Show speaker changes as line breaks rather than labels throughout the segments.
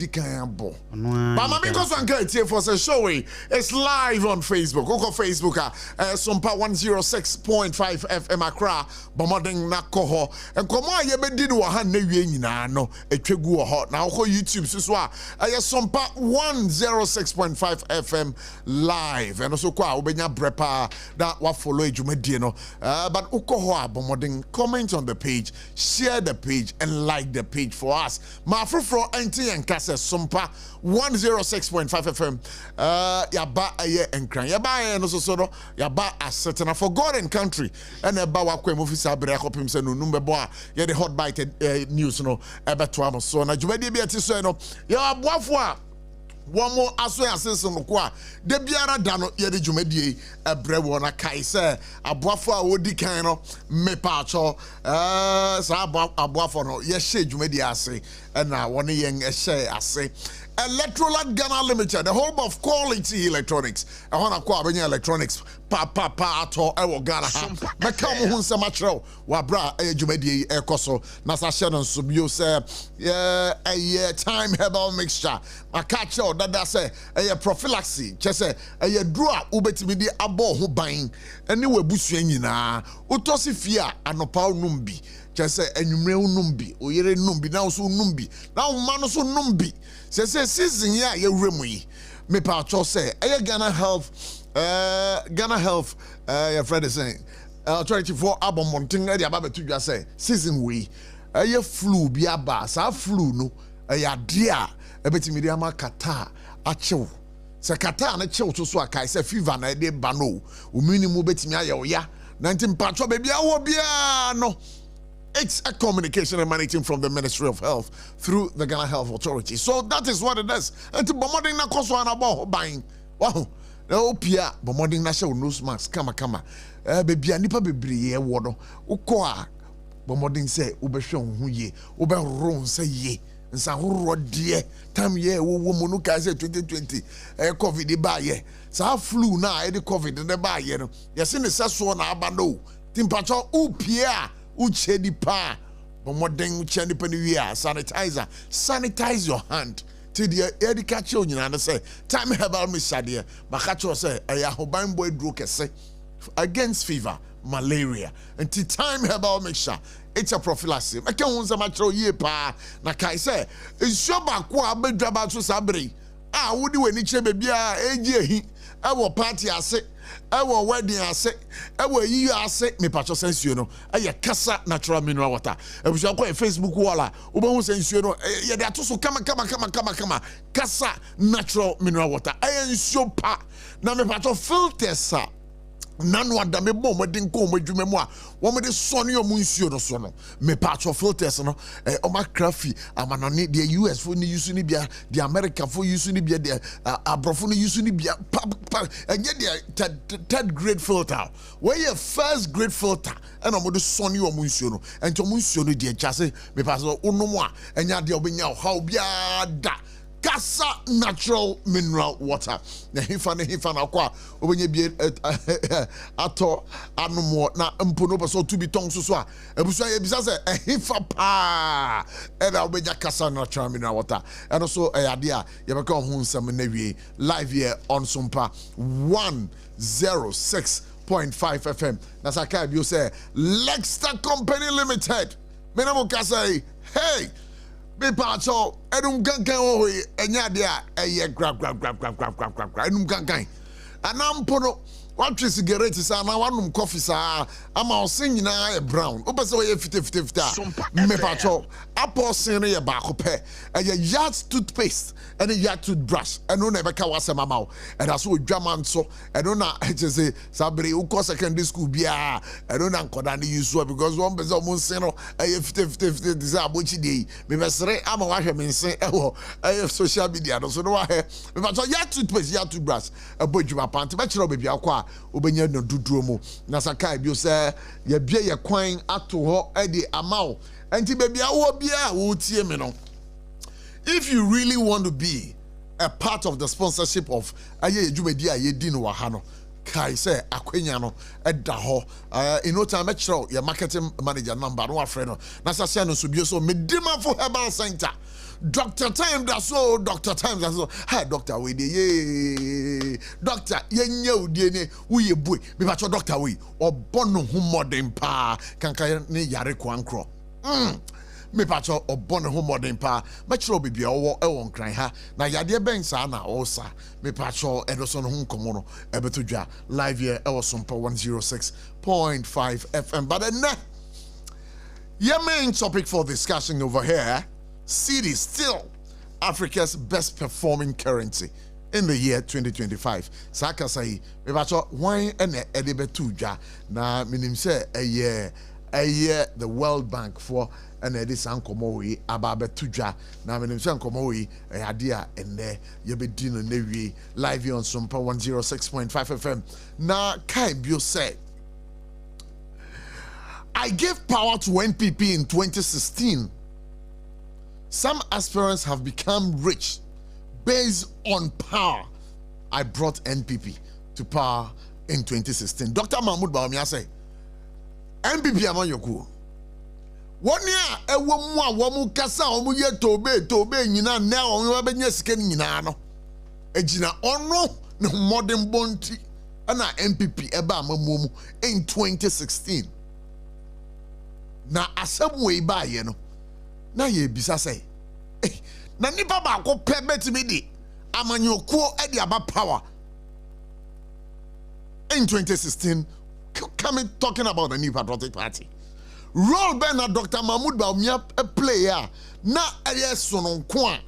Dikayambo. Mama because one get here for the show. It's live on Facebook. Go Facebook SOMPA 106.5 FM Accra. Bomoding nakoho. And come on, you be did wa ne wie nyina no. Etwegu wo ho. Na wo YouTube so a SOMPA 106.5 FM live. And also kwa obenya brepa that wa follow ejumedie no. But ukoho bomoding comment on the page, share the page and like the page for us. Ma frofro anti and SOMPA 106.5 FM. Yaba aye enkran. Yaba no so no. Yaba assetna for God and country. And eba wa kwem officer bre akopim se no number bo a ye the hot bite news no ebe to am so na djumadi bi ati so no. Ya aboafo a one more assassin no kwa de biara da no ye de djumadi ebre wo na kai se aboafo a odi kan no me pa cho sa aboafo no ye hye djumadi ase na woni yen hye ase. Electrolat Ghana Limited, the home of quality electronics. I want to call electronics. Ato ewo Ghana ha. Meka mo hunse matro wa bra jumedi ekoso na sa hye no subio se time herbal mixture. Maka che dada se prophylaxis che se duro a ubetimi di abo ho ban ene wabusua nyina. Utosi fia anopa numbi. Che se enwumre numbi, oyere numbi na so numbi. Na uma no so numbi. Se season ya ye wremu yi. Me pa cho se Ghana Health your friend is saying 24 album monting e aba betu dwa say season we ye flu bi aba sa flu no ya de a ebetimi de ama kata achew se kata na chew to so akai se fever na de ba no o minimum betimi aye oya 19 patro baby awo bia no. It's a communication emanating from the Ministry of Health through the Ghana Health Authority. So that is what it is. And to bomoding na koso anabo buying. Wow. No pia bomoding na show nose mask kama baby anipa bebree wodo. Uko a bomoding say ubehwe ho ye, uberon say ye. Nsa horo de time ye wo mu ka say 2020 covid ba ye. Sa flu na e de covid de ba ye no. Yesi ne seso na aba no. Timpacho upia uchedi pa bomodeng uchedi pa ni sanitizer sanitize your hand till the education nyina say time herbal mixture maka cho say ahoban boy dro kese against fever malaria and time herbal mixture it's a prophylaxis make hunza matro ye pa na kai say nsuo ba ko abedwa ba so sabre wodi wani che bebia eji ehi ewo party ase ewo wedding ase ewo yiyo ase me pacho sensuo no kasa natural mineral water ebuso kwa Facebook wala ubehu sensuo no ye de atoso kama kasa natural mineral water nsuo pa na me pacho filters nanu adame bom modin ko modwuma mu a wo me de sone yo munsuo no so no me patch filters no o ma craft amanone de US fo ni use ni bia de America fo use ni bia de abrofo ni use ni bia enye de third grade filter where your first grade filter and o mo de sone yo munsuo no ento munsuo no de chase me patch onomo a enya de obenya how bia da Kasa natural mineral water. Na hifa na kwa obenye bi ato anomo na mpono beso to bi tong so a ebuso ye bisa se hifa pa e da obenya kasa natural mineral water. And also ade a ye beka ho nsem na wie live here on SOMPA 106.5 FM. Na saka bi o say Lexter Company Limited. Menamo kasa hey be pacho edum gangan o enya de a eye grab edum gangan anampono watwe cigarette sa na wanum coffee sa ama osin nyina e brown opese we fita me pacho aposin ye ba ko pe eye yard toothpaste and a yard toothbrush and no never ka wasema ma and aso odwaman so and no na say sabere uko secondary school bia and no na nkoda ni use because one person mo sin no eye fita this abochi dey me mesre ama wa hwe me nsen ewo eye social media no so no wa he me pacho yard toothpaste yard toothbrush abodwuma pant be kire obi akwa obenya no duduro mu na saka bi o se ye bia ye kwan ato ho e de amaw enti bebia wo bia wo tie me no. If you really want to be a part of the sponsorship of aye jumedi aye din wa ha no kai say akwenya no eda ho in no time your marketing manager number no afre no na sase no so bio so medima for herbal center Dr. Time that's so, Dr. Time that's so. Hi, Doctor, we ye. Doctor, ye we boy. Me pacho Doctor we. Or bono hum modern pa. Kanka ne yare kwankro. Me pacho or bono hum modern pa. Metro bibi or ewon cry ha. Na yade ben sa na osa. Me pacho Ederson hum komono. Ebetuja live here. SOMPA 106.5 FM. But then your main topic for discussion over here, cedi still Africa's best performing currency in the year 2025. Saka say, me bacho why ene edibetuja na minim say a year the World Bank for an edisan komowi ababetuja na minim say komowi adia ene yebedino newi live on SOMPA 106.5 FM. Na kai bio say I gave power to NPP in 2016. Some aspirants have become rich based on power. I brought NPP to power in 2016. Dr. Mahmoud Bawumia say, NPP among yoku. 1 year, a woman kasa omu ye tobe nyina na omu abenye sike nyina no. Ejina ono ne modern bonti ana NPP eba amamumu in 2016. Na asem we ba ye no na ye bisa say na nipa ba ko pe betimi di amanyokuo e di aba power in 2016 coming talking about the New Patriotic Party. Role ben na Dr. Mahmoud Bawumia a player na eye sono nko a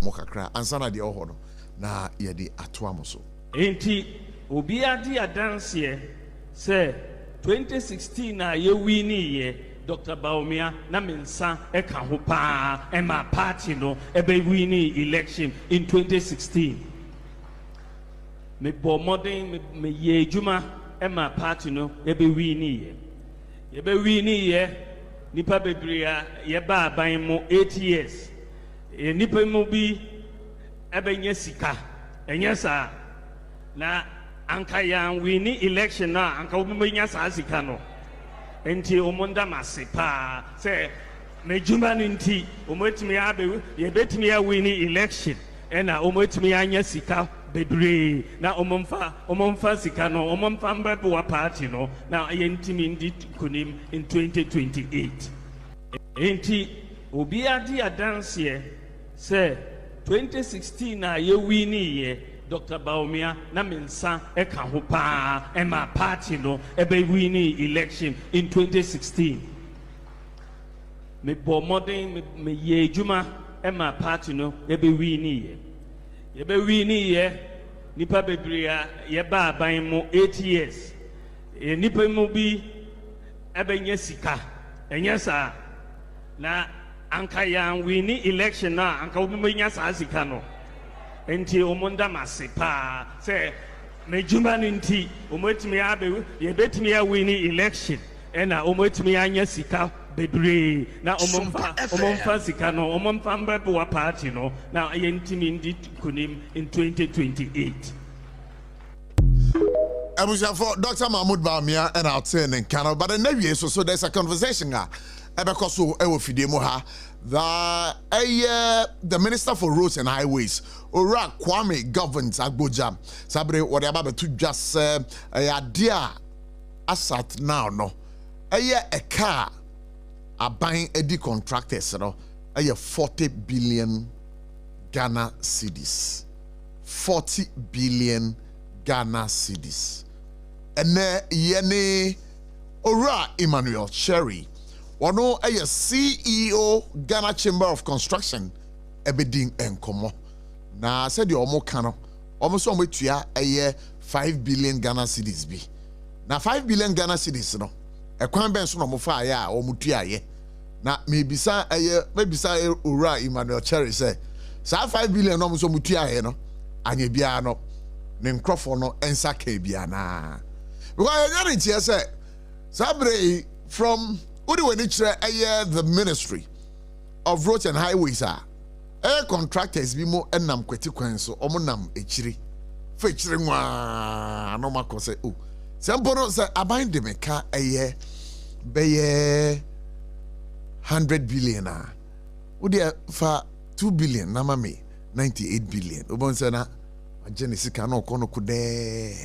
mokakra ansana de oho no na ye de atoamo so
enti obi adi adanse se 2016 na ye wini ye Dr. Bawumia na mensa eka ho pa ema party no ebe wini election in 2016 me bo modern me ye juma ema party no ebe wini ye nipa bebre ye ba ban mo 8 years nipa mo bi ebenye sika enye sa na anka yan wini election na anka wo menya sa sika no enti omonda masepa se mejuma nti omotimi abe ye betimi ya wini election ena omotimi anya sika bebre na omomfa sika no omomfa mbepo wa party no na yentimi ndi kunim in 2028 enti obi adi adanse se 2016 na ye wini ye Dr. Bawumia na mensa eka ho pa ema party no ebe wini election in 2016 me bo modern me ye juma ema party no ebe wini ye nipa bebre ye ba ban mo 8 years nipa mo bi ebenye sika enye sa na anka yan wini election na anka wo menya sa sika no enti omonda masepa se mejuma nti omotimi abe ye betimi ya wini election ena omotimi anya sika bebre na omomfa sika no omomfa mbepo wa party no na yentimi ndi kunim in 2028
for Dr. Mahmoud Bawumia and our turn in Canada, but in every so there's a conversation because the Minister for Roads and Highways, Ora Kwame governs Agboja. Sabre whatever to just idea asset now no. A car are buying Eddie contractors, no. 40 billion Ghana cedis. 40 billion Ghana cedis. And yene Ora Emmanuel Cherry. Wano a CEO Ghana Chamber of Construction ebedin enkomo na said the omo kano almost on wetua a 5 billion Ghana cedis bi na 5 billion Ghana cedis no ekwan ben so no mo fa ya omutua ye na maybe sa ura Emmanuel Cherry say sa 5 billion no so mutua he no anye bia no ne nkrofo no ensa ka bia na because you know say sabre from udi we chere the Ministry of Roads and Highways contractors bi mo enam kweti kwan so omo nam echiri fa echiri nwa no makose oh sempo no say aban de meka beye 100 billion udi fa 2 billion na mame 98 billion obon say na agene sika na okono kude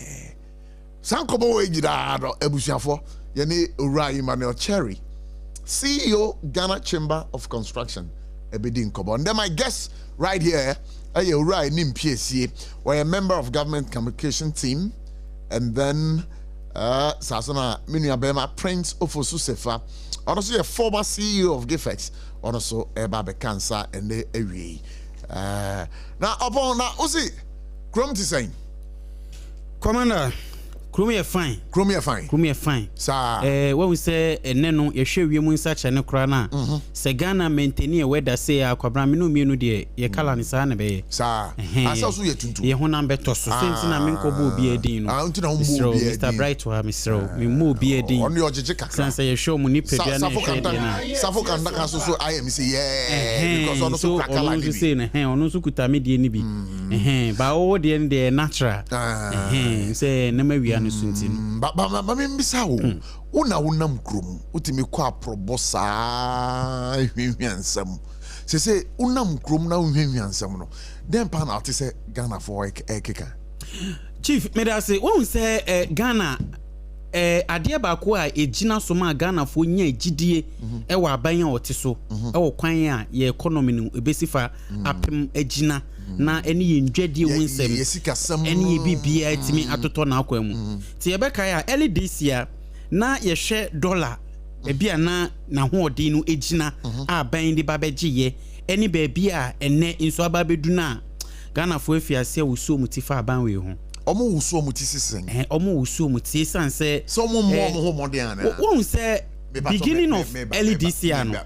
sankobo we gida do ebusuafo ye ni Owura Emmanuel Cherry, CEO Ghana Chamber of Construction Ebedi Nkobo. And then my guest right here, Owura Nim PSC, we're a member of government communication team, and then Sasana Miniabema Prince Ofosu Sefa, also a former CEO of Gifex, also Ebabe Cancer and the Ewi. Now upon now, Uzi, Chrome to say,
Commander. Krumi fine.
Krumi
fine.
Sir.
When we say neno ye hwe wi mu nsa ne kra na se Ghana maintain e weather say akwabra me no mienu de ye kala ne sa na be.
Sir. Asa so ye tuntu.
Ye honam beto so senti na me nkobo obi edin no.
Anti na mbo obi edin.
Mr Bright wa misro. Me mo obi edin.
Oni ojeje kakra.
Sanse ye show mu ni pedua na hwe de na.
Safo kan da kan so I am say yeah because ono so krakala ni.
Ono so say na ono so kuta me de ni bi. Ba o de de natural. Say na mawia no sunti no.
Ba me mbisa wo. Una wonam krom. Utimi kwa probosa hwehwansam. Se unam krom na hwehwansam no. Dem pa na ate say Ghana for ekeka.
Chief, me da say won say Ghana ade ba ko a ejina so ma Ghana fo nya ejidie e wa aban a ote so e wo kwan a ye economy no ebesifa apem ejina na ene ye ndwadie wonsem ene ye bibia etimi atoto na akwa mu ti ye beka ya early this year na ye hwe dollar bia na ho odin no ejina aban de babeje ye ene ba bia ene inso ababedu na Ghana fo afiase wuso mutifa aban we ho
omo wuso muti sisen
omo wuso muti sanse
so mo ho modern na
won say beginning of early this year no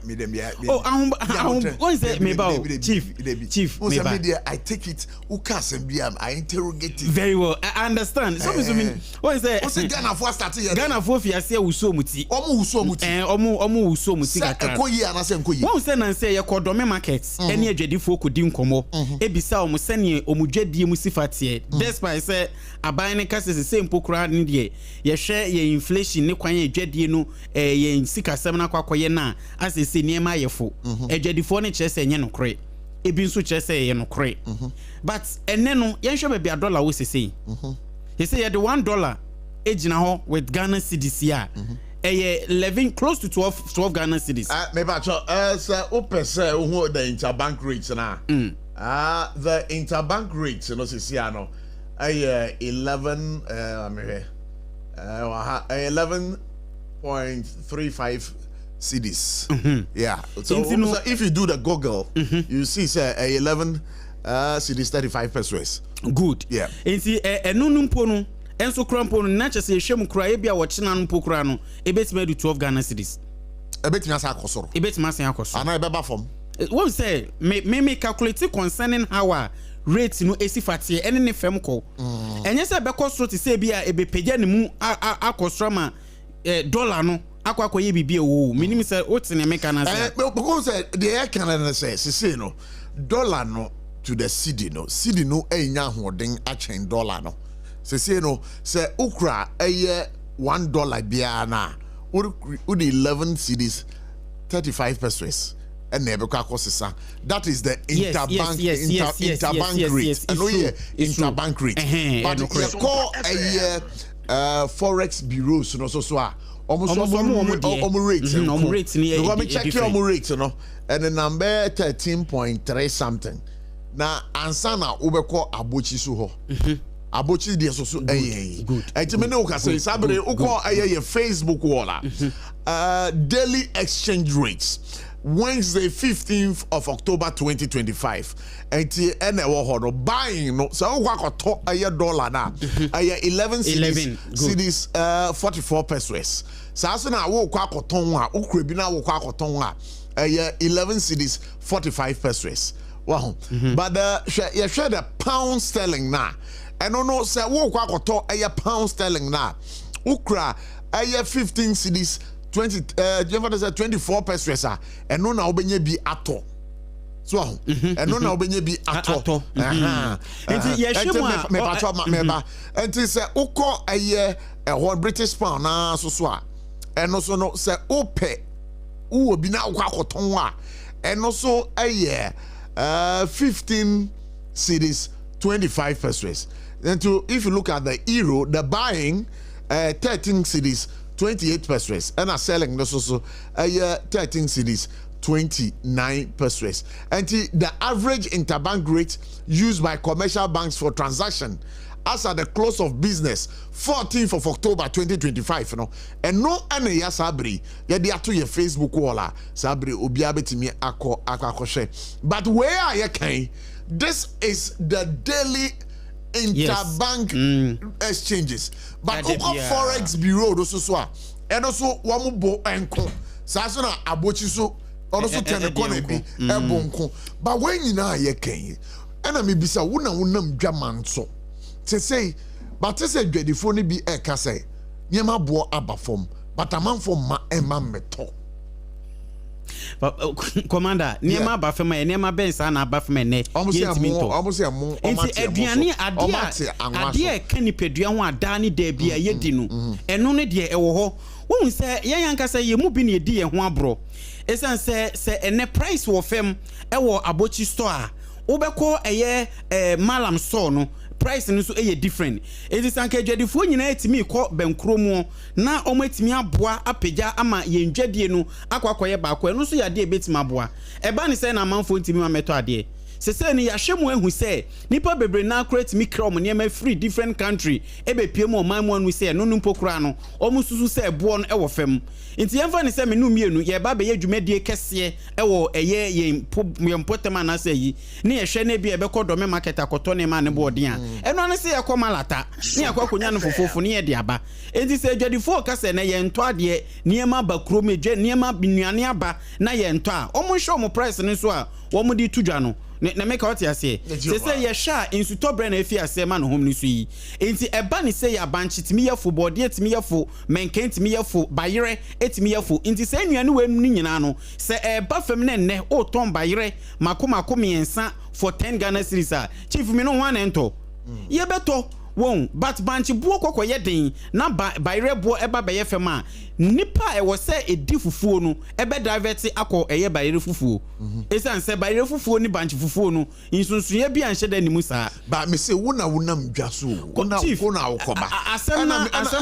won say me ba chief me ba
I take it ukasem I interrogate it
very well I understand so me won say
Ghana for start here
Ghana for fiase wuso muti
omo wuso muti
omo wuso muti kakra
ekoyi ana se nkoyi
won say na say ye kodome market ene adwadifo kodi nkomo ebisa omo sene omo dwadie mu sifatie despite say aban ne kase se mpokura ne de ye hwe ye inflation ne kwan adwadie no ye sika sem na kwakoye na asese niema yefo adwadifo ne kyerese enye nokre ebi nso kyerese ye nokre but ene no ye hwe be dollar wo sese he say ye the $1 ejina ho with Ghana cedis ya 11 close to 12 Ghana cedis
me ba cho sir opese who the interbank rates na the interbank rates no sese ya no 11.35 cedis. Yeah. So if you do the Google, you see say 11 cedis 35 pesos.
Good.
Yeah.
Enti enunu mpo no enso kra mpo no na chese ehwem kra e bia wo chena no mpo kra no ebetima do 12 Ghana cedis.
Ebetima sa akosoro.
Ebetima sa akosoro.
Ana ebeba form.
What say me calculate concerning how rate no esifatie ene ne fem ko. Enye se be kosoro ti se bia ebe pagya ne mu akosoro ma dollar no akwakoye bibie wo minim se otene meka na say
because the air can say no dollar no to the cedi no enya hoden achen dollar no say no say ukra $1 bia na udi 11 cedis 35 pesos and never kwakosisa that is the interbank interbank rate and interbank rate but you call forex bureaus no so almost rate ni we check your rate no and the number 13.3 something na ansa na ubeko abochi so ho abochi de so me ne ukase sabre uko aye Facebook wall daily exchange rates Wednesday 15th of October 2025 enti ene wo ho buying no so kwakoto aye dollar na aye 11 cedis 44 pesos sa so na wo kwakoton a ukura bi na wo kwakoton a 11 cedis 45 pesos. Wow. But you share the pound sterling now. And no say wo kwa koto pound sterling now. Ukra 15 cedis 24 pesos. And no na obenye bi ato. So and no na obenye bi ato.
Enti ye hwemu
me pato meba. Enti say uko British pound na so a. And also no say ope u obi na kwa koton a. And also 15 cedis 25 pesos. Then if you look at the euro, the buying 13 cedis 28 pesos and are selling this also 13 cedis 29 pesos. And the average interbank rate used by commercial banks for transaction as at the close of business 14th of October 2025, and no any ya sabri ya dia to your Facebook wall sabri obia betimi akọ share. But where are you can? This is the daily interbank exchanges. But forex bureau do so and also wamu bo enko saso na abochi so also ten economy bi ebonko. But when you na ye can and me bisa wonam dwaman so say, but this is the phone be a case. Niema bo abafom, but a man for ma ema meto.
But Commander, Niema bafema, Niema bensa na bafema ne.
Almost a more.
Enti eduane adia kanipedua ho adani de bia yedinu. Eno ne de ewo ho. Wo se yanka se ye mu bi ne di ye ho abro. Esan se ene price wo fem ewo abochi store. Wobeko malam store no. Price no so different. It is anke dwadifo nyina etimi kɔ benkro mu na omo etimi aboa apagya ama yendwadie no akwakoye baako no so yade ebetima aboa. Eba ne sɛ na manfo ntimi ma meto ade. Sese ni yahwemu ehu sɛ nipa bebre na create mi kra omo ne free different country ebepie mu oman mu anu sɛ no mpokura no omo susu sɛ boɔ no ɛwɔ fam. Nti yɛmfa ne sɛ menu mienu ye ba be ye dwumadie kɛseɛ ɛwɔ ɛyɛ yempotema na sɛ yi ne yɛhwɛ ne bi ɛbɛkɔ dɔme market akɔtɔ ne ma ne boɔden a ɛno ne sɛ yɛkɔ malata ne yɛkɔ konya no fofofo ne yɛ de aba. Nti sɛ dwadifo ka sɛ ne yɛntɔ adeɛ niema ba krom edwa niema binuane aba na yɛntɔ a omo hwɛ omo price ne so a omo di tudwa no na make out ya say ye sha insuto bre na efi ase ma no hom ni so yi enti eba ni say ya banchi timi yefo body timi yefo menken timi yefo bayere etimi yefo enti say nuane we ni nyina no se eba fam na ne o ton bayere makoma miensa for 10 Ghana cedis a chief mi no ho anento ye beto won but banchi buo kokoye den na bayere buo eba beye fam a nipa e wo se edi fufuo no ebe divert akọ eye bayere fufuo esan se bayere fufuo ni banchi fufuo no insunsuye bi anhye da nimu saa
ba me se wonam dwaso wona akoba
asem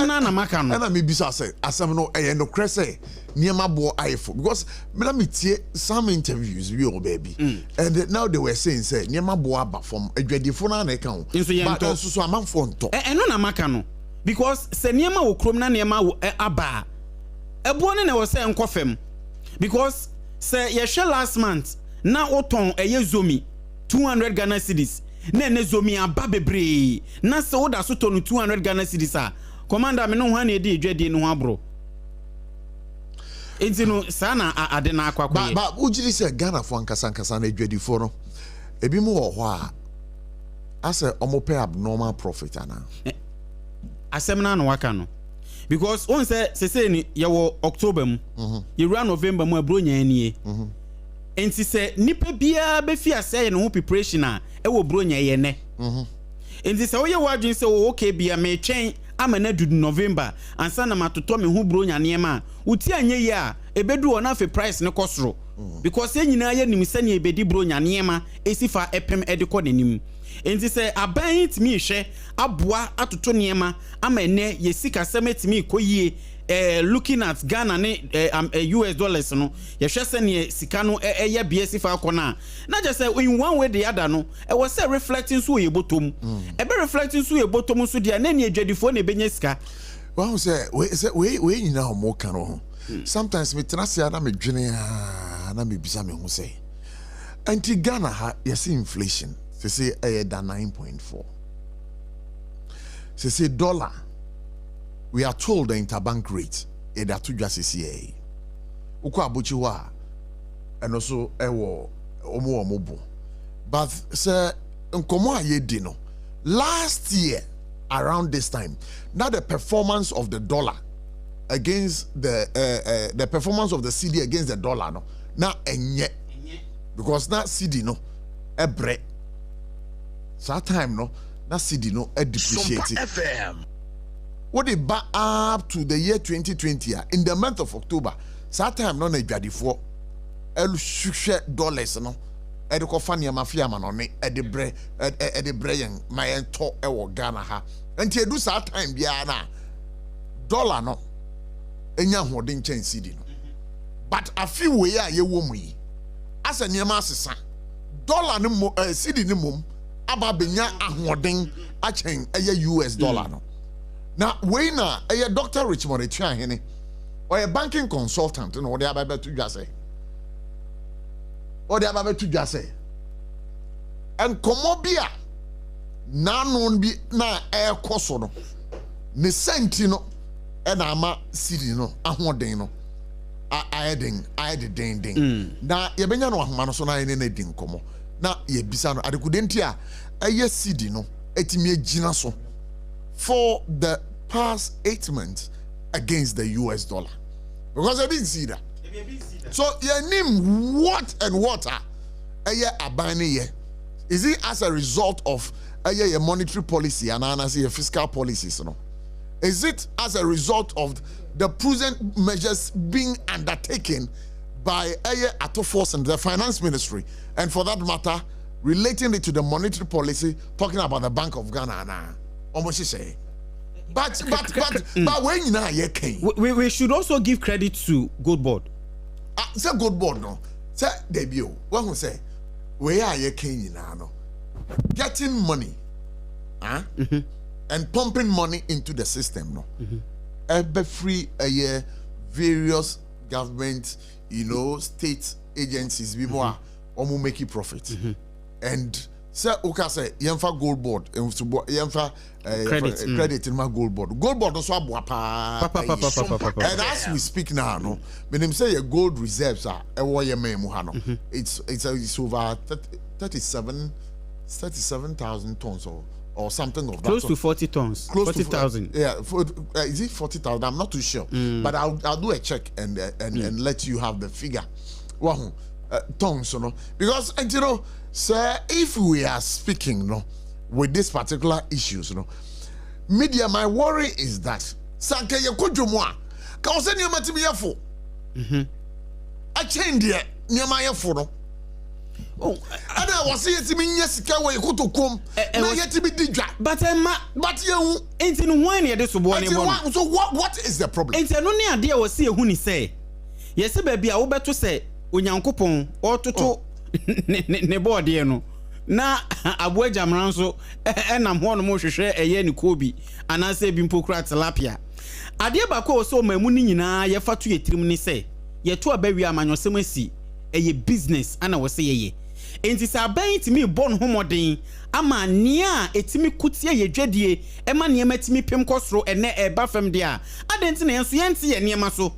na maka no
na me bisa se asem no eye no krese niema bo aifo because me tie some interviews we o baby and now they were saying say niema bo aba from adwadifo na ka ho but so amanfo nto
eno na maka no because se niema wo krom na niema wo aba ebuone na wose enkofem because say ye share last month na oton zomi 200 Ghana cedis na zomi aba bebre na se woda so ton 200 Ghana cedis a commander me no ho na edi edwade no ho abro enti no sana ade na akwakoye
ba ujiri se Ghana fo ankasa na edwade fo no ebi mu wo ho a ase omope abnormal profit ana
asem na no waka no because on say ni yawo October mu ye run November mu abronya anie enti se nipa bia be fi ase no preparation a e wo bronya ye ne enti se wo ye wadwin se wo okay bia me twen amana du November ansa na matoto me hu bronya ne ma uti anye ye a ebedu ona fe price ne kosoro because ye nyina ye nim se ne ebedi bronya ne ma esifa epem edekọ nanim enti se aban timi hwe aboa atoto niema ama ene ye sika semetimi koyie looking at Ghana ne US dollars no ye hwe se ne sika no ye biesi fa akona na just say in one way the other no e was say reflecting so ye botom e be reflecting so ye botom so dia na ne adwadifo na benya sika
well say we nyina ho mo kan ho sometimes me trase na me dwene na me bisa me ho say anti Ghana ha yes inflation say that 9.4. Say dollar. We are told the interbank rate that to just CCA. Uko abochi wa and also ewo omo. But sir, nkomo aye di no. Last year around this time, now the performance of the dollar against the performance of the CD against the dollar no. Now enye because now CD no ebre. So that time no, now CD no depreciated.
FM.
What they back up to the year 2020 in the month of October. So that time no na before $6 no. Ediko fanya mafia manone edebre yen my to ewo Ghana ha. Enti edu sa time bia na dollar no enya hoden chen CD no. But afi we a ye wo mu yi. Asa niema asesa. Dollar no CD no mum aba benya ahoden a chen eye US dollar no. Now we na eye Dr. Richmond Etua hene or a banking consultant no dey aba to dwa say. Or the ababe to just say, and komobia na non bi na air koso ne senti no and ama sidi no ahoden no I ding na ye benya no ahoma no so na ye ne din komo na ye bisa no adekudenti a aye sidi no etimi agina so for the past 8 months against the US dollar because I didn't see that. So your name what and water is it as a result of a monetary policy and a fiscal policies? No? Is it as a result of the prudent measures being undertaken by Ato Force and the finance ministry, and for that matter, relating it to the monetary policy, talking about the Bank of Ghana? Almost say. But when you know
we should also give credit to Gold Board.
Say Gold Board no. Say debut. What who say? Where are you no? Getting money, and pumping money into the system no. Every free a year, various government, state agencies, people are making profit, and. Say okay say yemfa Gold Board yemfa credit in my Gold Board no so aboa pa and as we speak now no when him say your gold reserves are ewo ye memu ha no it's over 37,000 tons or something of that
close to 40 tons, 40,000.
Is it 40,000? I'm not too sure, but I'll do a check and let you have the figure. Wow, tons, because sir, if we are speaking with these particular issues, media, my worry is that Sanke Yakujumwa, Kausen Yamatimiafo. I changed the Yamayafo. Oh, and I was saying to me, yes, Kawa Yakutukum, and I get to be Dija. But you ain't in 1 year this one. So what is the problem? It's an only idea was see who say. Yes, baby, I will bet to say, Unyankupon or to. Ne board no na aboja mranso enam ho no mo hwehwe eye ne kobi anase bi mpokura tilapia ade ba ko so mamu ni nyina ye fato yetirim ni se ye to abawi amanyosem asi eye business ana wo se ye enti sa ban timi bon homoden ama nia etimi kutie ye dwadie ema ne matimi pem kosoro ene eba fam de a adenti na enso yente ye niema so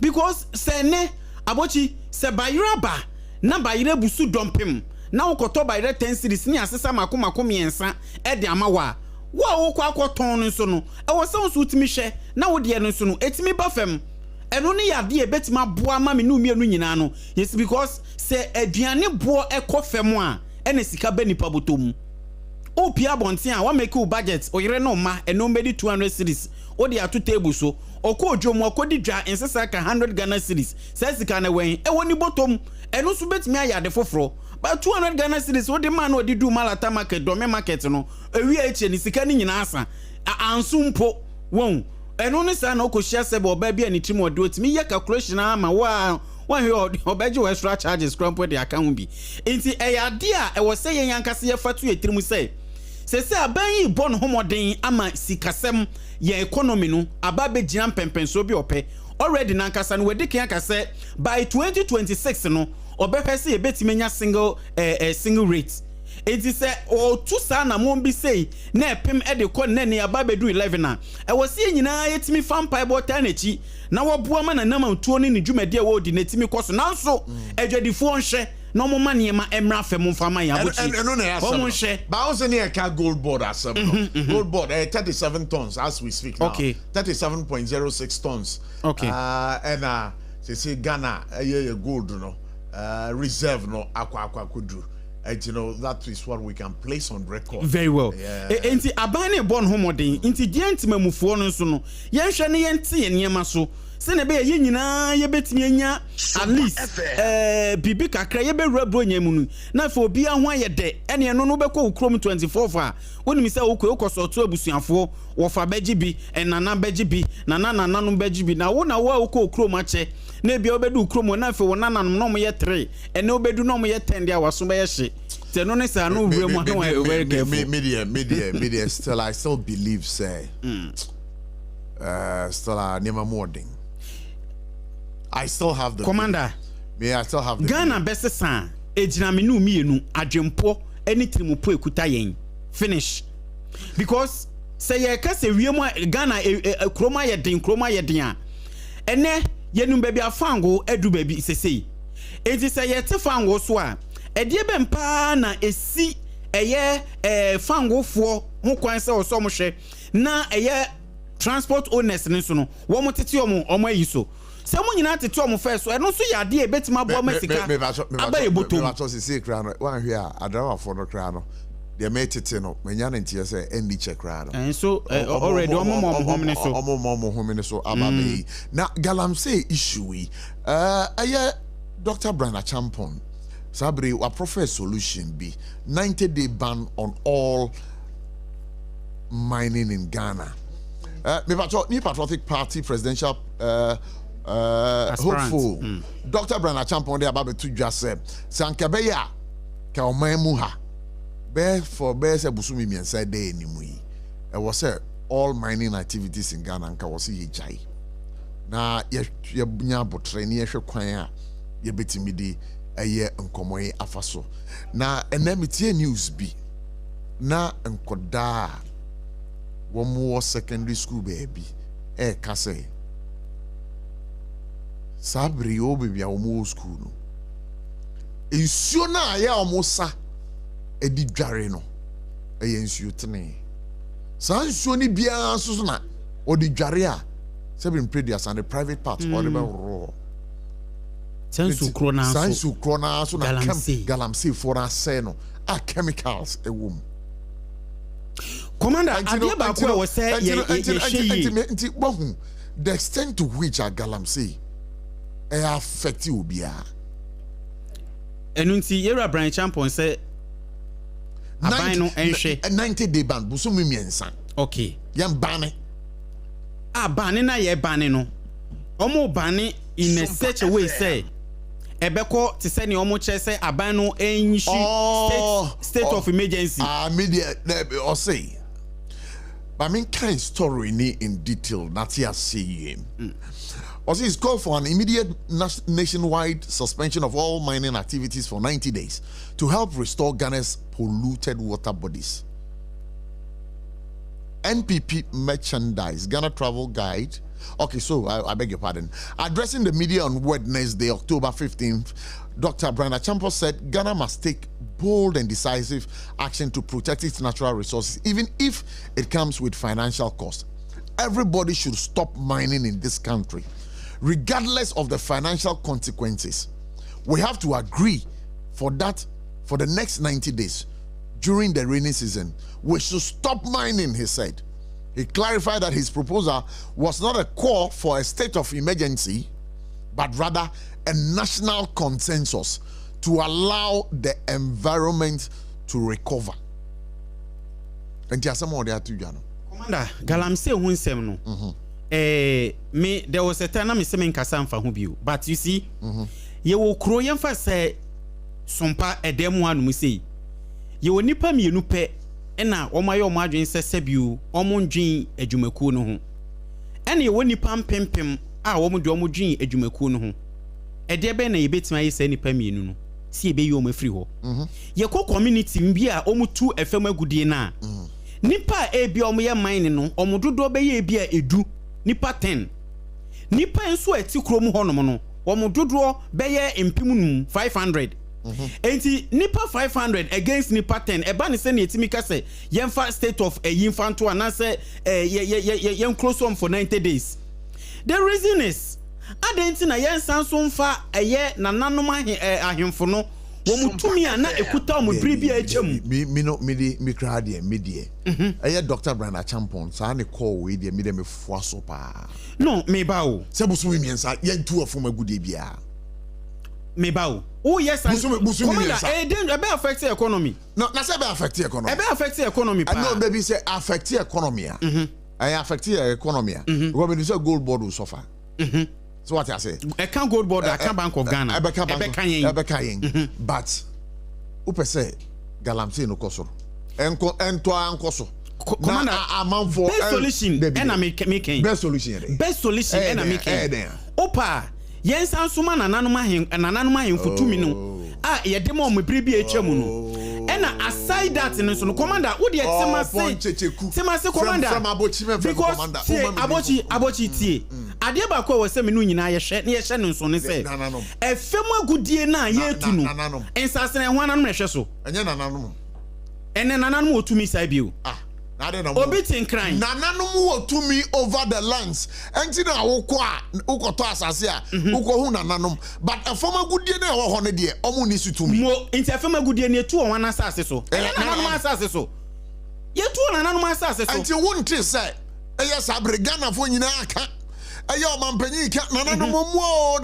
because se ne abochi se bayira ba na bayire busu dompem na ukoto bayire 10 series ni asesa makoma miensa e de amawa wa wokwa akoton no so no e wo se so utimi hwe na wo de no so no etimi bafem eno ne yade e betima boa ma me no mienu nyina no yes because se aduane boo ekofem a ene sika ba nipa botom opia bonten a wa make u budget oyire no ma eno medi 200 series o de ato table so okọ odwom okodi dwa ensesa ka 100 Ghana series se sika na wen e woni botom eno so betimi ayade foforo but 200 Ghana series wo de man odi du malata market do me market no ewi eche ni sika ni nyina asa ansumpo won eno ne sa na okohia se bo ba bia ni trim odi otimi ye calculation ama wa he obeji extra charges crumpo de account bi enti eyade a e wo se yen yankase ye fatu etrim se aban yi bon homoden ama sikasem ye economy no ababe gian pempenso bi ope already nankasa no wedi kan akase by 2026 no obehwese ye betimenya single rate
It is o two sana mom be say na pem e de ko na ne aba bedu 11 a e wo se nyina yetimi fan pai bota na chi na wo boa ma na nam tuo ne ne dwumade a wo di na timi koso nanso adwadifo nhwe no mo ma ne ma emra fam mfama ya bochi
no na ya
nhwe
ba wo se ne ka gold board asem no gold board 37 tons as we speak now.
Okay.
37.06 tons.
Okay.
And say Ghana gold no reserve no akwa kudu. You know, that is what we can place on record.
Very well. Enti abane born homodin enti dienti mamufuo no so no yenhwe ne yente enema so se ne be ye nyina ye betimi anya at least bibi kakra ye be wura nyemu nu na fa obi aho ayede ene no no be ko ukrom 24 fa woni mi se wo to abusuafo wo fa beji bi enana beji bi nana no beji bi na wo na wo ko ukrom ache na bia obedu ukrom na fa wo nana no mo ye 3 ene obedu no mo ye 10 dia waso be ye hye te no ne sa no wura mu no very careful
media still I still believe say still never more ding. I still have the
commander.
I still have the
Ghana best san ejina me no mienu adwempo eni trimupo ekuta yen finish because say ye ka se wiem Ghana kroma ye den a ene yenum baby afango edu baby sesei enti say ye te fango so a edie bempa na esi eye fango fo ho kwan se oso mo hwe na eye transport owners ne so no wo mo tete omo ayi so se mo nyina tete omo first so eno so ya de betima bo masika abaye botom
me se se kra no wan hwe a adrawa fo no kra no de me tete no menya na ntie se endi che kra no
and so already omo
home so ababe na galamsey issue we aye Dr. Brana Champon Sabri wa professor solution be 90-day ban on all mining in Ghana. New Patriotic Party presidential hopeful Dr. Brana Champon de ababe tu jase sankabeya ka omamu ha be for be se busumi miensa de animu yi e was say all mining activities in Ghana nka was ye jai na ye nya botre ne ye hwe kwan a ye betimi di eye nkomoyi afaso na enemitie news bi na nkoda wo secondary school baby ka say sabri o baby wo school no ensuo na ya omosa edi dware no ensuo tene sa ensuo ni bia so na odi dware a seven previous and the private part or the raw
sensu krona
so na galamsey for us no a chemicals ewom
commander adie ba ko wo say
the extent to which a galamsey affect you bia
enunti Yera Brana Champon say aban no enhwe
90-day ban busumi miensa
okay
yam bane
bane na ye bane no omo bane in a such a way say ebeko to say ni omo che say aban no enhwe state of emergency
media or say I mean kind story ni in detail not here see also it's called for an immediate nationwide suspension of all mining activities for 90 days to help restore Ghana's polluted water bodies. NPP merchandise, Ghana Travel Guide. Okay, so I beg your pardon. Addressing the media on Wednesday, October 15th, Dr. Brana Champon said Ghana must take bold and decisive action to protect its natural resources, even if it comes with financial cost. Everybody should stop mining in this country, regardless of the financial consequences. We have to agree for that for the next 90 days. During the rainy season, we should stop mining, he said. He clarified that his proposal was not a call for a state of emergency, but rather a national consensus to allow the environment to recover. And just some more there to Jano.
Commander, galamsey hu nsem no. Me there was a time me say me nkasa mfa ho bio, but you see, ye wo kro ye mfa say sompa edem anu mu sei. Ye wo nipa mienu pe na omaye omadwen sese bio, omondwen adwumaku no ho. Ene ye wo nipa mpempem a omodwe omodwen adwumaku no ho. Ede be na ye betima ye say nipa mienu no. si ebe yi o mafiri ho ye ko community mbi a omutu efem agudie na nipa ebi o ye mine no omudodo be ye ebi a edu nipa 10 nipa enso ati krom ho no no omudodo be ye empim 500 enti nipa 500 against nipa 10 eba ne se ne etimi ka se yemfa state of yinfanto anase yen close on for 90 days. The reason is adenti na yensan so mfa eye nananom ahemfo no wo mutumi ana ekuta o mudri bia echem
mi kra de medie eye Dr. Branda Champon sa ne call we de me de me foa so pa
no me ba o
se busu mi miensa yen tu afom agudie bia
me ba o oh yes and
busu mi miensa
e be affect economy
no na se be affect economy
e be affect economy pa
no baby say affect economy I affect economy because when you say gold board will suffer so what I say
I can't gold board I can't Bank of Ghana
I can but upe say galamsey no koso ento ankoso
commander
amount for
best solution and I making
best solution
and I making opa yensan suma nananum ahen for 2 minutes ye dem o mebiri bi echemu no ena aside that no commander wo de tema say commander
from
abochi tie ade ba ko wose me no nyina ye hwe ne ye hwe no so ne say efem agudie na ye tu no ensase ne ho ananum hwe so
enye nananum
ene nananum otumi sai bio obi tin crying
nananum otumi over the lands enti na wokọ a ukoto asase a uko hu nananum but efem agudie na wo ho ne de omu ni situmi
mo enti efem agudie na etu won asase so nananum asase so ye tu nananum asase so
enti wonte say eye sabre Ghana fo nyina aka eye omampanyi ka nananum muo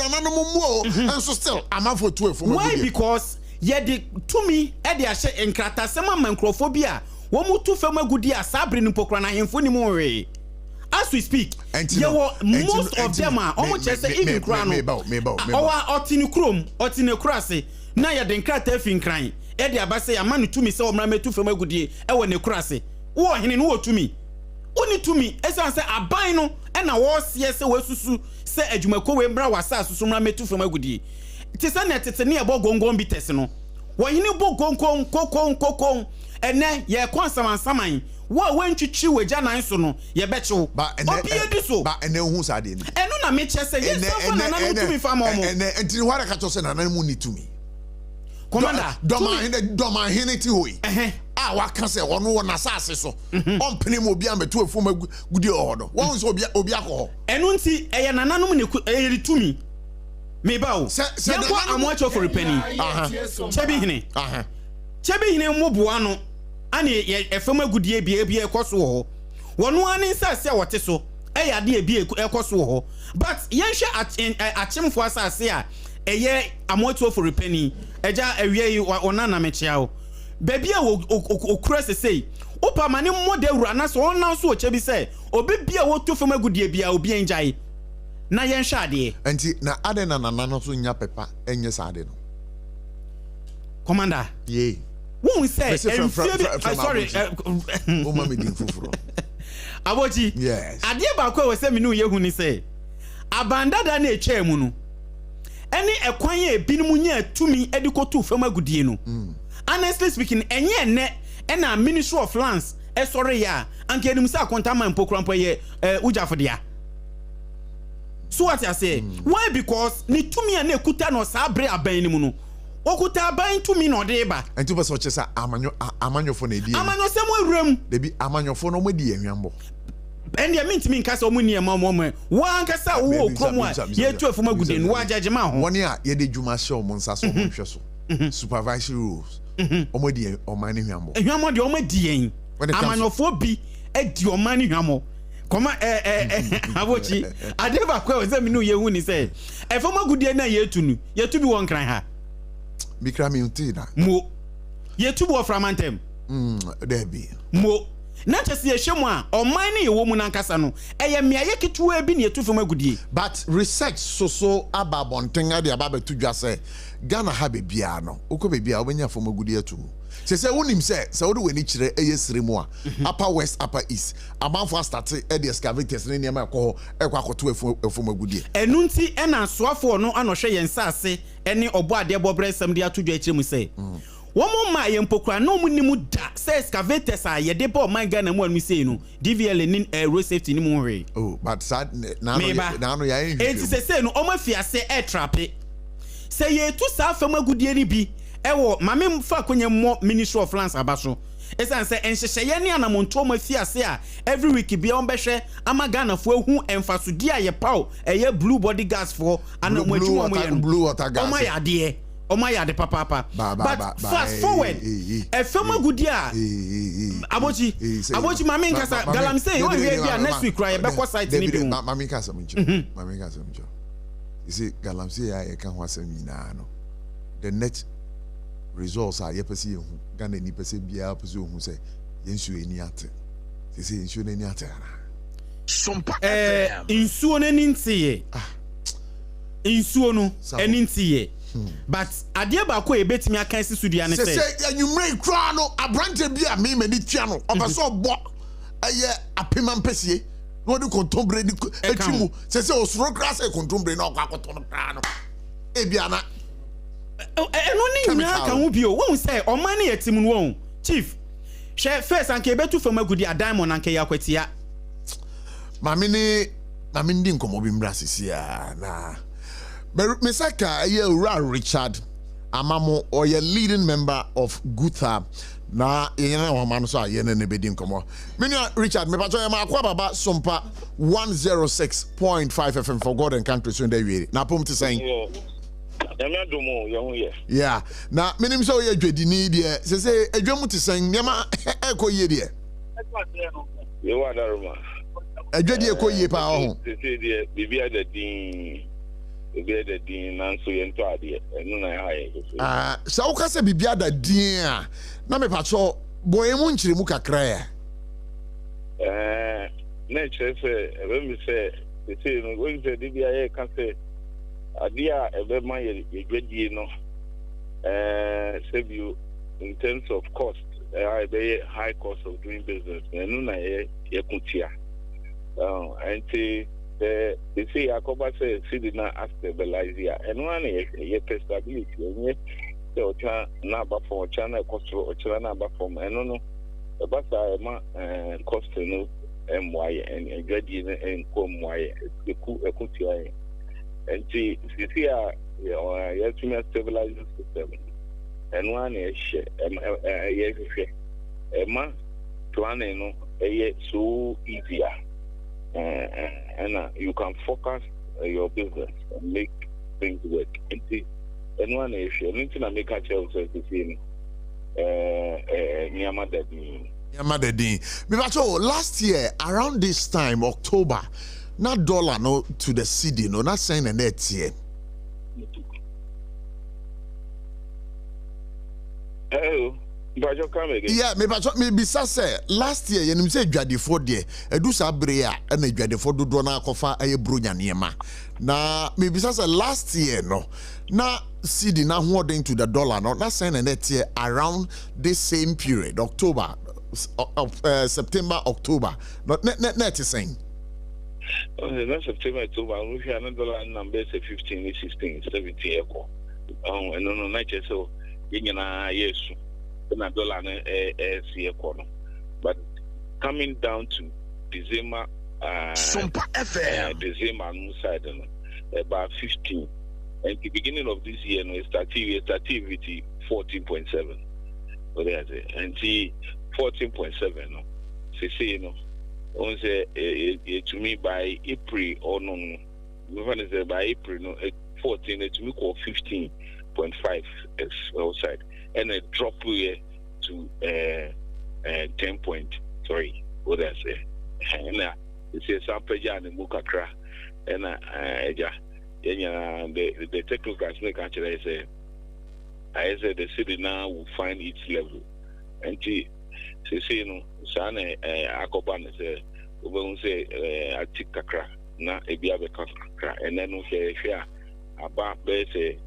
enso still amafo tu efem agudie
why because ye de tumi e de ahye enkrata sema mankrofobia wo mutu fem agudi asabre ni pokra na hemfo ni mo we as we speak most of them are almost just even crown owa otini krom otini krase na ya de nkrata fin kran e de abase amanu tumi se omra metu fem agudi e wo ne krase wo hene no wo tumi oni tumi esan se aban no e na wo se se wasusu se adwumako we mbra wasa asusu mra metu fem agudi ti se na tete ne ebo gongon bites no wo hene bo gongon kokon ene ye konsam saman wo wantwitwi wagya nan so no ye bechew opie di so
ba ene hu sa de ni
eno na me chese ye so na na tumi fa mo
ene enti wara ka to se na na mu ni tumi
commander
doma hene ti hoyi a waka se wono wo na sase so ompene mo bia metu efom gudi ohodo won so obi akọ
eno nti eye nananom ne eye tumi me ba o ye kwa amwacho for penny chebi hine moboa no ane efem agudie bia ekoso ho wono ane sase a wote so eyade bia ekoso ho but yenhwe achemfo asase a eye amoto for penny eja awie yi onana mechia o baby a okura sesei opa mane mmode wura na so onnan so ochebi se obi bia woto fem agudie bia obi enjai na yenhwe ade
enti na ade na nana so nya pepa enye sade no
commander
ye
won say sorry
mama din fufuro
abochi
yes
ade ba ko we say me no ye hu ni say abandada na etwa mu no eni ekwan ye binum nya tumi edikotu fam agudie no honestly speaking enye ne na Ministry of Lands sorry ya anke enim say akontama mpokrampo ye ujafodia so what I say why because ni tumi na ekuta no sabre aban ni mu no okuta aban tumi no de ba
enti bo so chesa amanyofo na edi
amanyo sem awuram
debi amanyofo no modi enwambo
ende mintimi nkasa omu niema omo wa nkasa wo krom a ye tu afuma guden wa jajema ho
woni a ye de dwuma hye omo nsa so omo hwe so supervisory rules omo di omani hwambo
hwambo de omo di yen amanyofo bi edi omani hwambo koma abochi adeba kwa ze minu ye hu ni say afuma guden na ye tu nu ye tu bi won kran ha
mikra mi untina
mo ye tu bo framantem
debi
mo na chese ye hwemu a oman ne ye wo mu nankasa no eye miaye ketuwa bi ne ye tu fam agudie
but research so ababonten ade ababetu dwa say Ghana ha be bia no ukọ be bia obenya fam agudie tu se wonim se wo de weni kire eye siremu a upper west upper east amanfo start e de excavators ne niam ekọ akoto efom agudie
enu nti ena soafo no anohwe yen sase ene obo ade bobre sam de ato dwa akire mu say womo ma ye mpokura no mu nimu da say excavators a ye de bo man Ghana mu anu say no DVL ni road safety ni mu hwe
oh but sad na no ya yin
enti say no omo fiase air trap say ye tu sa fam agudie ni bi ewo mame fa kwenye mo Ministry of Lands abaso esan say enhyehye ne anamonto ma fiase a every week bia on behwe ama Ghana fo ehu emfasodi a ye paw eye blue body gas for ana mo adwuma mo ye no
blue water gas
omo ya de papa but fast forward efem agudi a abochi mame nkasa galam say o we bia next week cry be ko site ni bi
mame nkasa muncho you see galam say ya e kan ho asem nyina no the net results are yepese ehu Ghana ni pese bia pese ohu say yensu eni ate say yensu eni ate ana
SOMPA
insuo no ni ntiye insuo no eni ntiye but ade ba ko ebetimi aka si sudua ne say
anyumre kra no abrante bia me mani tua no obeso obo eye apema mpese no de kontombre ni etwimu say osuro kra say kontombre na okwakoto no kra no ebia na
eno ni nyina ka ho bio won say oman ne yetim no won chief hwe first anke betu fam agudi a diamond anke yakwatia
mame ndi nkomo bi mra sisia na Misaka Richard Amamo or your leading member of Gutha na yena wa man so ayene ne bedi nkomo menu Richard me pato ma akwa baba SOMPA 106.5 FM for God and country so dey we na pom te saying yeah na menim so ye dwedini de se adwamu te saying nema ekoye de
ye wa daruma
adwedi ekoye pa ho
se de bibia da din the din nanso yento ade enu na ha ye
sa wo ka se bibia da din a na me pacho boye mu nchire mu kakra ya
na chere se ebe mi se no wo se bibia ye ka se ade a ebe ma ye dwedie no save you in terms of cost ebe high cost of doing business enu na ye kutia and they say Akoba say Sidina stabilize here and one ye stability and ye ocha na ba for chana cost ocha na ba from and no basa ma cost no my and gradi and come why ekutia and see ye to stabilize system and one ye ma planning no so easier and you can focus your business and make things work. And one issue, anything I make a child says the same.
Last year around this time, October, not dollar no to the city, no, not saying a net here.
Hello.
Yeah, maybe say last year you say dwadefo de edu sabre a na dwadefo dodo na akofa aye bronya niema na maybe say last year no na cedi na holding to the dollar no na saying net year around this same period October September October not net is saying
na September October we have another number say 15 16 17 echo no na che so yinyana yesu na dollar but coming down to December
SOMPA FM
December side about 15 and the beginning of this year we started with 14.7 what I say and see 14.7 no say no on say to me by April or no we say by April no 14 to me call 15.5 is outside and a drop here to 10.3. What I say? And it's a sample and mukakra and the technical snake actually say I said the city now will find its level. And she say no sana akoban say we will say atikakra na ebiabe kakra and then we say about say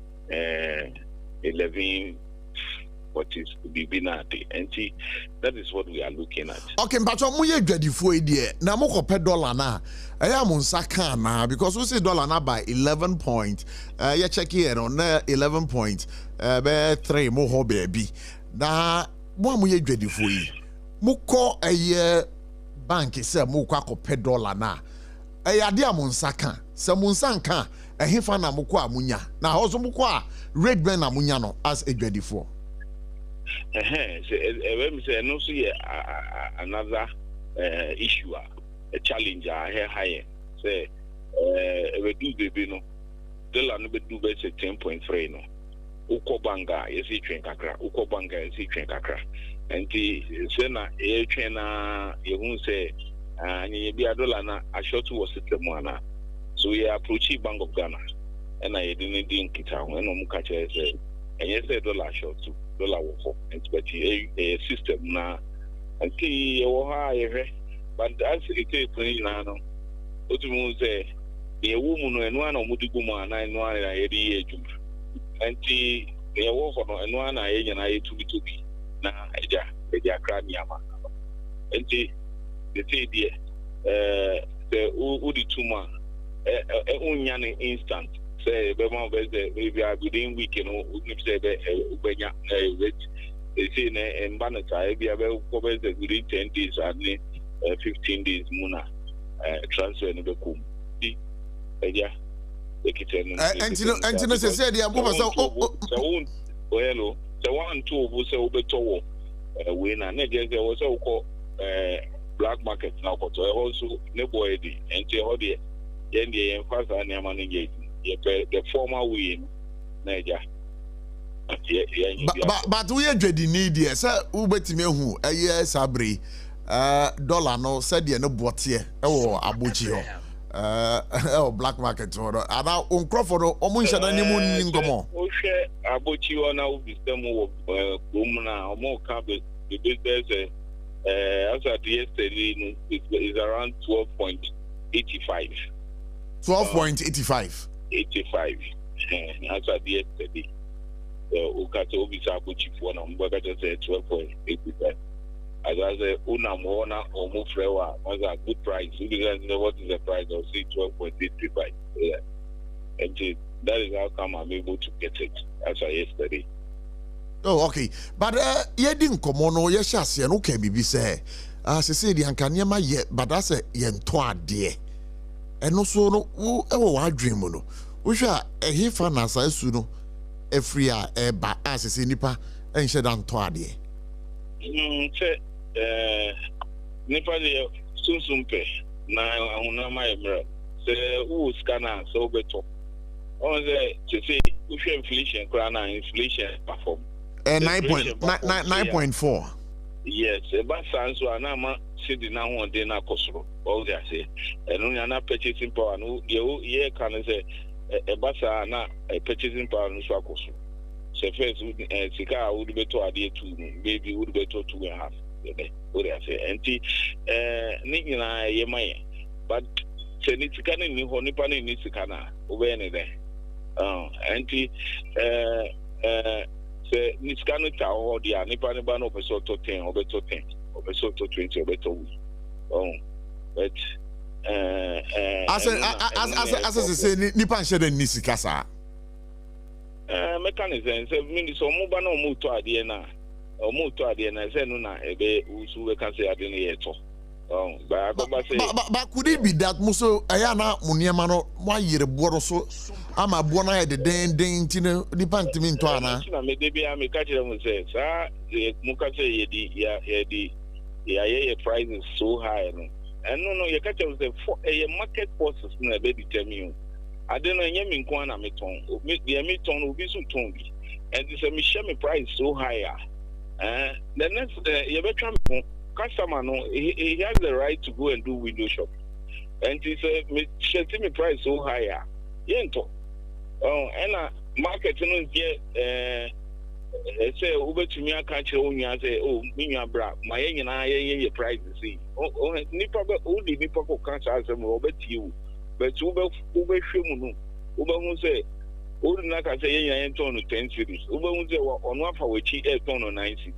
11 what is Bibinati. And see, that is what we are looking at.
Okay, but what you ready for idea? Now more per dollar na. I am on Sakana because we say dollar na by 11 point. You check here on 11 point. 3 more baby. Na what you ready for you? Muko a year bank is a muko per dollar na. A dear Monsaka, some Monsanka, a hifana mukwa munya. Now also mukwa red ben amunyano as a ready for.
Another issue, a challenge higher. Say, we do baby no. The land we do best 10.3 no. Ukobanga is a train kakra. Ukobanga is a train kakra. And the sena a trainer, you won't say, and you be a dollar na a short was it the moana. So we approach Bank of Ghana, and I didn't think it out when I'm catching and yes, $1 short too. $1 but a system now and key but as it is now what you say a woman and one of Mutiguma and 9 1 and the work on one I and to be now a craniama and the dear the Udi Tuma a instant. Say, maybe I within weekend or say, Ubenya, and Banata, be able to cover the within 10 days and 15 days, Muna, transfer in the Kum. Yeah,
and you know, said, yeah,
hello, the 1 2 was over when I needed there was so black market now, but also nobody and the then the first animal engagement. The former win, Niger.
But we are ready need yes, Ubetime who a year sabri dollar no said you no bought here or Abotchie black market order. And now on Crawford or Munsha Nimun Ningomo.
Oshe Abotchie now is the more Bumna or more cabbage. The business as at yesterday is around 12.85.
12.85.
85. As at yesterday. Ukata Obisa Abotchie for now, but I say 12.85. As I say, Unamona or Mufrewa was a good price. You guys know what is the price of say 12.85. Yeah. And that is how come I'm able to get it as of yesterday.
Oh, okay. But you didn't come on, yes, yes, and okay, BB say, as I said, the Ankanyama yet, but that's a yentoa dear. And also, no, I dream, no. We shall a hifan as I soon, a free air, but as I say, Nipa, and shed on toady.
Nipa, soon pay. Now, I will not my mirror. Say, who scanner so better. On the to say, if inflation, crown inflation perform.
9.4.
Yes, but sans one ama sitting now on dinner costro. All they say, and only an purchasing power. No, you can say a bassa a purchasing power no swakos. So first, Sika would be to idea to maybe would be to 2.5. What I say, and Nina Yemaya, but Seniticana in Honipan in Nisikana, over anything. Anti say Niskano or the Nipan of a sort of 10 or better 10 or a sort of 20 or better. Oh, but as I
say, Nipan shed in Nisikasa.
Mechanism, so means or Mubano Muto Adiana or Muto Adiana, Zenuna, a bay who can say Adinator. But
could it be that Muso Ayana Muniamano, why you're a board so? I'm a bona at the ding, Tino, the pantomime to Anna.
Maybe I'm a catcher and says, the Mukase, the price is so high. And no, your catcher was a market forces in a baby term. I don't know, Yamin Kwana Meton, the Amiton will be so tongue. And this a Michelle price so higher. The next, you better customer, no, he has the right to go and do window shop. And he said, me price so higher. Yento. Oh, and marketing get say over to me, I can't show you. I say, oh, me, bra, my and I, price to see. Oh, Nipa, only Nipa can't ask them over to you. But over Shimu, over who say, Old Naka say, yeah, and turn 10 cities. Uber on one for which he had turn on 90.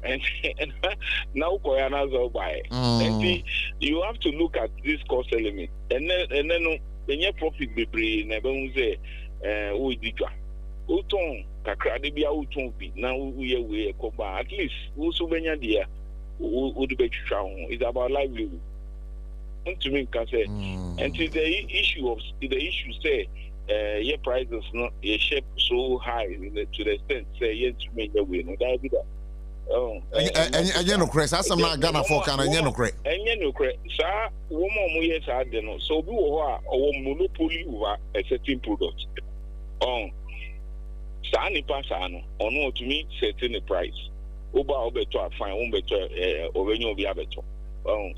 And now Koyana's buy. And you have to look at this cost element. And then when your profit be brave, never say, who did you? Uton, Kakradibia, Uton be now we are at least also when you're there, would be strong. It's about livelihood. And to me, can say, and to the issue say, your prices not your shape so high to the extent say yes to me the way no that be that. Oh,
and you know, Chris, that's some not Ghana for can and you know, Chris.
And you know, Chris, sir, woman, yes, I don't know. So we are a monopoly over a certain product. Sani Passano, or no to me, setting the price. Uber Obeto, fine, better, or when you'll be able to.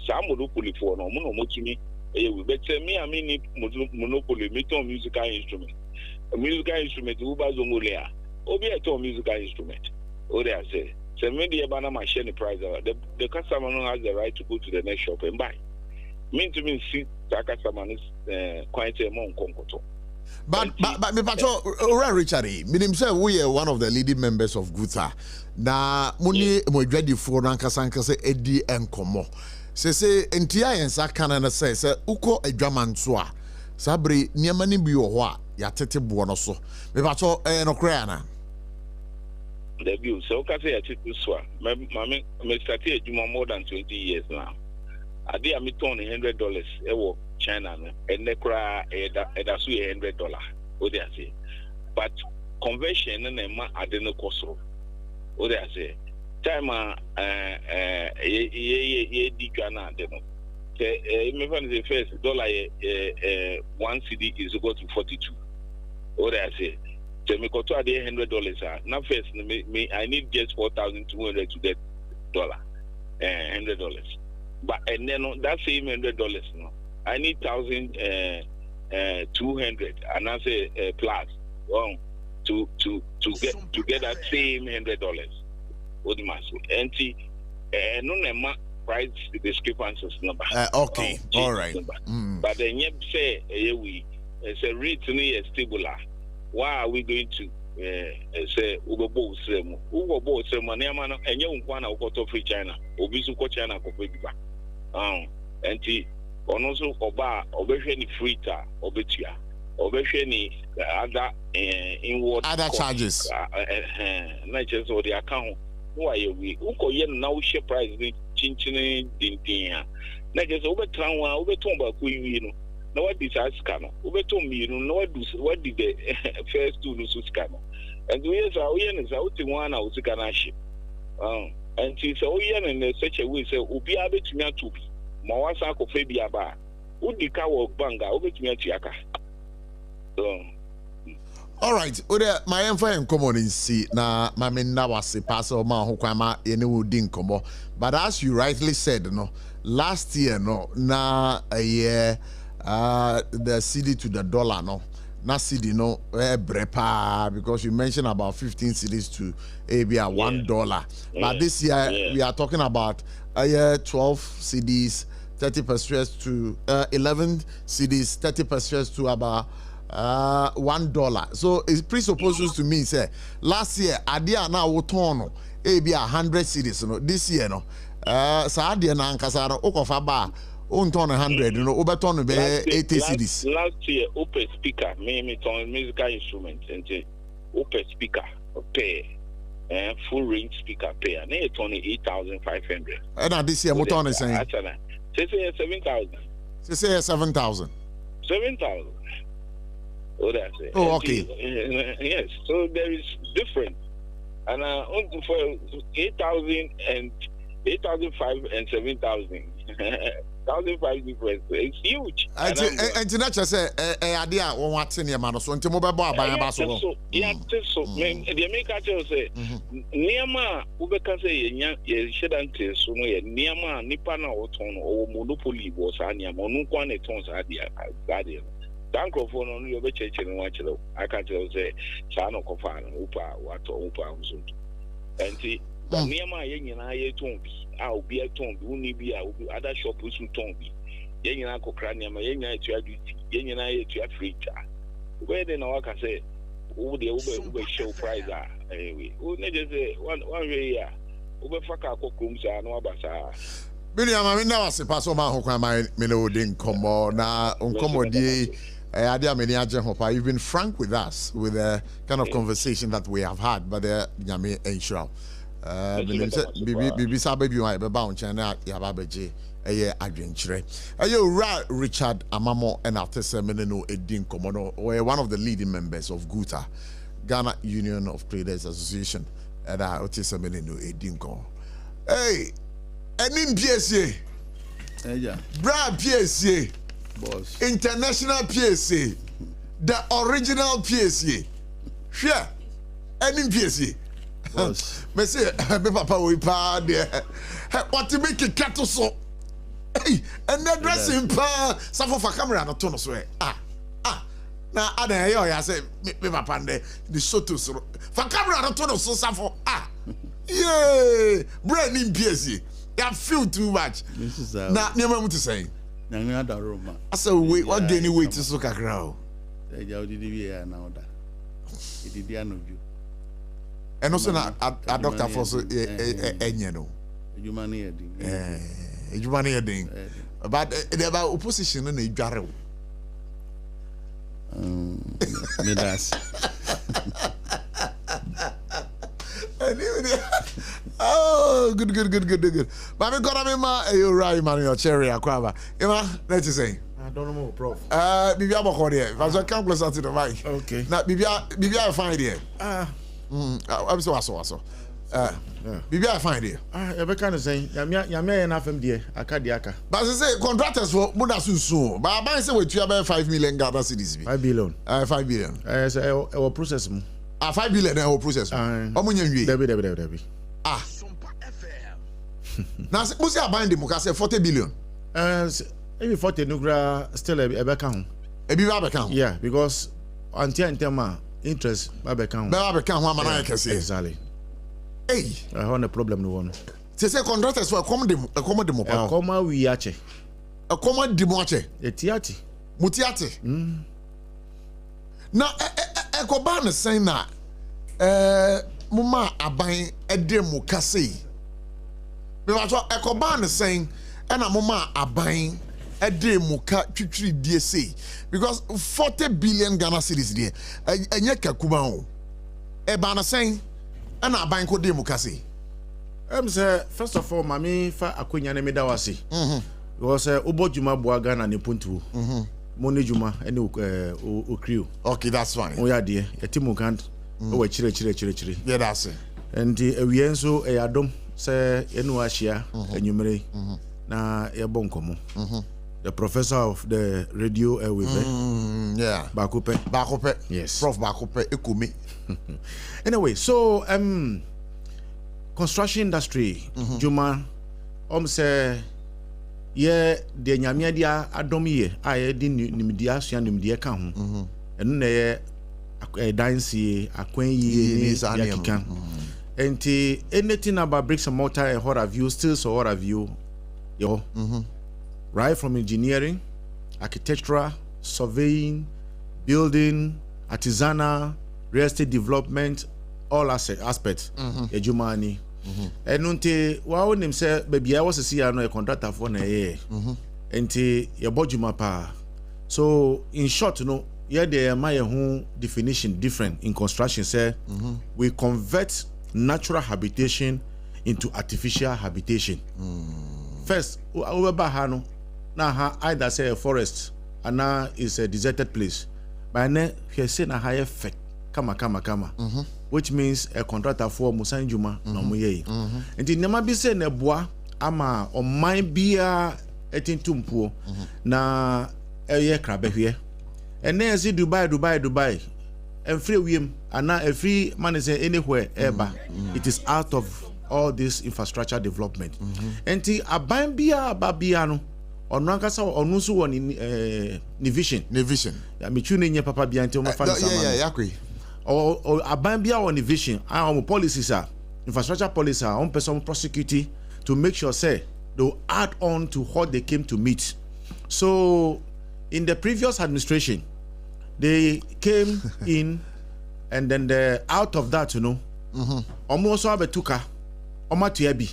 Some monopoly for no more to me. But me, I mean, monopoly, metal musical instrument. A musical instrument, Uber Zomolea, Obi a musical instrument. Oh, they say. So maybe a banana machine price. The customer has the right to go to the next shop and buy. Mean to me, see, the customer is quite a more comfortable.
But Richard, me say we are one of the leading members of Guta. Na muni mo ready for Rankasanka say Eddie and Komo. Say entia yensa kana say uko adwaman so a sabre niam ni bi wo ho a ya tete bo no so me ba to no kra na
the view so ka say ya tete so a me start adwuma more than 20 years now ade a me turn $100 e wo China no and ne kra e da so $100 o dey say but conversion na ma ade no koso o dey say time ye di Ghana demo. Me find the first dollar 1 CD is equal to 42. What I say? So me go to $100. Now first me I need just 4,200 to get $100. But and then that same $100 no. I need 1,200 and I say plus to get that same $100. And no price discrepancies number.
Okay, all right.
But then you say we say rate is stable. Why are we going to say Ugo Bo Semo? Ugo Bo Semo, Neamano, and you want to go to free China, Obisu China, and on also Oba, Obesheni Frita, Obetia, Obesheni other inward
other charges.
Not just or the account. Why we uko yen now share price ni chinchine dintia na just over tranwa over tomba ku wi no na what this aska no over tom mi no what did the first two no so ska no and we say we yen say uti one na usika na ship and see so we yen in such a way say obi abetumi atobi ma wasa ko fa bia ba udi ka wo banga obetumi atiaka so
all right, my info and common in see na mama na wase pass or ma hokwama ene wodi nkomo. But as you rightly said, no, last year no na a year the CD to the dollar no na CD no brepa because you mentioned about 15 CDs to maybe $1. But this year we are talking about a year 12 CDs 30% to 11 CDs 30% to about $1. So it presupposes to me say last year idea now we turn maybe 100 cities no this year no so idea na nkasa no okofa ba on turn 100 you know over turn be 80 cities
last year open speaker me turn musical instrument and open speaker pay full range speaker pay and it turn 8,500
and this year we turn saying
say 7,000
say 7,000
Oh, that's it.
Oh, okay.
Yes. So there is difference, and for 8,000 and 8,500 and 7,000, 1,005 difference. It's huge.
And to not just say, idea on what's in your man, so until mobile bar by a
so. Yeah, so. The American say, Niama, Ubeka say, ye shouldn't so no, Niama, Nipana or Ton or Monopoly was Anya, Monukwane Tons Adia. Microphone on your church and watch it. I can't tell say, Sano Kofan, Upa, what Upa, and see, Niama Yang and I tombi, I'll be a tomb, Unibi, I will be other shoppers who tombi. Yang and Uncle Cranium, Yang to your duty, Yang and I to your free child. Where then I can say, ube show prize anyway. We need to say one way here. Ube faka kokumsa no abasa.
Miriam, I mean, now I say, Pastor Mahokama, Mino didn't come on. Now, Uncommodity, you've been frank with us with the kind of conversation that we have had, but Yami ain't sure. Bibi Sababy, you might be bound China, Yababaji, a year adventure. You Richard Amamo and after Seminino Edin Komodo, were one of the leading members of GUTA, Ghana Union of Traders Association, and I Seminino Edin Ko. Hey! And in PSA, Brad PSA, boss, international PSA, the original PSA, sure, and in PSA, boss, me say, me papa we pa there, what to make a cattle so, hey, and the dressing pa, Sarfo for camera no turn so, now I don't hear you say, me papa the soto so, for camera no turn so Sarfo, yeah, brand in PSA. I feel too much. Now, never to say. I said, wait, what do you wait to soak a crowd? And also, a doctor for so, you know, you money a ding. About opposition and a jarro. Oh, good. But we got a you right, man, your cherry, aquava. Emma, let's say.
I don't know, Prof.
Bibi Aboko here. If I come closer to the mic.
Okay.
Now, Bibi, I find here. I'm so. Bibi, I find here.
I can't say, Yamia enough him dear, Akadiaka.
But I say, contractors for Mudasu. But I say, with you about 5 million Ghana cedis.
5 billion.
5 billion.
I will process.
5 billion, I will process.
Debbie.
Now, what's your binding? Because 40 billion.
Maybe 40 nugra still a back account.
A big account.
Yeah, because until interest back account.
Back account, one man can say.
Exactly.
Hey,
I have a problem no one.
They say contractors for a common demo.
A comma we ache.
A common demoche.
A tiati.
Mutiati. Now, a coban is saying that Muma abain edemu kase. Because a coban is saying, and a Muma abain edemu ka twitri DSA. Because 40 billion Ghana cedis there. And yet Kakubao. A banner saying, and a bank of demu kase.
Say, first of all, Mammy fa akunya ne medawasi. Because Ubo Juma Boagan and Nipuntu. Money Juma and Ukriu. Okay, that's fine. Oh, yeah, dear. A Timukan. Oh, chile. Yeah, that's it. And we enso a adom say Enuashia and Numere na a bonkomo. The professor of the radio airwave. Yeah. Bakope. Yes. Prof Bakope Ekumi. Anyway, so construction industry, Juma, say, yeah, the Nyamiadia Adomi, I didn't Nimedia, Nimedia come, and they dance a queen and anything about bricks and mortar and horror view, still so horror view, right from engineering, architectural, surveying, building, artisanal, real estate development, all aspects, Ejumani. And until wow, him say, baby, I was a see a contractor for a year. Until your bojuma pa. So, in short, there my own definition different in construction. Say, we convert natural habitation into artificial habitation. First, over now either say a forest, and now is a deserted place. But now, he say na high effect. Kama. Which means a contractor for Musanjuma no muye. And the nema be say ne boa ama o man bia etintumpo na eye krabe hwe. And then see Dubai. And free wiem and now free man say anywhere ever. It is out of all this infrastructure development. And the aban bia babiano on rankasa on nusu won ni vision. Ya me tune nye papa bia nti o ma fa
yakwe.
Or abambia on the vision, our policies are infrastructure policies are on person prosecute to make sure say they'll add on to what they came to meet. So in the previous administration, they came in and then the out of that almost have a tuka to ebi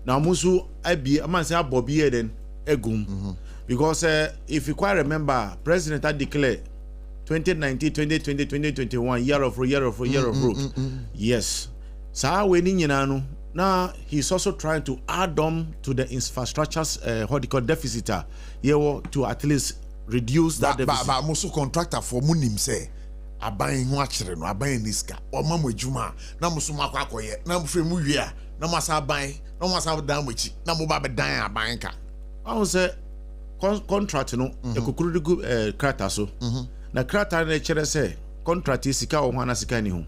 now musu ebi a man say abobi then egum because if you quite remember president had declared 2019 2020 2021 year of growth yes so we ni no now he's also trying to add on to the infrastructure's what they call deficit to at least reduce that deficit.
But musu contractor for munim say aban ho akere no aban niska o mamo adwuma na musu makwa akoye na mfre mu wi na masa aban na masa dan machi na mo ba be dan aban ka
I say contract no ekokuru krata so na krata na chere say contract sika o hwana sika ni ho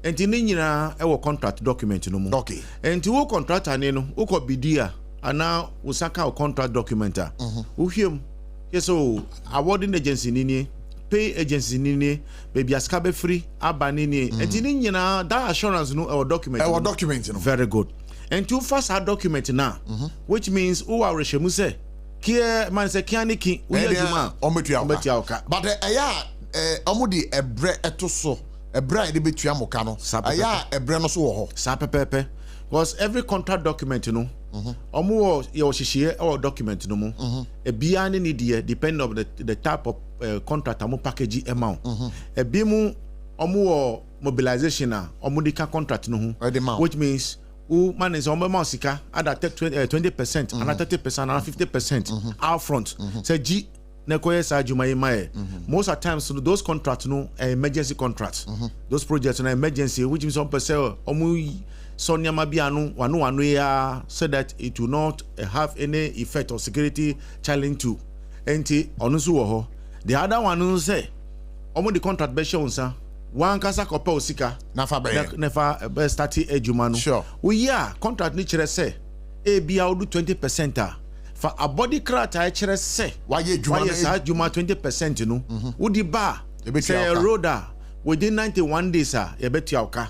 enti ni nyina e wo contract document no mu
okay
enti wo contract ani no wo ko bidia ana wo saka o contract document a wo hwem yeso awarding agency ni pay agency ni baby aska be free abani ni enti ni nyina that assurance no e document no
very good
and to first our document now which means who are reshemu say kia man say kiani ki we aduma
ometuaka but omudi ebre etoso ebre de betua moka no ebre no so wo ho
sa pepepe because every contract document omo ye ohihie or document no mu e bia ne need depend of the type of contract amo package amount e bi mu omo mobilization omo di ka contract no which means who manage on my sika at 20% and 30% and 50% out front say G nekoye sa juma mai most of times those contracts no emergency contracts those projects na emergency which means some person omu sonia mabianu wanu ya so that it will not have any effect or security challenge to enti onusu wo ho the other one say omu the contract be show nsa one kasa kopa osika never start ejuma no
sure
we contract ni chere say e bia odu 20% for a body crata chere say
why
juma 20% no udi ba say roader within 91 days e betu awka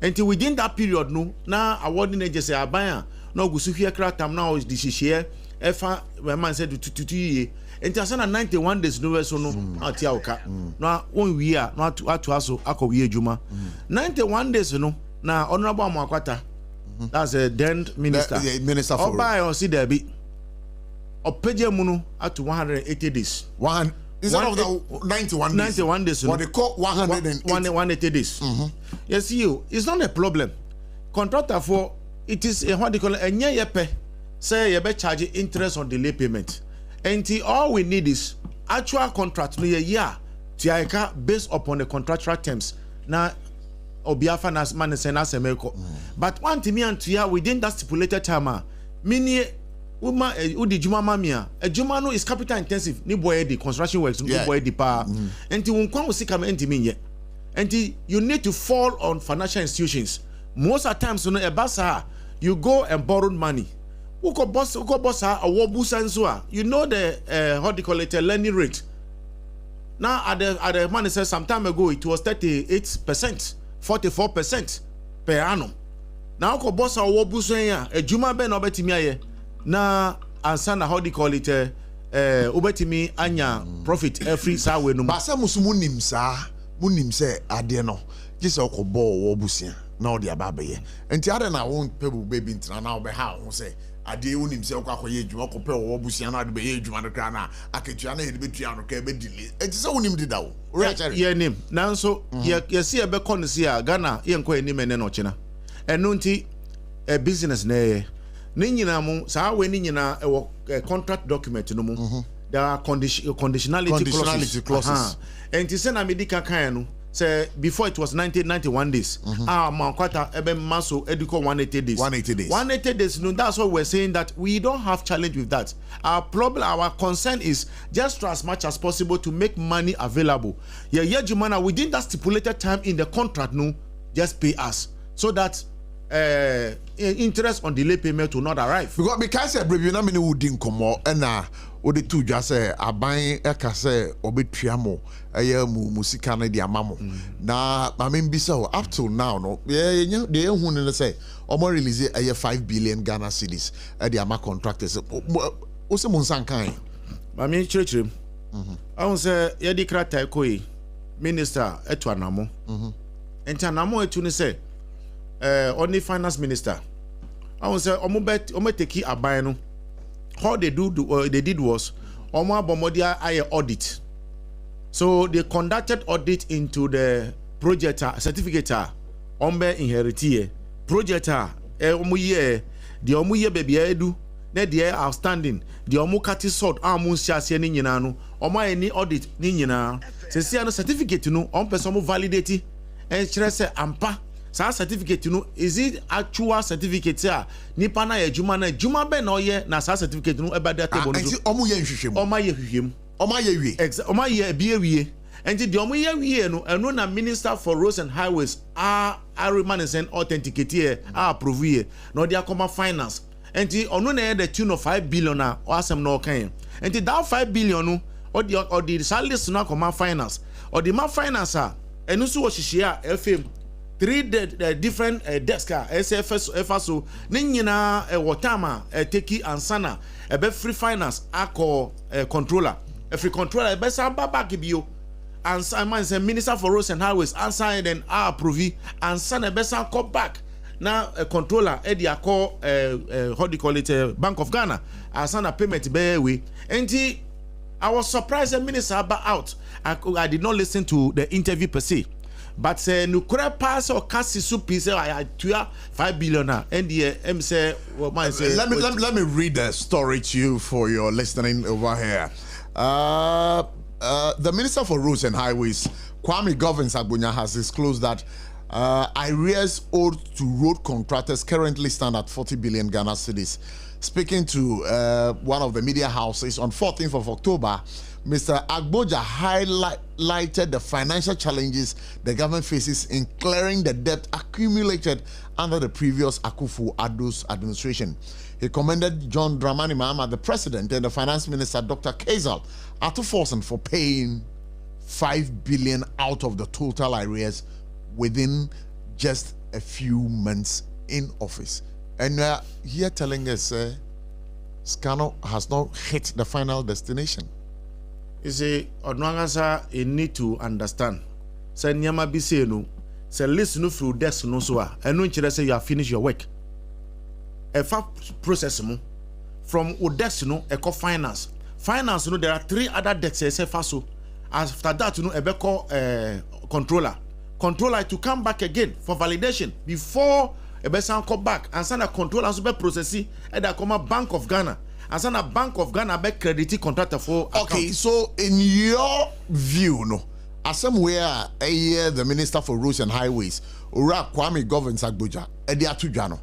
until within that period no na awarding agency aban na ogusu hwe crata na o di hihie efa man said tutu ye enti asana 91 days no so no ati awka na won wi no atu aso akowi ejuma 91 days no na honorable Amakwata that's a then minister
for
oba o si there be opeje mu no atu 180 days
instead of the 91
days
what they call
180 days yes you it's not a problem contractor for it is a what they call enye yepe say you be charge interest on delay payment and all we need is actual contract no year tiaika based upon the contractual terms na obiafa na man say na semeko but one to me and to within that stipulated time mini uma udi juma mamia juma no is capital intensive ni boy the construction works ni boy the pa enti wonkwan usika ma enti minye enti you need to fall on financial institutions most of times no ebasa you go and borrow money uko boss awobusa nso you know the how they call it a lending rate now at the man says some time ago it was 38% 44% per annum now uko boss awobusa ya ejuma be na obetimi aye na ansana how they call it obetimi anya profit every sawe no
ba sa musumu munim say ade no gise okobo owobusia na odi ababaye enti ade na won pebu baby ntina na obeha ho say ade wonim se okwa koye adwuma kopɛ wo busia na ade be ye adwuma no kra na aketua na ye be tua no ka be delay enti se wonim dida wo
ye nim nanso ye se e be kɔ no se a Ghana ye nkɔ enim ene no kyena eno nti business na ye ne nyina mu saa we ne nyina e contract document no mu there are conditionality clauses enti se na medical kan no say before it was 91 days Amakwata ebe maso educo 180 days no that's what we're saying that we don't have challenge with that our concern is just as much as possible to make money available jumana within that stipulated time in the contract no just pay us so that interest on delay payment will not arrive
because every na me would inkomo na odi tu dwa say aban eka say obetua mo musika na dia mamo na mame mbisa up till now no they hu ne say omo release 5 billion Ghana cedis e dia ma contractors o se mon sankan
mame chirechirem I won say ye di krata ekoi minister etu anamo And Tanamo Etune say, only finance minister. I was say, Omoteki Abayano. How they did was, Oma Bomodia aye audit. So they conducted audit into the project certificate. Ombe inheritie project omuye the omuye baby edu na the outstanding the omukati sort amun siase ni nyina no omaye ni audit ni nyina se sia no certificate no on person mo validate en kire se ampa sa certificate no is it actual certificate nipa na juma be na oye na sa certificate no eba da table no
enti omuye nhwehwem
omaye hwehwem
omaye wie
omaye bie wie. And the omuye no eno na Minister for Roads and Highways are remain authenticate approve no dia come finance and the ono na the tune of 5 billion na asem no kan and that 5 billion no or the salaries no come finance or the ma finance eno so ohihia FM 3 different desk SFS FSO ne nyina wotama take ansana ebe free finance akọ controller free controller ebe sa baba bio. And Simon said, Minister for Roads and Highways, answer and approve, and son a best call back. Now, a controller, Eddie, I call, how do you call it, Bank of Ghana, I send a payment by way. And I was surprised the minister about out. I did not listen to the interview per se. But say, no could pass or cast his soup piece, I had 5 billion. And the M say, well,
let me read the story to you for your listening over here. The Minister for Roads and Highways, Kwame Govins Agbonya, has disclosed that arrears owed to road contractors currently stand at 40 billion Ghana cedis. Speaking to one of the media houses on 14th of October, Mr. Agboja highlighted the financial challenges the government faces in clearing the debt accumulated under the previous Akufo-Addo's administration. He commended John Dramani Mahama, the president, and the finance minister, Dr. Kezal, Atuforsen, for paying 5 billion out of the total arrears within just a few months in office. And here telling us Scano has not hit the final destination.
You see, Odwangasa, you need to understand. Say Nyama Bise no, say listen through desk no so and no say you have finished your work. A process from Odex no eco finance. Finance no there are 3 other decks so after that you know a call controller to come back again for validation before a besan come back and send a controller to be processing and that come a Bank of Ghana and send a Bank of Ghana be credit contractor for account. Okay,
so in your view no somewhere a year the Minister for Roads and Highways Ura Kwame Govins Agboja Ediatujano,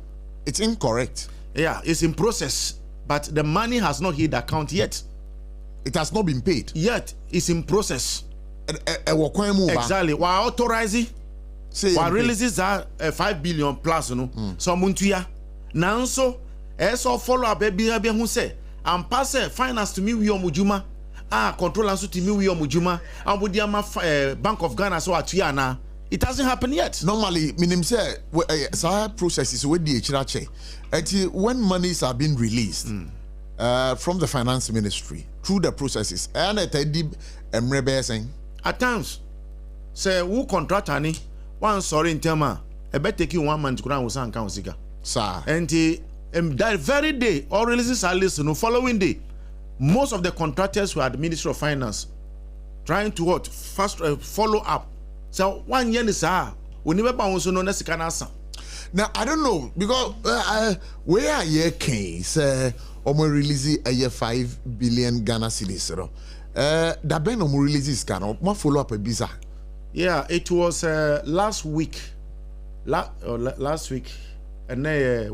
it's incorrect.
Yeah, it's in process, but the money has not hit the account yet.
It has not been paid
yet. It's in process. Exactly. While authorizing, while releases that 5 billion plus, no. So muntuya. Now so, so follow up. Baby, who say, and pass finance to me we mujuma. Control and to me we mujuma. And with the Bank of Ghana so atuya na. It hasn't happened yet.
Normally, minim say processes with the HRC. When monies are being released from the finance ministry through the processes, and
at times, say who contract any one sorry in terma, I bet take you 1 month to ground with some council.
Sir,
and that very day, all releases are listened. Following day, most of the contractors were at the Ministry of Finance trying to what first follow up. So 1 year is we never bounce on the second answer.
Now I don't know because where are your case omo release a year 5 billion Ghana cedis that ben omo release Ghana ma follow up a visa.
Yeah, it was last week and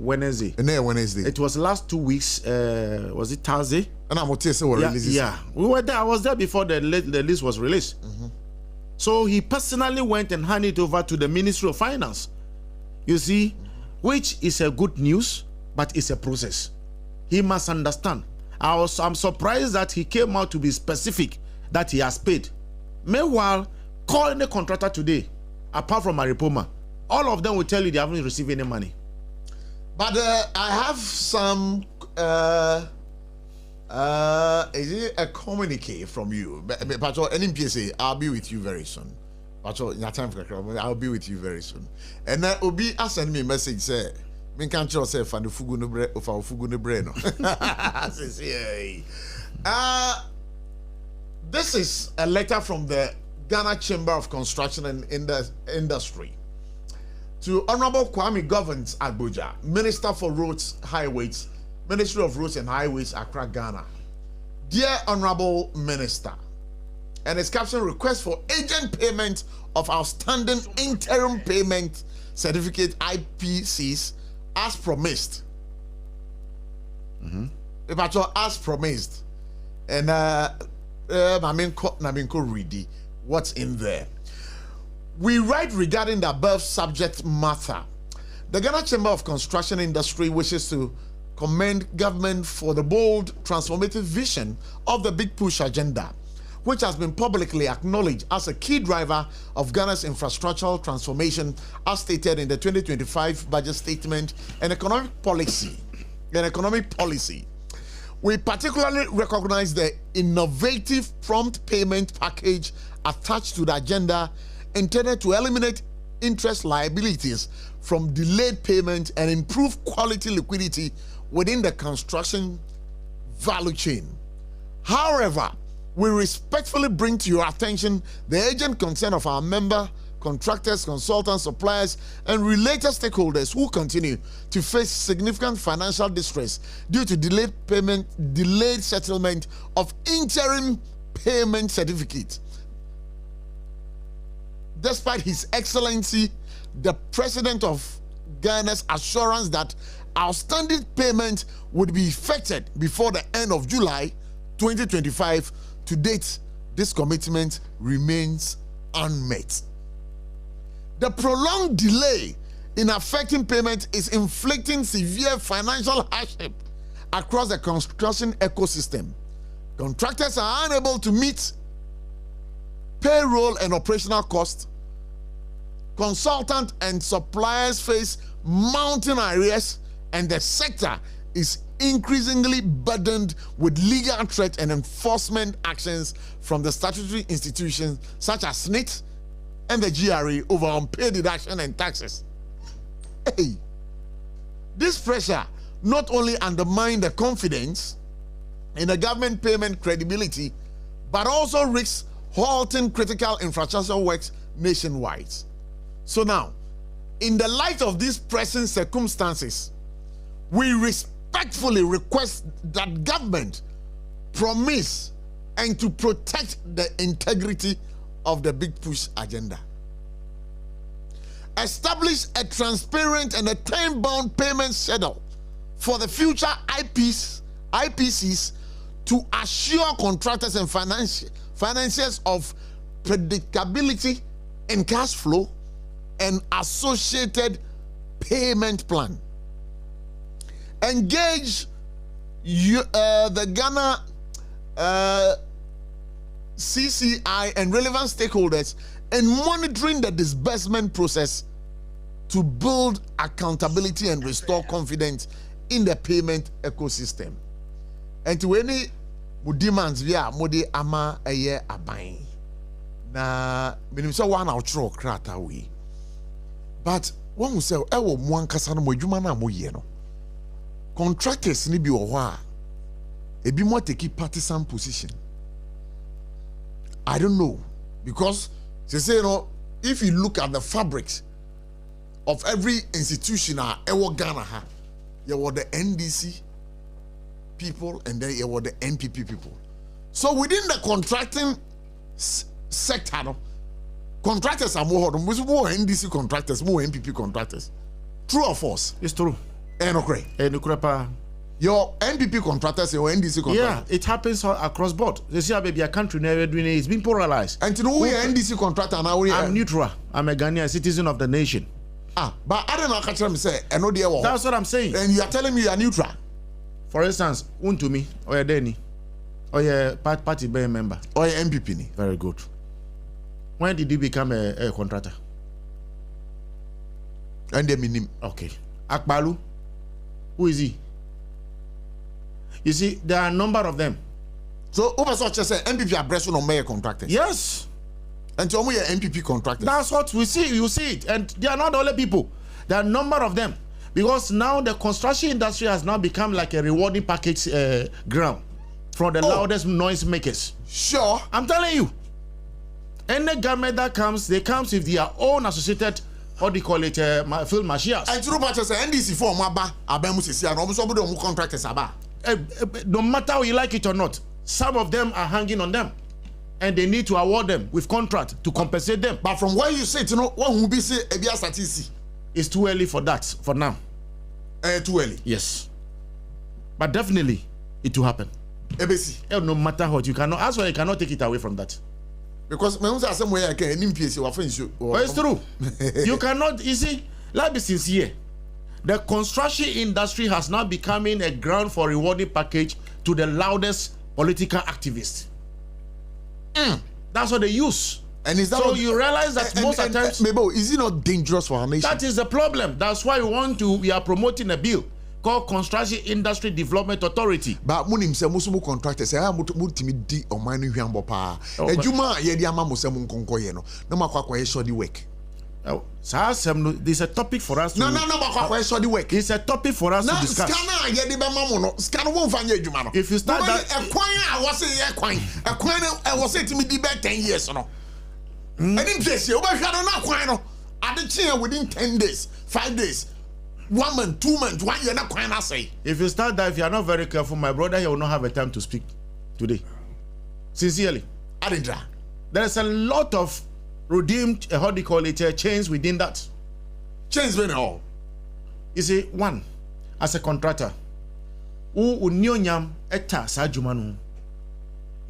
Wednesday. It was last 2 weeks. Was it Thursday?
And I'm say we release.
Yeah, we were there. I was there before the list was released. So he personally went and handed it over to the Ministry of Finance. You see, which is a good news, but it's a process. He must understand. I'm surprised that he came out to be specific that he has paid. Meanwhile, call any contractor today, apart from Maripoma, all of them will tell you they haven't received any money.
But I have some is it a communique from you? But NMPSA, I'll be with you very soon. But your time for I'll be with you very soon. And then Obi send me a message say, "Me can't trust say for the fugu no bre of our fugu no brain." This is a letter from the Ghana Chamber of Construction and Industry to Honorable Kwame Governs Abuja, Minister for Roads, Highways, Ministry of Roads and Highways, Accra, Ghana. Dear Honorable Minister, and its caption request for agent payment of outstanding interim payment certificate IPCs as promised. As promised. And Naminko ready what's in there. We write regarding the above subject matter. The Ghana Chamber of Construction Industry wishes to commend government for the bold transformative vision of the Big Push agenda, which has been publicly acknowledged as a key driver of Ghana's infrastructural transformation, as stated in the 2025 budget statement and economic policy. We particularly recognize the innovative prompt payment package attached to the agenda, intended to eliminate interest liabilities from delayed payment and improve quality liquidity within the construction value chain. However, we respectfully bring to your attention the urgent concern of our member contractors, consultants, suppliers, and related stakeholders who continue to face significant financial distress due to delayed settlement of interim payment certificates. Despite His Excellency, the President of Ghana's assurance that outstanding payment would be effected before the end of July 2025, to date, this commitment remains unmet. The prolonged delay in affecting payment is inflicting severe financial hardship across the construction ecosystem. Contractors are unable to meet payroll and operational costs. Consultant and suppliers face mounting arrears, and the sector is increasingly burdened with legal threat and enforcement actions from the statutory institutions such as SNIT and the GRA over unpaid deduction and taxes. Hey, this pressure not only undermines the confidence in the government payment credibility, but also risks halting critical infrastructure works nationwide. So now, in the light of these pressing circumstances, we respectfully request that government promise and to protect the integrity of the Big Push agenda. Establish a transparent and a time-bound payment schedule for the future IPCs to assure contractors and financiers of predictability in cash flow and associated payment plan. Engage the Ghana CCI and relevant stakeholders in monitoring the disbursement process to build accountability and restore confidence in the payment ecosystem. And to any demands via modi ama eye aban na minimso one outro krata we, but one say ewo mo ankasa no mo adwuma na mo ye no contractors ni bi wo ho a ebi mo take partisan position. I don't know, because they say, you know, if you look at the fabrics of every institution ewo Ghana ha, you were the NDC people and then you were the NPP people. So within the contracting sector, no, contractors are more NDC contractors, more NPP contractors. True or false?
It's true.
Your NPP contractors, your NDC contractors.
Yeah, it happens across board. You see, baby, a country never doing it. It's been polarized.
And to know who your NDC contractor now,
I'm neutral. I'm a Ghanaian citizen of the nation.
But I don't know catch them say, I know they are.
That's what I'm saying.
And you are telling me you are neutral.
For instance, to me, or your Denny, or your party bear member,
or your MPP.
Very good. When did you become a contractor?
And they mean him.
Okay. Akbalu, who is he? You see, there are a number of them.
So, over such as MPP are breast on mayor contractors.
Yes.
And so we are MPP contractors.
That's what we see. You see it. And they are not the only people. There are a number of them. Because now the construction industry has now become like a rewarding package ground for the loudest noise makers.
Sure.
I'm telling you. Any government that comes, they come with their own associated, what do you call it, field marshals.
And through much as NDC for Maba, Abemusisi, and almost all the contractors are.
No matter how you like it or not, some of them are hanging on them. And they need to award them with contract to compensate them.
But from what you say, you know, what will be say,
it's too early for that, for now.
Too early?
Yes. But definitely, it will happen. No matter what, you cannot, that's why you cannot take it away from that.
Because somewhere I can
but it's true. You cannot, you see, let's be sincere. The construction industry has now becoming a ground for rewarding package to the loudest political activists. That's what they use.
And is that
so you realize that most of the times,
is it not dangerous for our nation?
That is the problem. That's why we are promoting a bill called Construction Industry Development Authority.
But munim se musumu contractors say mutimi di o manu hwambo pa. Ejuma ye di ama musemu nkonkoye no. Na makwa shoddy work.
There's a topic for us to
shoddy work.
It's a topic for us to discuss.
Scanner ye di be mamu no. Scanner won fanye ejuma no.
If you start that
I was say kwan. I was say timi di be 10 years no. And in case you within 10 days, 5 days, 1 month, 2 months, 1 year, not quite say.
If you start that, if you are not very careful, my brother, he will not have a time to speak today. Sincerely. There is a lot of redeemed, how do you call it, chains within that.
Chains within all.
You see, one, as a contractor, you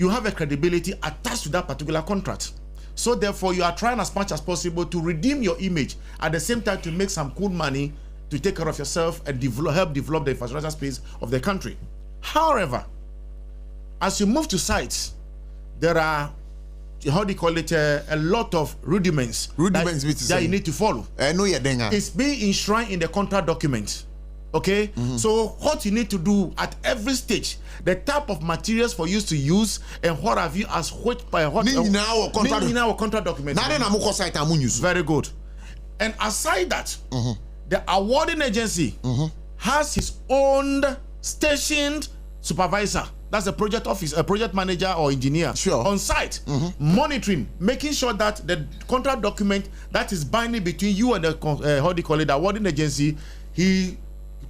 have a credibility attached to that particular contract. So therefore, you are trying as much as possible to redeem your image, at the same time to make some cool money to take care of yourself and help develop the infrastructure space of the country. However, as you move to sites, there are, how do you call it, a lot of rudiments that you need to follow. It's being enshrined in the contract document. Okay, so what you need to do at every stage, the type of materials for you to use, and what have you as what by what
in our
contract document. Very good. And aside that, the awarding agency has his own stationed supervisor. That's a project office, a project manager or engineer on site, monitoring, making sure that the contract document that is binding between you and the how do you call it, the awarding agency, he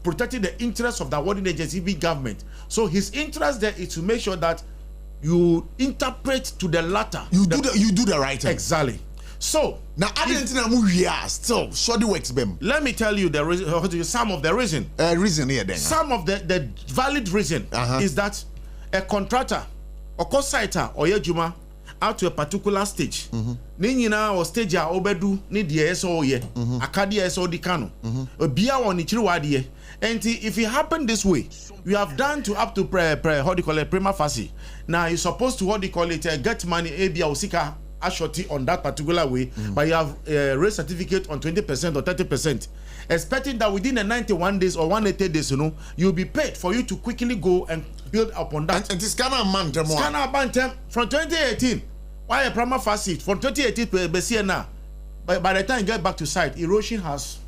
protecting the interests of the awarding agency, big government. So his interest there is to make sure that you interpret to the latter.
You do the right thing.
Exactly. So
now still shoddy works them.
Let me tell you the reason, some of the reason.
Reason here then.
Some of the valid reason is that a contractor or co-siter or yejuma out to a particular stage. Ninyina or stage ya obedu ni die so ye. Akadi so di kano. Bia won ni chiri. And if it happened this way, you have done to up to how do you call it, prima facie. Now you're supposed to, what do you call it, get money, ABA or Sika Ashoti on that particular way, but you have a rate certificate on 20% or 30%. Expecting that within the 91 days or 180 days, you know, you'll be paid for you to quickly go and build upon that.
And this Scanner Bantem
from 2018. Why a prima facie? From 2018 to Besiena. By the time you get back to site, erosion has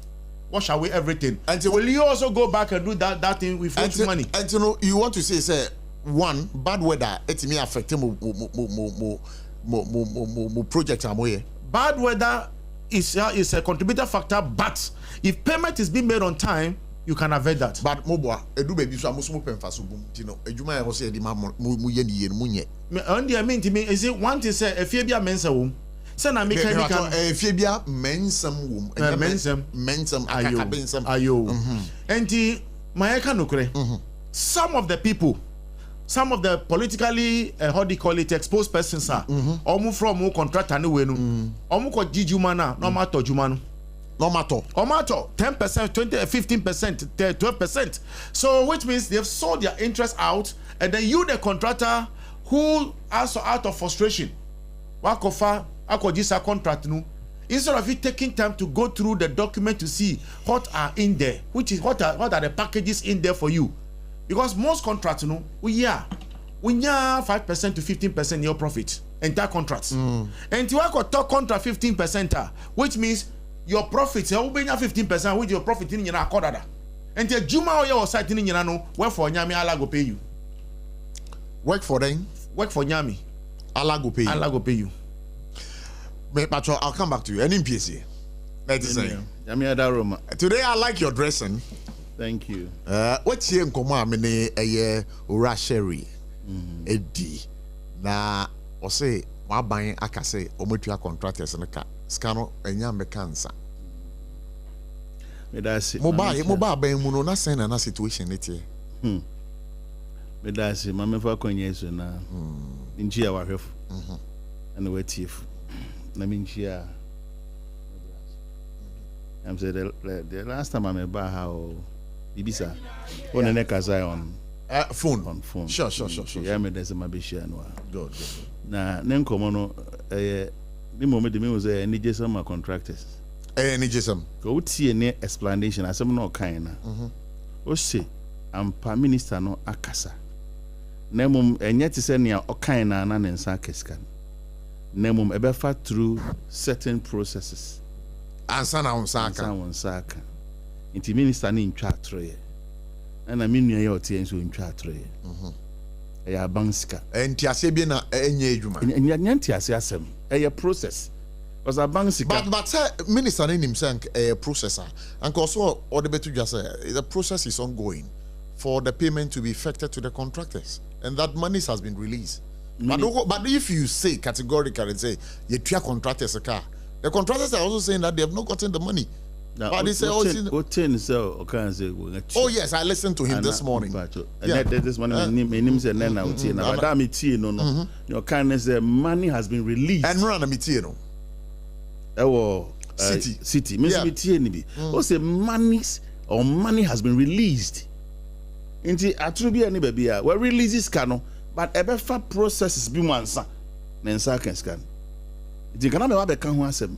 wash away everything. And will you also go back and do that thing with money?
And you know, you want to say one, bad weather, it may affect mo project amoye.
Bad weather is a contributor factor, but if payment is being made on time, you can avoid that.
But moboa, edu baby so amusumu pemfasubum, you know, ejuma e say di ma mu ye ni ye munye.
Me on the mean to me is it one to say a febia mensa wom. Say na make can
febia mensam wom. Mensam akakabensam.
Ayo. Enti mayeka nokre. Some of the people, some of the politically how do you call it, exposed persons are omu from who contract anyway no omu ko jijuma na no matter juma no
matter
10%, 20%, 15%, 12%. So which means they've sold their interest out, and then you the contractor who also out of frustration wakofa akojisa contract no, instead of you taking time to go through the document to see what are in there, which is what are the packages in there for you. Because most contracts, you know, we we have 5% to 15% your profit entire contracts. And you got top contract 15%, which means your profit will be 15% with your profit in your quarter. And the Juma or your site in your no work for Nyami, Allah go pay you.
Work for them.
Work for Nyami,
Allah go pay you.
Allah go pay you.
But I'll come back to you. Any PSA. That is saying. Today I like your dressing.
Thank you.
What's here in command? A ura sherry. Edi. Na or say my buying I can say omotua contractors and a car. Scano and yam cancer. Mobile buying muno na send na situation it here.
But that's it. Mamma for conyes na in Gia wa hef. And we tief. Na min Gia. I'm saying the last time I'm about how Ibisa on the neck as I on
phone. Sure.
Yeah, me there's my bishia no.
Good.
Na nem komono the moment the me was any just some contractors.
Any just some.
Go see any explanation as some no kind na. O say am pa minister no akasa. Nemum enye ti say nea o kind na na nsa keskan. Nemum ebefa through certain processes.
Ansa na unsaka.
Inti minister ni ntwa atroye. Na me nua ye ote enso ntwa atroye. Ya banska.
Enti ase bi na enye adwuma.
Nyanti ase asem. A process. Was a banska.
But minister ni himself a processor. And also or the betu just say the process is ongoing for the payment to be effected to the contractors. And that money has been released. But if you say categorically and say you try contractors a car, the contractors are also saying that they have not gotten the money.
Now,
but they say,
oh
yes, I listened to him this morning.
This morning, my name is Nena. No. Your kindness, money has been released.
And run a mitino.
City. Say money has been released. Into attribute any baby. Where releases cano, but ever for processes be one son. Then can scan. It cannot be what they can answer.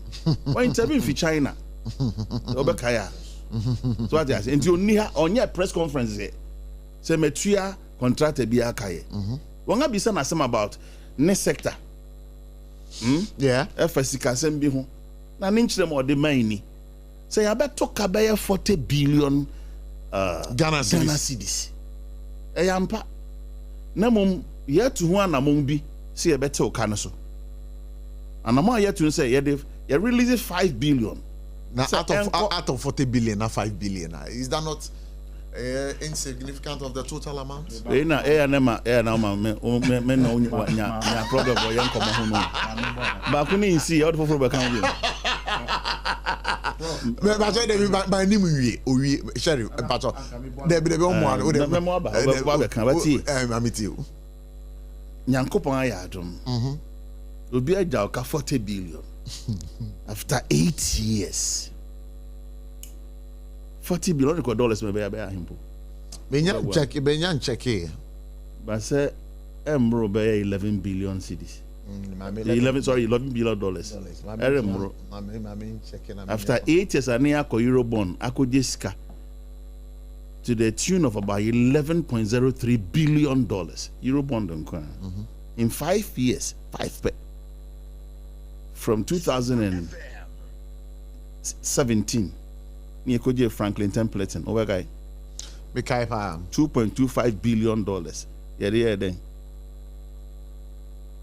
Why interview for China? Obekaya. So what they say? Until on your press conference, say metria contract be akaye. Wanga be saying some about next sector.
Yeah.
FSC can send be home. Na ninchire mo de mani. Say I bet talk about 40 billion
Ghana cedis.
Eyampa. Na mum yet to one among be see a better okanaso. And I'm yet to say you release 5 billion.
Now out of 40 billion, not 5 billion. Is that not insignificant of the total amount?
Problem for young but couldn't see out for account.
By name we sheriff but there be one
Nyankopon ayadom. Obi ajauka 40 billion after 8 years. $40 billion dollars maybe himpo.
Benyan check.
But say Emro be 11 billion cedis. 11 billion dollars. After 8 years, I near Euro bond, Ako Jessica to the tune of about $11.03 billion. Euro bond in 5 years, from 2017, near Koje Franklin Templeton, over guy. $2.25 billion. Yeah, then.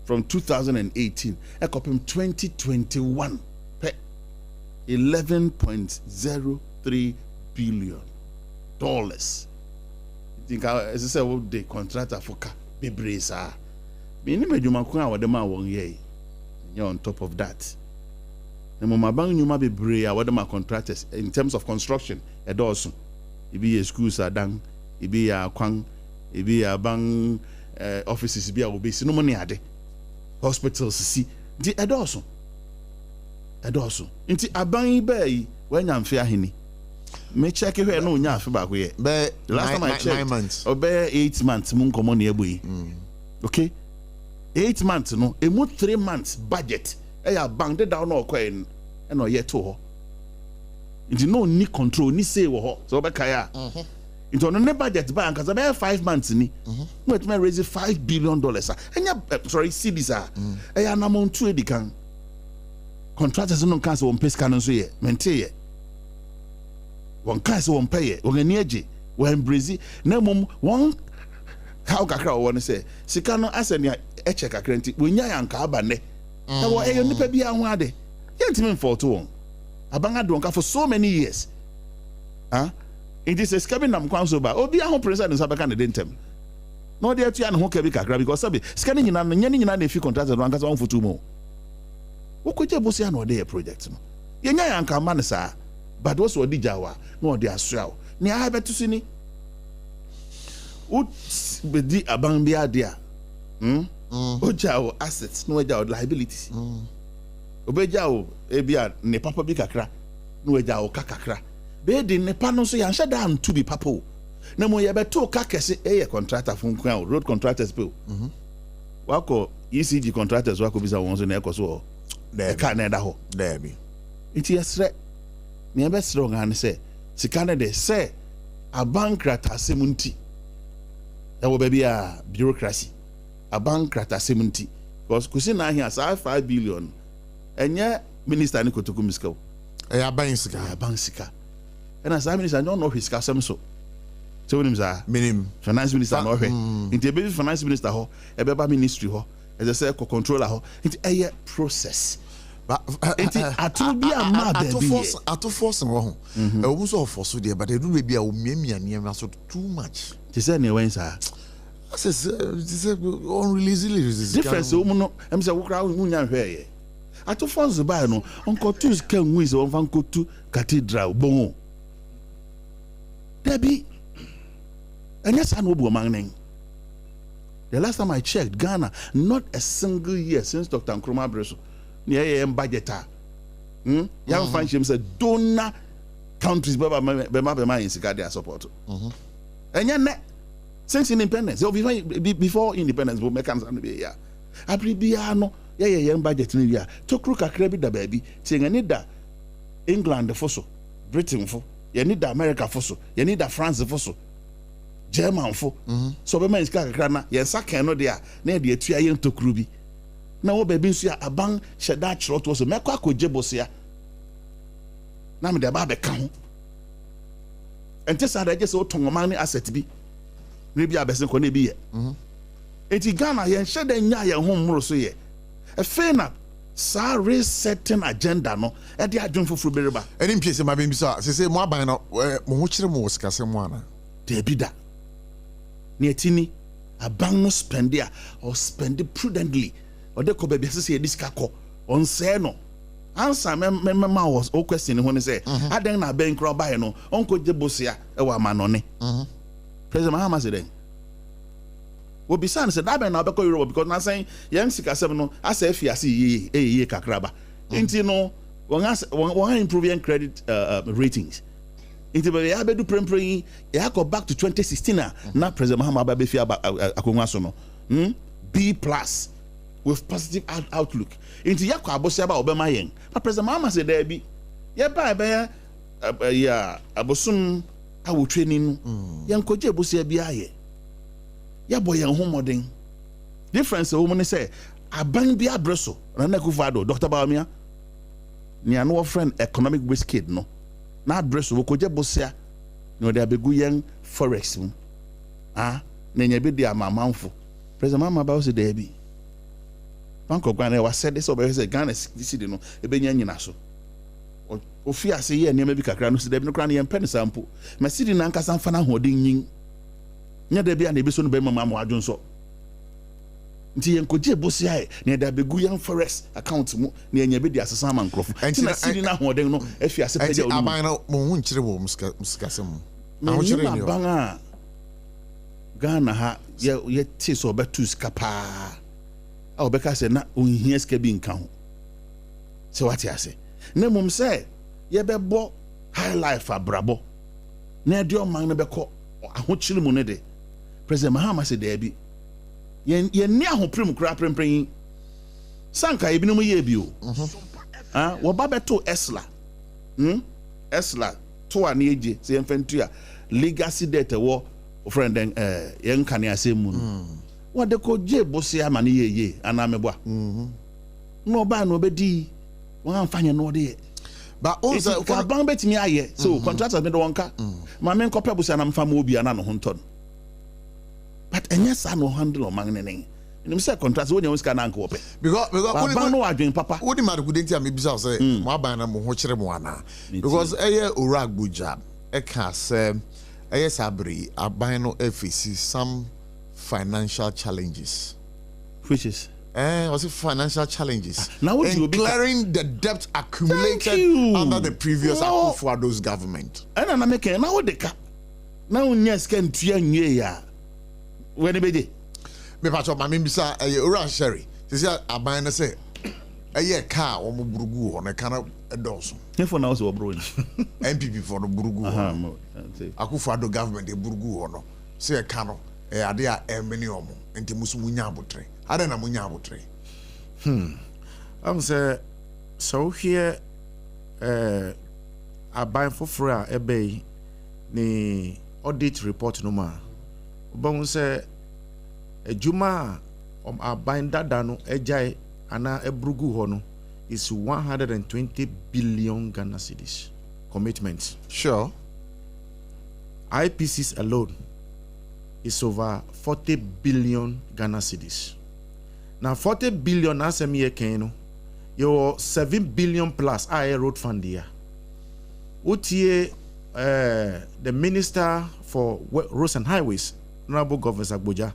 From 2018, I copy him 2021, $11.03 billion. You think as I say, what the contractor for be bracer? You're on top of that. And my bank you might be brave, what my contractors in terms of construction, a also. It be a schools are done, it be a kwang, it be a bank offices, be a obese, no money at hospitals, see, the adorso. Into a bank bay when I'm fair henny. May check if I know enough about where. But last time I checked, 9 months. Or 8 months, Munko money away. Okay? 8 months, no, a more 3 months budget. I banged down or coin and or yet to her. It's no need control, ni say wo so bekaya. Into on the budget bank as about 5 months ni. But me raise $5 billion. Enya sorry CDs ah. Eya na mon tu edikan. Contractors no kan so on pay scan so ye. Mente ye. One kan so on pay ye. One ani age. One brazy. Na mom one how kakra won say. Sika no asenia e check kakra nti. We nya yanka aba ne. Na wo eyo nipa bia ho ade. Yentimi fault won. Abanga donka for so many years. Huh? It is a scabbing nam kwan so ba. Obi a ho president no sabeka ne dentem. No dey atu an ho ka bi kakra because sabi scanning nyina nyina na fi contract no anka so on fotu mo. Wo koje bosi an ode project no. Ye nya yanka ma ne sa. But wo so odi jawa no ode asoa. Ni a betu sini. Wo bedi aban bia dia. O jawo assets no jawo liabilities. Obejawo ebia ne papa bi kakra no ejawo kakra. Be di ne pa no so ya nhye da ntu bi papa o. Na mo ye beto ka kese eye contractor fun kwan road contractors pe o. Wako ECG contractors wako bisa won so na ekoso o. De ka na da ho.
There be.
Iti yesre. Ne be sre ngan se sika ne de se abankrata semunti. E wo be bia bureaucracy. Abankrata semunti. Because kusi na ahia sa 5 billion. Enye minister ni kotoku miska o.
Aban sika.
Aban sika. And as I minister don't know his custom so. So when him say
minim
finance minister no hwe. Inti be finance minister ho, e be ba ministry ho, as I say controller ho. Inti eye process.
But
inti atu bi ama da bi.
Atu force no ho. E wo so force there but e do be a o miamia niam so too much.
Ti say ne wen sa.
This unreleased
difference o mu no em say wo kra wo nya hwe ye. Atu force ba no onko tu ska nwi se won fan kotu cathedral bon. Debbie, and yes, I know Buamang. The last time I checked, Ghana, not a single year since Dr. Nkrumah Breso, near budgeter. Young French said, donor countries, Baba in Sikadia support. And yet, since independence, before independence, we make some be here. I prebiano, young budget in here. Took look at credit the baby, saying I need that England for so, Britain for. You need the America for so. You need the France for so. German for. So be man iska kakra na ye nsa kan no de a na de atua ye ntokuru bi. Na wo ba bi nso ya aban sheda chiro to so mekwa akogye bosia. Na me de ba be ka ho. Ente sa da je se otongoman ni asset bi. Ne bi abesen ko na bi ye. Enti Ghana ye sheda nya ye ho mmoro so ye. E fe na sa resetting agenda no e de adwon foforo bereba
eni mpiese ma be bisa se mo aban no mo ho kire mo sikase mo ana
de bida ne etini aban no spend there or spend it prudently or de ko be se ye disika ko on say no answer me was o question ho ne say adan na ben kro ba no onko je bosia e wa manone president Mahama said then wo bisan se da ben na obekọ Europe because na saying yam sikasem no asa afiase ye kakraba enti no won improve your credit ratings enti be ya bedu prempren ya go back to 2016 na president Mahama ba be fi akonwa so no B+ with positive outlook enti ya ko abosia ba obema yen but president Mahama say there be ya ba ya abosun awo training yan koje abosia bi aye ya boy yan homodin difference o mo say aban bi abreso na Akufo-Addo Dr. Bawumia ni ano friend economic risk kid no na abreso ko je bosia no de abegu yan forex mu na nya bi de amamanfo president Mahama ba say there be bank of Ghana was said this over say Ghana city no e be nya nyina so ofi ase ye ne ma bi kakra no so de bi no kra na yan pen sample ma city na nkasa mfa na hodin yin nya da bia na ebi so no be mama mo adwon so nti yen koje bosia e na da begu yan forex account mu na enya be di asesa man krofo nti na sidi na hoden no afi ase pede onu
aban na mo hu nkire wo musikasem
na ho kire ni aban a Ghana ha ye ti so betu skapa a obeka se na onhia ska bi nka ho se wati ase na mum se ye bebo high life abrabo na de o man no beko ahokyere mu ne de president Mahama se there be yen ni ahoprim kura prempren sanka ebinom ye bi o wo ba beto esla esla to an eje se mfantua legacy debt wo friend den yen kan ya say mu what they ko je bosi amane ye anameboa no ba no bedi won amfanya no de
but also
ka ban betimi aye so contractors me do wonka ma men ko pebusi anamfa ma obi ana no honton but enya sa no handle o magnene nim say contractors won yan ska na anko ope
because
ban no adwen papa
what the matter good thing me bisa say mo ban na mo ho kire mo ana because ora agboja ka say sabri aban no face some financial challenges,
which is
also financial challenges.
Now what you
clearing the debt accumulated under the previous Akufo-Addo's government.
And I'm making now what the cap. Now yes can try ya. When be dey.
Me patcho ma me bisa ora sherry. Say aban na say car o mo burugu ho na kana edoso.
For now so bro.
MPP for the burugu ho. Akufo-Addo government e burugu ho no. Say car no ade a emeni omo enti musu munya abotre ade na munya abotre
am say so here aban foforo a ebe ni audit report no ma obon say ejuma aban dada no ejai ana ebrugu ho no is 120 billion Ghana cedis commitment.
Sure.
IPCs alone is over 40 billion Ghana cedis. Now 40 billion as a mere keno, your 7 billion plus I road fund here. Utie the Minister for Roads and Highways, Honorable Governor Agboja,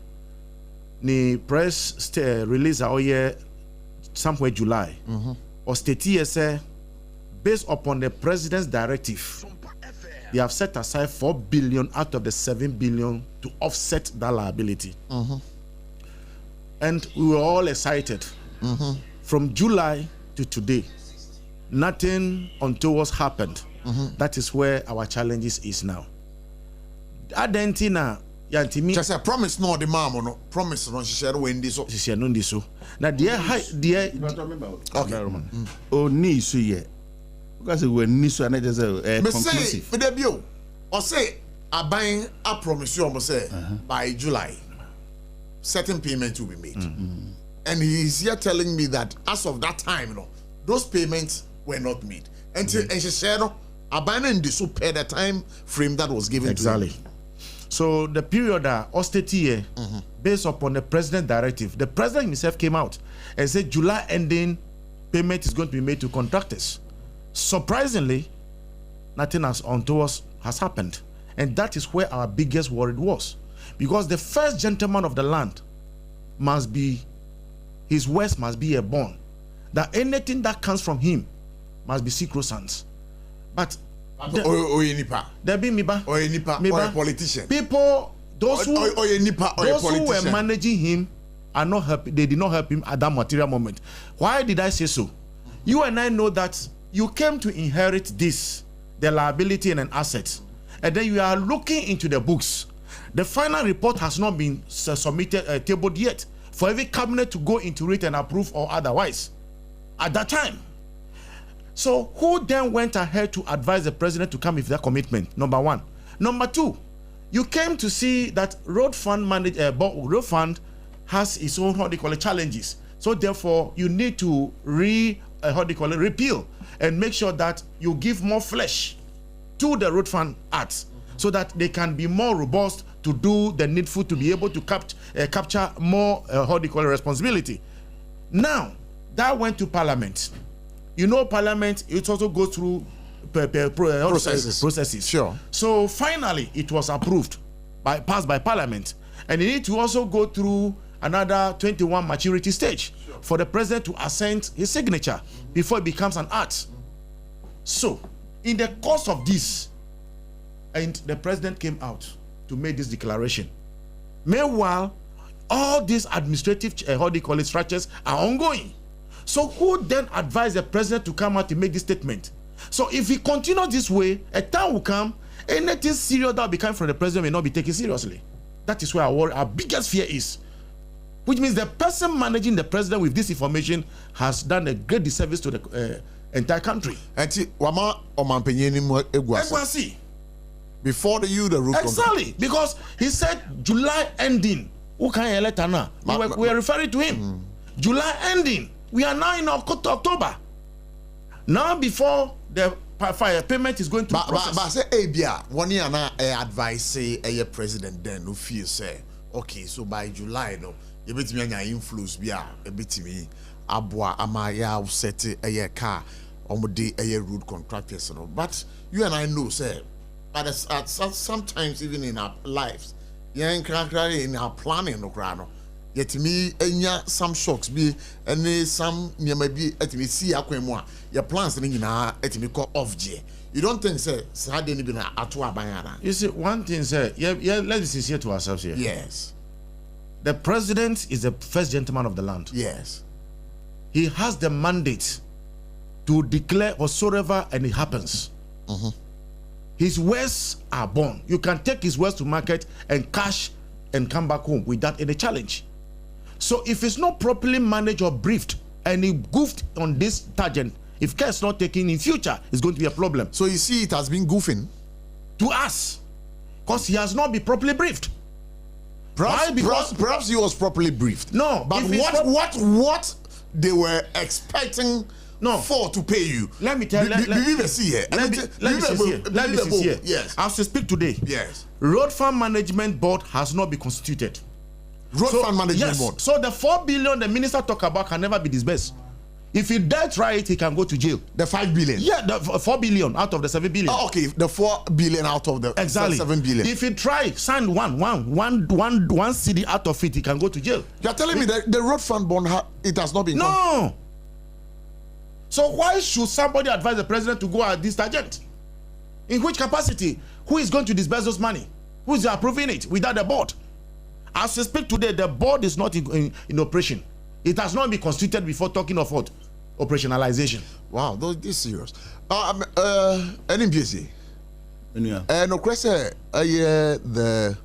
ni press release oye somewhere July. Or state say based upon the President's directive. They have set aside 4 billion out of the 7 billion to offset that liability. And we were all excited. From July to today, nothing untoward happened. That is where our challenges is now. Adentina yantimi
just a promise no the mama no promise no she share when this
she no this so. Now dear okay. Oh ni so ye. Because when niso and just conclusive.
Me say me or say aban a promise you almost say by July certain payments will be made. And he is here telling me that as of that time, those payments were not made. And she said aban and this pay the time frame that was given to him.
So the period austerity based upon the president directive, the president himself came out and said July ending payment is going to be made to contractors. Surprisingly, nothing as untoward has happened, and that is where our biggest worry was, because the first gentleman of the land must be, his words must be a bond, that anything that comes from him must be sacrosanct. But there be
miba politician
people, those who were managing him are not happy. They did not help him at that material moment. Why did I say so? You and I know that you came to inherit this, the liability and an asset, and then you are looking into the books. The final report has not been submitted, tabled yet, for every cabinet to go into it and approve or otherwise at that time. So who then went ahead to advise the president to come with that commitment? Number one. Number two, you came to see that road fund has its own challenges. So therefore, you need to repeal and make sure that you give more flesh to the road fund acts so that they can be more robust to do the needful to be able to capture more responsibility. Now, that went to Parliament. You know, Parliament, it also goes through processes.
Sure.
So finally, it was approved, passed by Parliament. And it need to also go through another 21 maturity stage for the president to assent his signature before it becomes an act. So, in the course of this, and the president came out to make this declaration. Meanwhile, all these administrative structures are ongoing. So, who then advised the president to come out to make this statement? So, if he continues this way, a time will come, anything serious that will be coming from the president may not be taken seriously. That is where our biggest fear is. Which means the person managing the president with this information has done a great disservice to the entire country.
Before the road
exactly, because he said July ending. Who can you letter now? We are referring to him. July ending. We are now in October. Now before the fire payment is going to process.
But say, hey, Bia, 1 year now, advice say, a president then who feel say, okay, so by July, no, you bet me an influence, Bia, a bit me, Abwa, Amaya, set a car, omudi a road contractors, but you and I know, say, but sometimes even in our lives, in our planning, no grano. Yet me some shocks be and some maybe at me see aquemwa your plans in at me call off J. You don't think say I didn't even atwa bayana. You see one thing sir, yeah, let's be sincere to ourselves here. Yes.
The president is the first gentleman of the land.
Yes.
He has the mandate to declare whatsoever and it happens. His words are born. You can take his words to market and cash and come back home without any challenge. So if it's not properly managed or briefed and he goofed on this tangent, if care is not taken in future, it's going to be a problem.
So you see it has been goofing
to us because he has not been properly briefed.
Perhaps he was properly briefed.
No,
but what they were expecting for to pay you.
Let me tell you. Let me see here.
Yes.
As we speak today,
yes,
Road Fund Management Board has not been constituted.
Fund Management Board.
So the 4 billion the minister talk about can never be disbursed. If he dare try it, he can go to jail.
The 5 billion.
Yeah, the 4 billion out of the 7 billion.
Oh, okay, the 4 billion out of the 7 billion.
If he try sign one city out of it, he can go to jail.
You're telling me that the road fund bond it has not been.
No. So why should somebody advise the president to go at this tangent? In which capacity? Who is going to disburse those money? Who is approving it without the board? As we speak today, the board is not in operation. It has not been constituted before talking of what? Operationalization.
Wow, this is serious. NBC. No question. The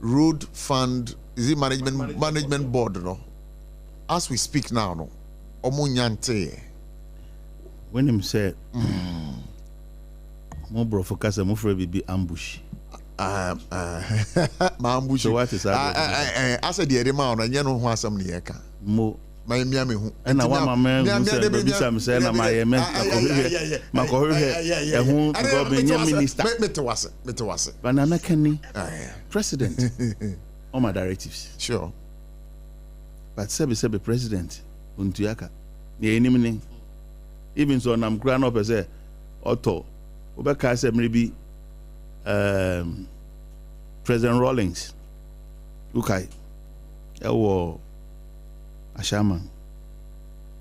road fund is it management board? No. As we speak now, no. Omunyante.
When him say, "Mo bro focus, mo free be ambush."
My ambush.
So what is that?
I said the amount and you know who some nieka.
Mo.
My Miami who.
And I want my man who said, "Baby, Sam said, I'm my man." My who go be minister.
Me
Banana Kenny, president. All my directives.
Sure.
But Sebi president, Untuyaka. Yeah, any even so, I'm grand up as a auto. Obeka said maybe President Rawlings. Okay. Ewo Ashama.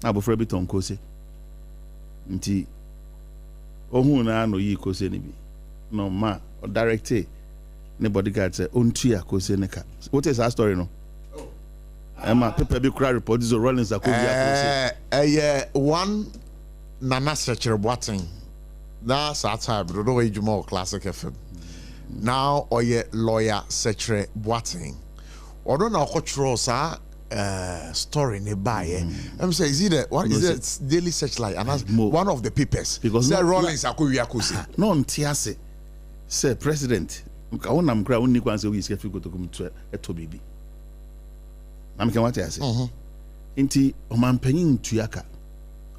Abu Frebi Tom Kose. Nti Ohu na no yi Kose ni bi. No ma or director. Ne bodyguard say Ontuya Kose neka. What is our story no? Emma Pepe be cry report this Rawlings akobia
Kose. One Nana Secher Boating. That's our time. Don't know you more classic FM. Now or ye lawyer Secher Boating. Or don't know what sa story nearby. I'm saying is it what is it Daily Searchlight and that's one of the papers because Sir Rawlings akobia Kose.
No ntiase. Sir President. Nka wona mkra wonni kwanse we iske figo to come to eto bibi. Na mke wate ase. Nti omampanyin tuyaka.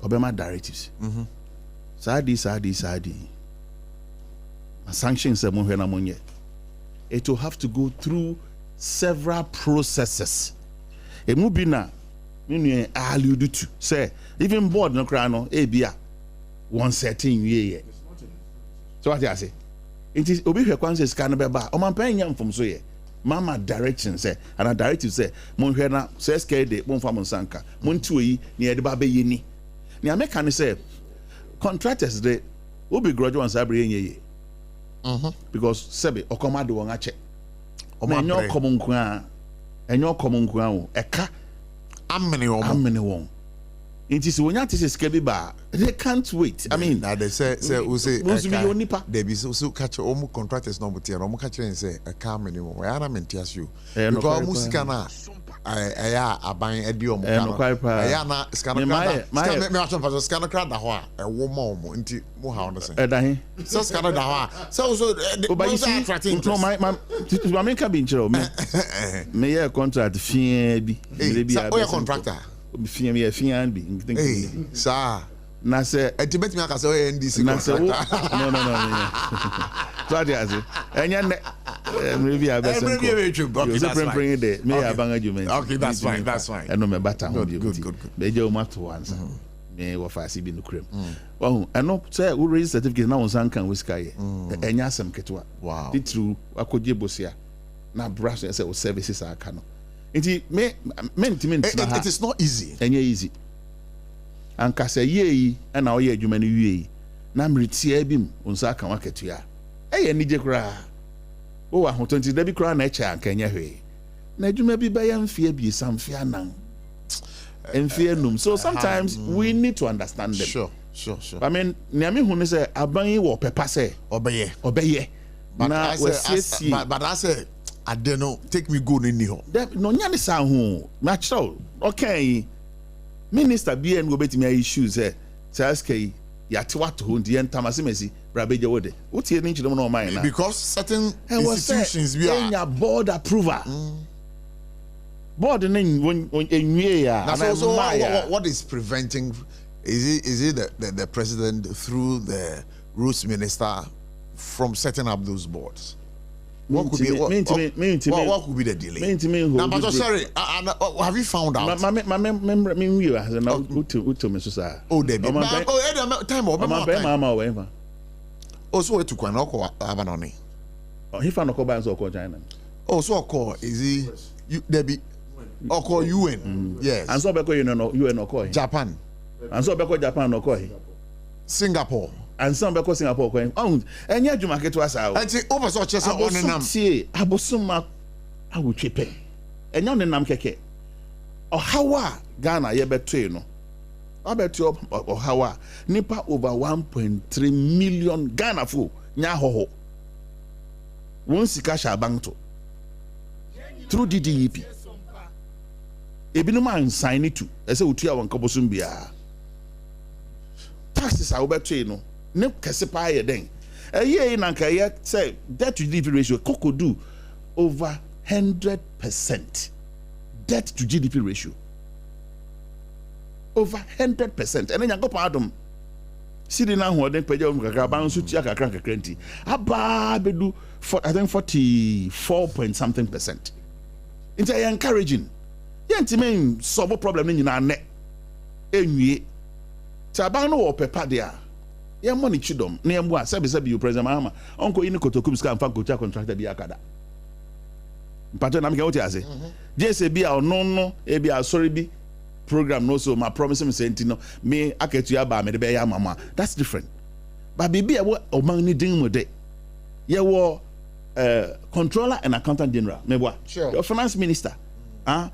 Obema directives. Sadi. A sanctions mo hwe na monye. It will have to go through several processes. Emu bi na me allude to say even board no kra no e bia one certain ye. So what I say? It is obi hwe kwanse ska no beba. Omampanyin mfom so ye. Mama direction say and a directive say mo hwe na say ska de mo mfa mo sanka. Mo nti oyi na ye de ba be ye ni. Ni American say contractors they will be grudge once every year. Because Sebi Okomado won ache. Enyo common kwa eka amene won. It is when you say skebi ba they can't wait. I mean
they say we say they be so catch omu contractors no mutia no catch say eka amene won. We are meant to you. Because music na ɛyɛ aban ɛdi ɔmo
no quite
ɛyɛ na scanocrata me acho pa scanocrata da hɔ a ɛwo ma ɔmo nti mo ha ɔno sɛ
ɛda he
so scanocrata da hɔ a so attracting
no my me ka bi nkyerɛ me yɛ contract fia bi
a contractor
fia me fia bi
sa
na sɛ
ultimate me aka sɛ ɔyɛ NDC
no so ade ase ɛnyɛ ne maybe I better
okay, that's fine
ɛno me bata ho bi be je o mato once me wo fa si bi no krem oh ɛno sɛ wo raise certificate na won san kan we sika ye ɛnya asem ketwa
wow
titru akogye bosia na brush sɛ wo services aka no nti me ntimi
it is not easy
ɛnya easy anka sɛ ye ɛna wo ye adwuma no wie na mretia bi unsa aka waketua ɛyɛ nije kra o wa ho 20 da bi kra na ɛkyɛ anka nya hwe na adwuma bi ba ya mfie bi samfie anan mfie num so sometimes we need to understand them
sure
I mean nea me hu ne sɛ aban yi wo pepa sɛ obeye na
but I say ade no take me go ni ho
no nya ne sa ho ma kyerɛw okay minister bi en go betimi ayi shoes sɛ yate wato ho ndi entamase mesi brabeje wode wotie ni nkyerem no man na
because certain institutions we are
enya board approval board na enwie ya
na so what is preventing is it the president through the rules minister from setting up those boards? What could be what could be the delay? Now, but sorry, have you found out? Oh, they be. Time. Oh, so to Kwanoko Abanoni.
Oh, he found a call by China.
Oh, so call is he? You there be? Or call UN? Yes.
And so because UN or
Japan.
And so because Japan or
Singapore.
And some because Singapore going on and yet you market was out.
And see over so chess on and
see Abosuma I will chip it. And yon nam keke. Or how Ghana ye betray no. I bet you or how Nipa over 1.3 million Ghana fu nyaho. Won sika sha bank through DDEP. Ebi man sign it to. I say utia wan kobosum bia. Taxes are betray no. Ne kese pa ye den ye na nka ye say debt to GDP ratio koko do over 100% debt to GDP ratio over 100% ene nyanko pa adom sidi na ho den pagya kakra ban so tia kakra nti aba bedu I think 44 point something percent. It's encouraging ye ntime solve problem ni nyina ne enwie taban no wo pepa dia ye money chidom na ye mboa sabi you president Mahama onko ini kotokum ska mfa kocha contractor bi akada mpato na mke wote ase je bi a no e bi a sorry bi program no so my promise me say no me aketu ya ba me de be ya mama that's different but bibi e wo oman ni din mo de ye wo controller and accountant general meboa
sure.
Your finance minister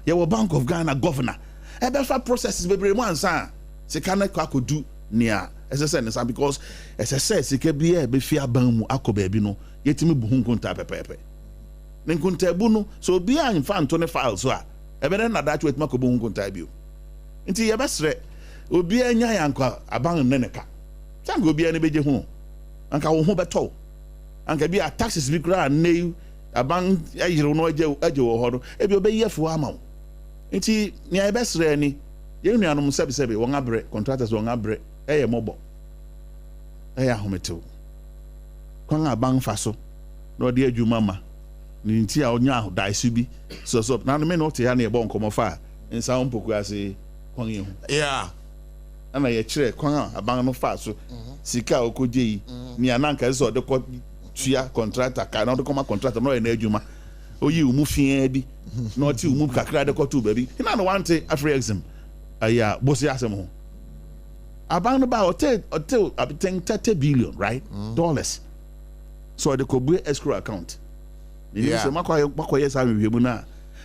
ye wo Bank of Ghana governor e be fa processes bebre mo ansa se kana kwakodu nia SSN because SSS sika bia be fia ban mu akoba bi no yetimi bu hunkunta pepepe ne nkunta bu no so bia anfa nto ne file so a ebe na that wet makobu hunkunta bi o nti ye besre obi anya yanka aban ne ne ka tango obi ane beje hu anka wo hu beto anka bia taxes bi kra ne aban ayiro no aje wo ho no ebi obeyefo ama wo nti ne ye besre ni ye nuanom sebe won abre contractors won abre eye mobo eye ahometew kwan aban fa so na ode adwuma ma ni nti a onya daisu bi so na me no te ya na e bon komo fa nsa mpoku ase kwan ye hu
yeah
ana ye kire kwan aban no fa so sika okoje yi ni ananka so de ko tua contractor ka na de koma contractor no ye na adwuma oyi umu fia bi na oti umu kakra de ko tu ba bi na no wante afrexim aya bosi asem ho aban no ba hotel I think 30 billion right dollars so the kobu escrow account
yeah
so makoye sa hwehwemu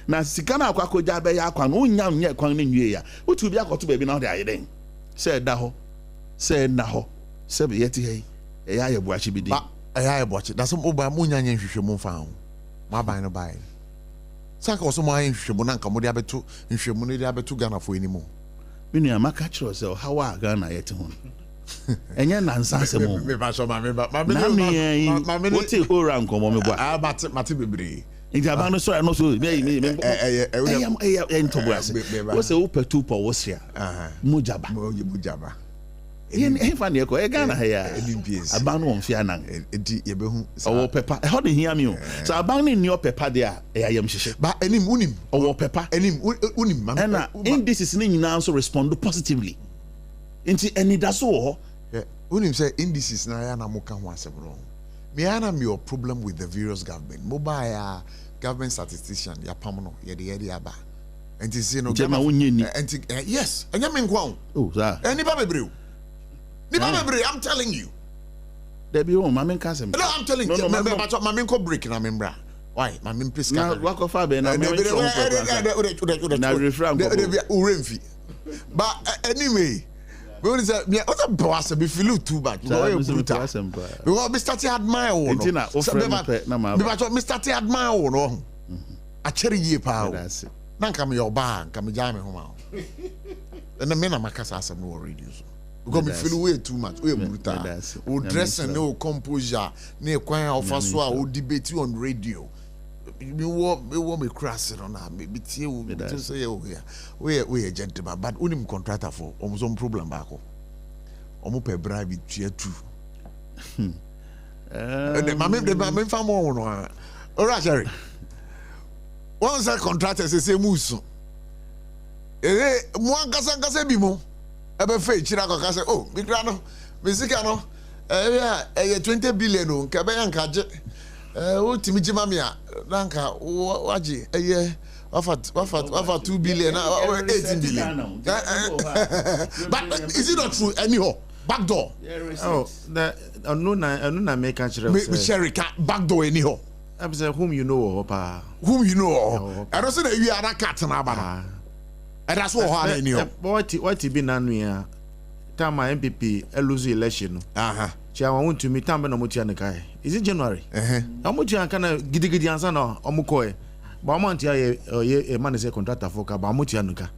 na sika na akwakoja be ya akwa no nya nya kwan na nwie ya otu bi akoto ba bi na de ayeden say da ho say na ho say be yeti hey ya ye buachi bi di
ya ye buachi da so oba mu nya nya hwehwemu fa ho ma ban no bai Saka also my nhwemu na nka mo de abeto nhwemu ne de abeto Ghana for anymore.
Me nua maka kyerɛ sɛ how a Ghana yɛte ho. Ɛnyɛ nansa asɛm.
Me ba so ma me
na me what take whole rank komo me gwa.
Ah mate bebre.
Nti aba no so no so me ntobo ase. Wo sɛ wo petu po wo sia. Mujaba.
Mujaba.
Yen fa ne ko e Ghana ha ya. Aba no won fi anan.
Edi ye behu.
Owo pepa. E ho de hia me o. So aba no ni o pepa de a e ayam hyehye.
Ba enim unim.
Owo pepa.
Enim unim.
Na indices ni nyina so respond positively. Nti eni da so ho.
Unim say indices na ya na mo ka ho asem no. Me ana me your problem with the various government. Mobile government statistician ya pam no ye de aba. Enti say no
government.
Enti yes, enya me nkwa.
Oh, sir.
Eni ba bebre. I'm telling you.
There be one, Mammy Cassim.
No, I'm telling you. Mammy co break na membra. Why? Mammy Pisca.
Now, walk off a ben. Now, refrain.
But anyway, we will say, me, what a boss, if you look too bad. We will be starting to admire one. We started to admire one. A cherry year power. Now come your bar, come jam home. And the men are my cassa no radios. Because me feel way too much. We brutal. We dress and no composure. Ne kwanya ofaswa. We debate you on radio. Me want me crash it on that. Me tie we say we a gentleman. But unim contractor for some problem back. Omo pe bribe tie too. The mame fam one no. Alright, Jerry. Once a contractor say muso. Mo kasa bi mo. Ebe fe chira ko ka say oh mi kra no mi sika no 20 billion o nke be yanka je o timi jima mi a nanka waje wafa 2 billion 18 billion but is it not true anyhow backdoor
oh the no na make chira
me share back door anyhow
I say whom you know pa
whom you know I don't say that you are that cat na ba and that's what happened in
what be nanu ya time MPP lose election chia want to meet time na motia ne kai is it January motia kana gidigidi ansa na omuko ba month ya ye man say contractor for ka ba motia nuka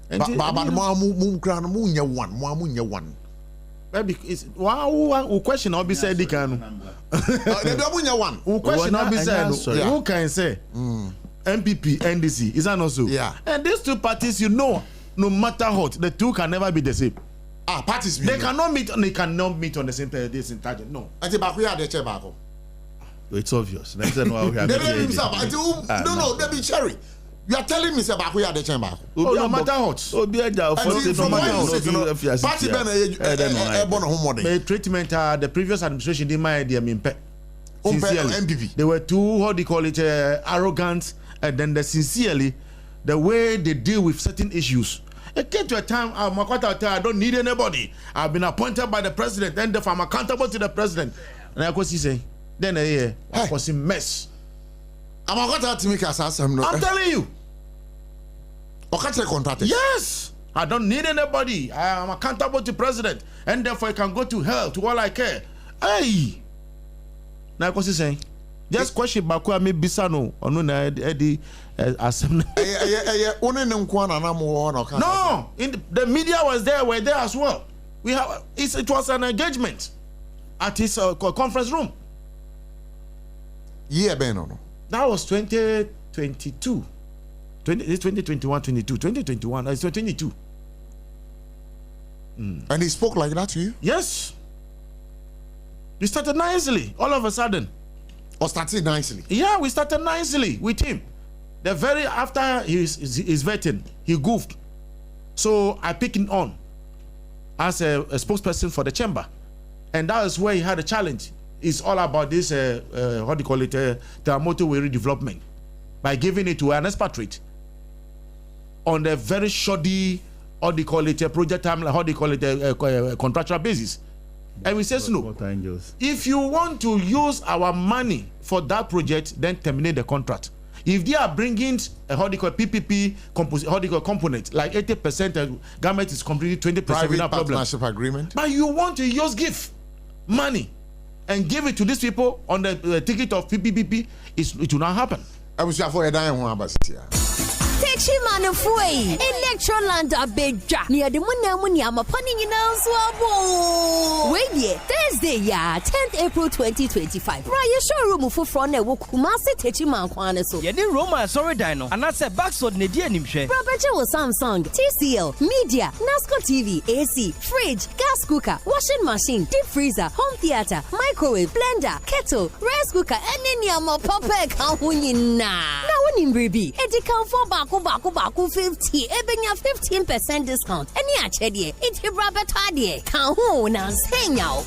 ba mu kra no mu nya one
baby is wow question obi say dikanu
they do mu nya one
question obi say who can say MPP, NDC, is that not so?
Yeah.
And these two parties, you know, no matter what, the two can never be the same.
Parties.
They cannot meet on the same target. No.
I think we are the chair back.
It's obvious. Next time we have
no, they be cherry. You are telling me about we are the chair back.
No matter what. The treatment the previous administration did my idea
MPP.
They were too, how do you call it, arrogant, and then sincerely, the way they deal with certain issues. It came to a time, I don't need anybody. I've been appointed by the president, and if I'm accountable to the president. And I was saying, then I was a mess.
I'm telling you.
Yes. I don't need anybody. I am accountable to the president, and therefore I can go to hell to all I care. Hey. Now, what's he saying? Just question Bakua me Bisano or no Eddie Assembly. No, the media was there, were there as well. It was an engagement at his conference room.
Yeah, Ben.
That was 2022. 2021, 2021, it's 2022.
And he spoke like that to you?
Yes. We started nicely, all of a sudden.
Or started nicely?
Yeah, we started nicely with him. The very after his vetting, he goofed. So I picked him on as a spokesperson for the chamber. And that is where he had a challenge. It's all about this, what do you call it, Teramoto Weri development. By giving it to an expatriate on the very shoddy, how do you call it, project timeline, how do you call it, contractual basis. And we say no. If you want to use our money for that project, then terminate the contract. If they are bringing how they call PPP component, like 80%, government is completely 20% without problem.
Partnership agreement.
But you want to give money and give it to these people on the ticket of PPP, it will not happen.
abusuafo yɛ dan ho abasitia
Techimano Fui, Electroland Abeja, near the Munamuni Amapani Swabo. Wait here, Thursday, 10th April 2025. Raya showroom for front Kumasi Techiman Kwanaso.
Yedi Roma sorry dino, and that's a backsword Nidia Nimshe.
Roberto Samsung, TCL, Media, NASCO TV, AC, fridge, gas cooker, washing machine, deep freezer, home theater, microwave, blender, kettle, rice cooker, and any papa kahunina. Now when in Bribi, Edicam for Baku 50, Ebenya 15% discount. Any achedie, it's Robert Hadie. Kahu na senya.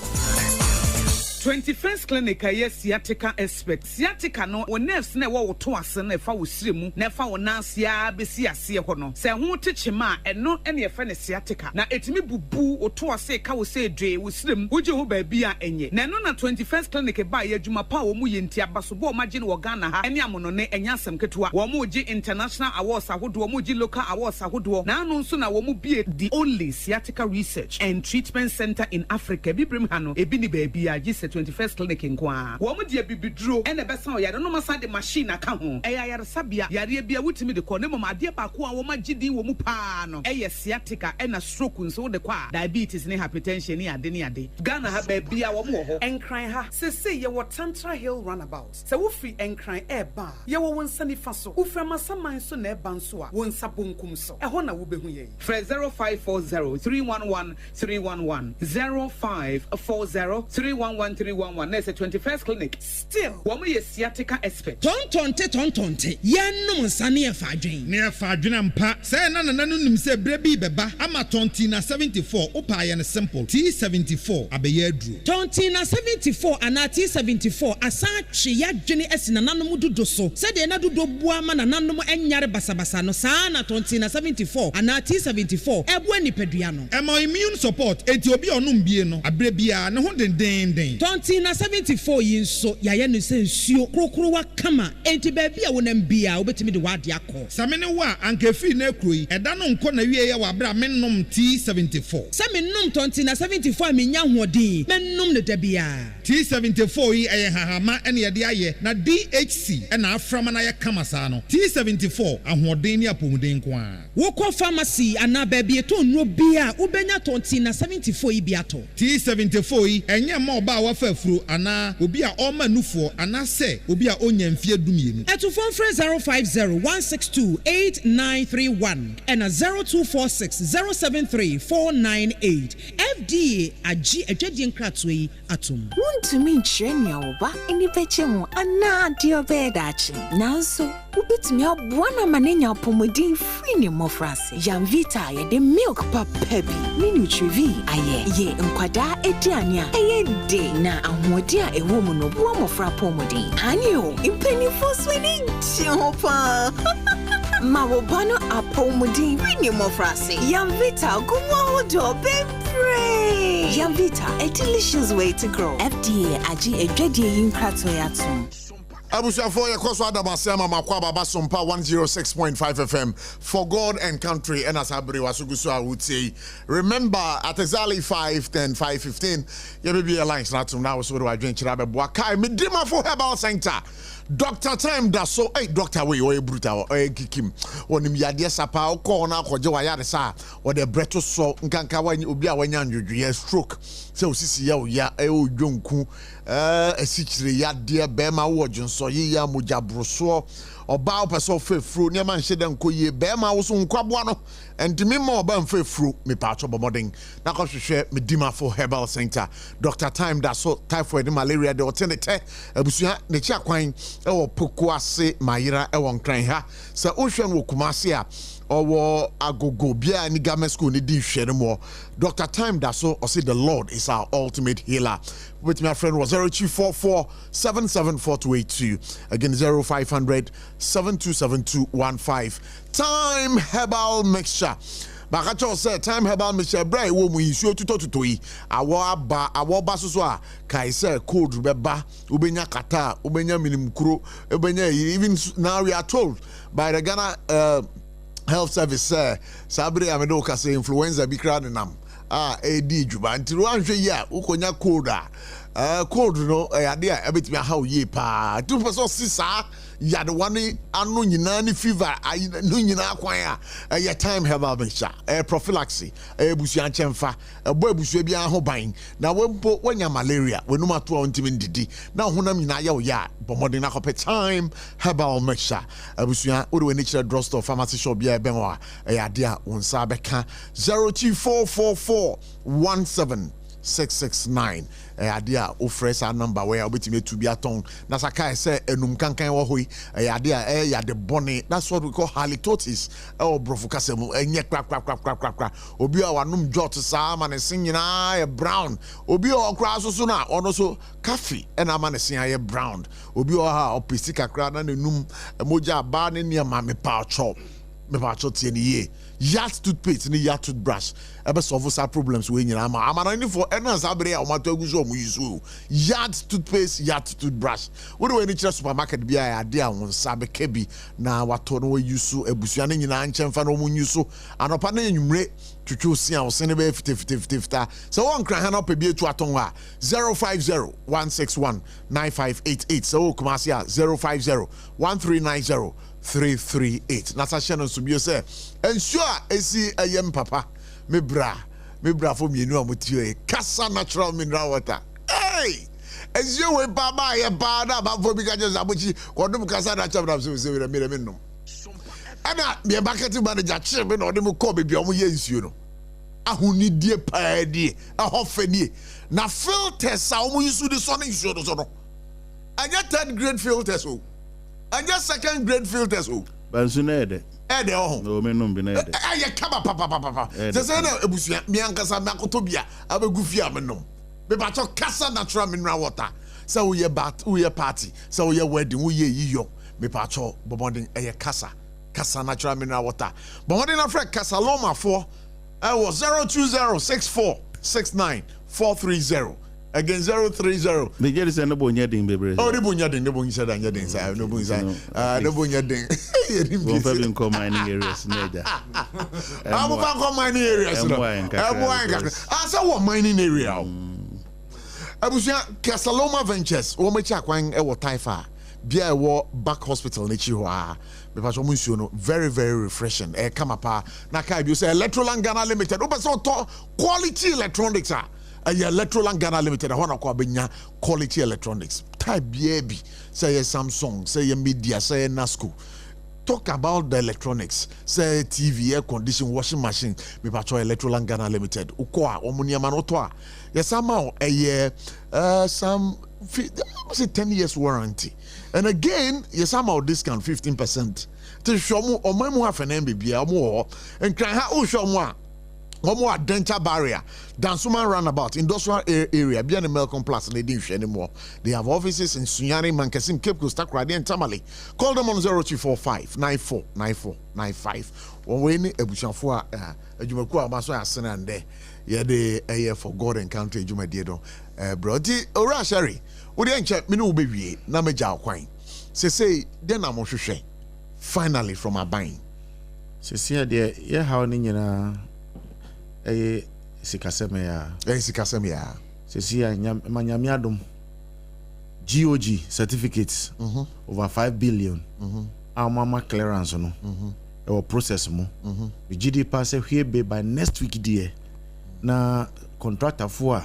21st clinic aye sciatica expert sciatica no wo nerves na wo to ase na fa wo siremu na fa wo nansia besi ase ho no se ho techema eno ene ye fa ne sciatica na etimi bubu wo to ase ka wo se dwe wo siremu wo je ho ba bia enye na no na 21st clinic ba ye adwuma pa wo mu ye ntia baso bo ma je no Ghana ha ene amono ne enya asem ketewa wo mu je international awards ahodo wo mu je local awards ahodo na anu nso na wo mu bie the only sciatica research and treatment center in Africa bibrim ha no ebi ni ba bia 21st clinic nkwa wo mu de bibiduro ene besa o yare no masa de machine aka ho eya yare sabia yare bia wutimi de ko ne mama de ba ko a wo magidi wo mu pa no eye sciatica ena stroke nso de kwa diabetes ne hypertension ne ade Ghana ha ba bia wo mu ho enkran ha sese ye wo Tantra Hill runabout se wo free enkran eba ye wo wonsani fa so wo fra masaman so na eba nso a wo nsabonkum so eho na wo behu ye 0540311311 0540311311 na say 21st clinic still wo mo ye sciatica expert
tontonte yenum nsane e fa adwen ne e fa adwen mpa say na nim say brebi beba ama tontina 74 opa ye ne simple T74 abeye aduru tontina 74 ana T74 asa twe ya dwene esina nanom dodo so say de na dodo bua ma nanom enyare basabasa no saa na tontina 74 ana T74 ebo anipadua no emo immune support enti obi onum bie no abrebia ne ho den tontina 74 yinso ya ye no se nsuo krokrowa kama enti ba bia wonam bia obetimi de wade akọ samene wa anka fi na ekroyi eda no nko na wie ye wa bra mennom T74 samennom tontina 74 amenya hodin mennom ne dabia T74 yi eye hahama ene ye de aye na DHC ena aframa na ye kama saa no T74 ahoden ni apomuden kwa wokọ pharmacy ana ba bia to nro bia ubenya tontina 74 yi bia to T74 yi enye ma oba wa fafuro ana obi a oma nufo ana se obi a onya mfie dumienu eto phone 050162891 and 0246073498 FDA agi adwadi nkrato yi atom
wuntumi nkyerenya oba eni peche mu ana de obedachi nanso ubitumi abwana manenya pomodin free ne mofrase Janvita ye de milk papabi ni nutrivi aye ye nkwada ediania eye de na ahodi a ewo mu no bo mofra pomodin anio impeni fosweni chopa mawobano apomodin free ne mofrase Janvita gumo do bebre Janvita, a delicious way to grow. FDA agi edwadi yinkrato yatum.
Abusuafo ye koso adabasema makwa baba SOMPA 106.5 FM for God and country and as abri wasugusu I would say remember at exactly 5:10 5:15 ye be alliance natum now so do I drink chira be boakai medima for herbal center Doctor Time da so hey doctor we o brutal o kikim onim yade sapa o ko na akoje wa yade sa o de breto so nkanka wa obi a wanya ndwodwe stroke se osisi ya o ya e o dwonku esichire yade be ma wo dwonso ye ya moja broso oba opeso fefru ne ma nhye de nkoye be ma wo so nkwabo no entimi ma oba mfefru me pacho bomoding na ko hwehwe medima for herbal center Dr. Time da so typhoid malaria de otenete abusua ne chi akwan ewo pokuase mayira ewo nkran ha se ohwe no kumase a owo agogo bia ni game school ni di hwere mo Dr. Time da so say the Lord is our ultimate healer with my friend was 0244774282 again 0500-727215 Time herbal mixture Bakacho say time herbal mixture brai wo mu isuo tutotuto yi awo ba so a kai say cold beba ubenya kata ubenya minimkuro ubenya even now we are told by the Ghana health service sabre amedo ka say influenza bi kra nam edi juba ntiro anhwe yi a ukonya cold cold no idea ebetimi how ye pa 2% sisa ya the one anu nyina ni fever no nyina kwan a time herbal mixture prophylaxis ebusuan chemfa ebo ebusua bia ho ban na wempo wanya malaria wenum ato ontimi ndidi na honam nyina ya oya bomodin na kope time herbal mixture ebusuan wo we nature drugstore pharmacy shop bia ben wa ade a wonsa beka 0244176669 idea ofresa number where obetime to be aton na saka say enum kankan wo hoi idea ya the bonnet. That's what we call halitosis or brofukasemu enye kra obi a wanum jot sa ma ne sin nyina brown obi o kra so na ono so coffee and ama ne sin aye brown obi o ha opisi kakra na nenum moja ba ne niam me pa chop tie ni ye yacht toothpaste ni yacht toothbrush ebe solve sa problems we nyina ama amana ni for enance abere a omato aguso omu yusu yacht toothpaste yacht toothbrush we do any chira supermarket bia ya ade a won sa be kebi na wato no yusu ebusua ne nyina nchemfa no mu yusu anopa na enwumre twetwe osia wo sene be fita so one kran ha na pe bi etu aton a 0501619588 so kuma sia 0501390338 nasa channel so bi say ensure esi ayem papa me bra for me no amotio kasa natural mineral water hey ensure we baba ye ba na ba for bi ka just abuchi kodum kasa natural so we me no ana me marketing manager che me no dem ko be bi omo ye nsuo no ahuni die pa die ahofani na filters a omo yusu de so na nsuo do so no anya third grade filters o anya second grade filters o
bansunede
ede oh
no me no bi na ede
aye kaba papa se na ebusua mi ankasa me akotobia abegu fia me nom me ba cho kasa natural mineral water so we ye party so we ye wedding we ye yiyo me pa cho bomodin eye kasa natural mineral water bomodin afre kasa loma for was 02064694430 again 030
the jerry say no bonya din bebre
oh the bonya din say no bonya no bonya din
won fa bin come mining areas neja
am fa come mining areas no say what mining area abusia Casaloma Ventures wo me cha kwan e wo Taifa bia e wo back hospital ne chi ho a me pa so mo nsuo no very refreshing e kama pa na kai bi say Electroland Ghana Limited wo be so to quality electronics a Electroland Ghana Limited ho na kwa benya quality electronics type baby say Samsung say Media say Nasco talk about the electronics say TV air condition washing machine me pa cho Electroland Ghana Limited ukoa omuniama no to a yesama some say 10 years warranty and again yesama discount 15% to show mo omamu ha fene bibia mo and kan ha o show mo one more dental barrier, Dansuman roundabout, industrial area, beyond the Melcom Plus, and they didn't anymore. They have offices in Sunyani, Mankasim, Cape Coast, Takradi, and Tamale. Call them on 0245 949495. When we need a Bushanfua, a Jumakua Maso Asana and there, yeah, they a year for God and country, Jumadiedo, Brody, or Shari. Would you check me no baby, Namaja Quine? Say, then I'm on finally from our buying.
Say, dear, yeah, how Nina. Sikaseme ya sisi ya manyami adom GOG certificates over 5 billion amama clearance no e process mo the GD pass here by next week there na contractor for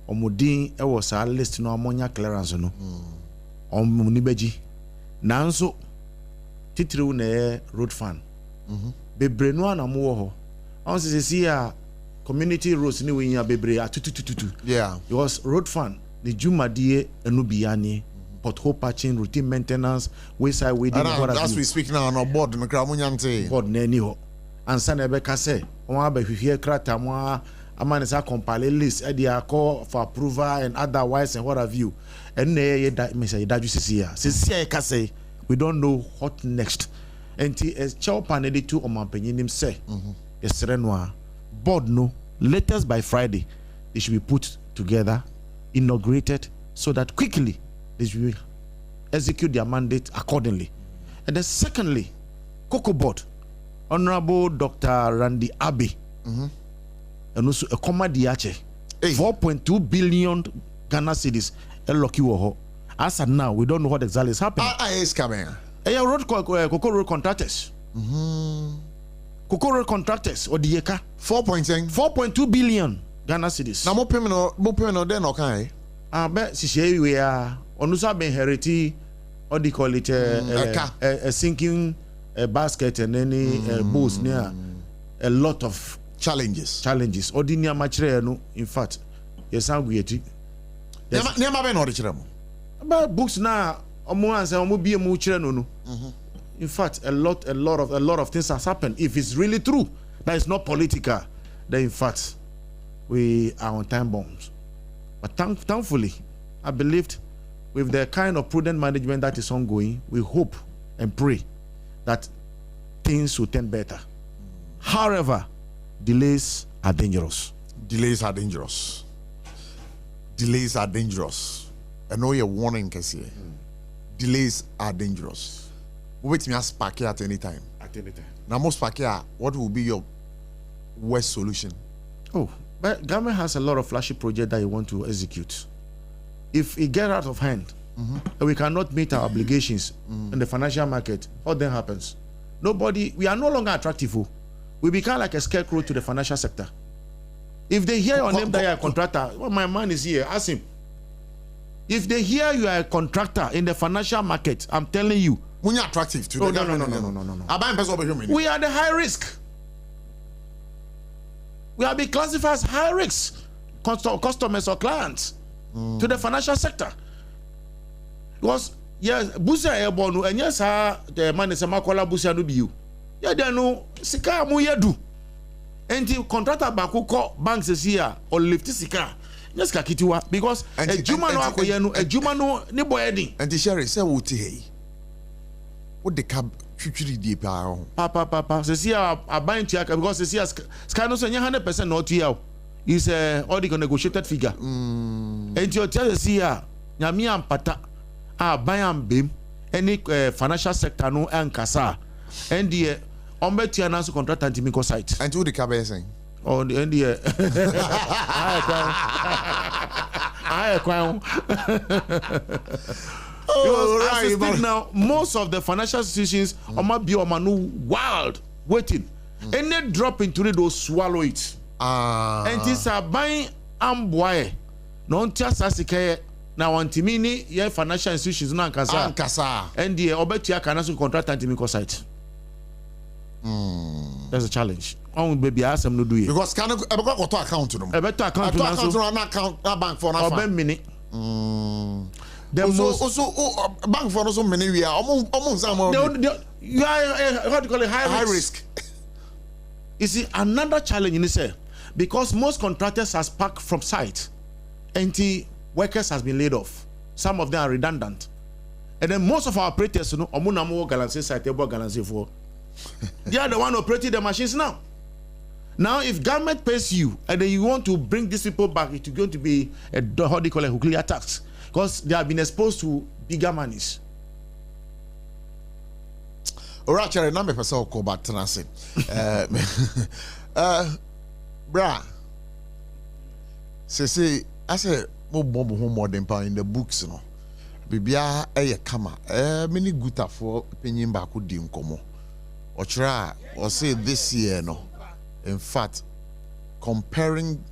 omodin e was a list no amonya clearance no omuni beji nanso titire na road fan bebre no anamo wo ho on sisi ya community roads ni we bebre atutututu
yeah
it was road fund the jumadie enubiani pothole patching routine maintenance wayside weeding
as we speak now on board no kra munyante
board na ni ho ansa na be ka say won abahwehwe krata mo amane sa compile list e dia call for approval and otherwise and what have you and na ye da me say daju sisi ya ka say we don't know what next enti as chow panel to omampanyin nim say yesere no board no latest by Friday they should be put together, inaugurated, so that quickly they should execute their mandate accordingly. And then secondly, Cocoa Board, Honorable Dr. Randy Abbey, and also a comma diache, $4.2 billion Ghana cedis lucky wo. As of now, we don't know what exactly is happening.
Is coming.
Road Cocoa road contractors. Cocoa road contractors or the Yeka 4.2 billion Ghana cedis.
Now more payment then okay.
Bet si we are onusa ben heriti or they call it a sinking basket and any boats near a lot of
challenges.
Ordinary material no in fact yes I'm weird.
Never been original.
About books now be a no. In fact, a lot of things has happened. If it's really true, that is not political, then in fact we are on time bombs. But thankfully, I believed with the kind of prudent management that is ongoing, we hope and pray that things will turn better. However, delays are dangerous.
Delays are dangerous. I know you're warning, Cassie. Delays are dangerous. Wait me ask spark at any time. Now, most spark, what will be your worst solution?
Oh, but government has a lot of flashy projects that you want to execute. If it gets out of hand, and we cannot meet our obligations in the financial market, what then happens? We are no longer attractive. We become like a scarecrow to the financial sector. If they hear your name that you are a contractor, well, my man is here, ask him. If they hear you are a contractor in the financial market, I'm telling you,
when you're attractive to
no. We are the high risk. We are being classified as high risk customers or clients to the financial sector. Because yes, Busia Airborne, and yes, the man is a Makola Busia no be you. Yeah, they know Sika Muyedu. And the contractor Bakuko banks is here or lift Sika. Yes, Kakitiwa, because a Jumano Akoyanu, a Jumano Niboedi.
And the sheriff said, what the cab future deep
Papa, says here are buying to because says here Scanos and 100% not here is a already negotiated figure. And your tell us here, Yami and Pata are buying beam any financial sector no and Kasa and the Ombeti announce contract and Timiko site. And
to the cab saying.
Oh, the end I acquire. Oh, as we speak now, most of the financial institutions might be on manu wild waiting. Any drop into it, they'll swallow it. And it's a buying amboy. Non just as a now on Timini, yeah, financial institutions na Kasa. And the Obetia can also contract and Timiko site. That's a challenge. Oh, baby, ask them to do it.
Because can I go to account to them?
I better account to
account bank for
now. Minute.
Also, bank for so many we are almost
you are how do you call it high risk. You see, another challenge in this because most contractors has packed from site, and workers has been laid off. Some of them are redundant, and then most of our operators, you know, site for. They are the one operating the machines now. Now, if government pays you and then you want to bring these people back, it's going to be a how do you call it, nuclear tax, because they have been exposed to bigger monies.
Alright, Charlie, now me person call back to Nancy. Bra, say, I say more bomb home more than in the books, you know. Bibia kama many good for opinion back with the nkomo. Or try or say this year no. In fact, comparing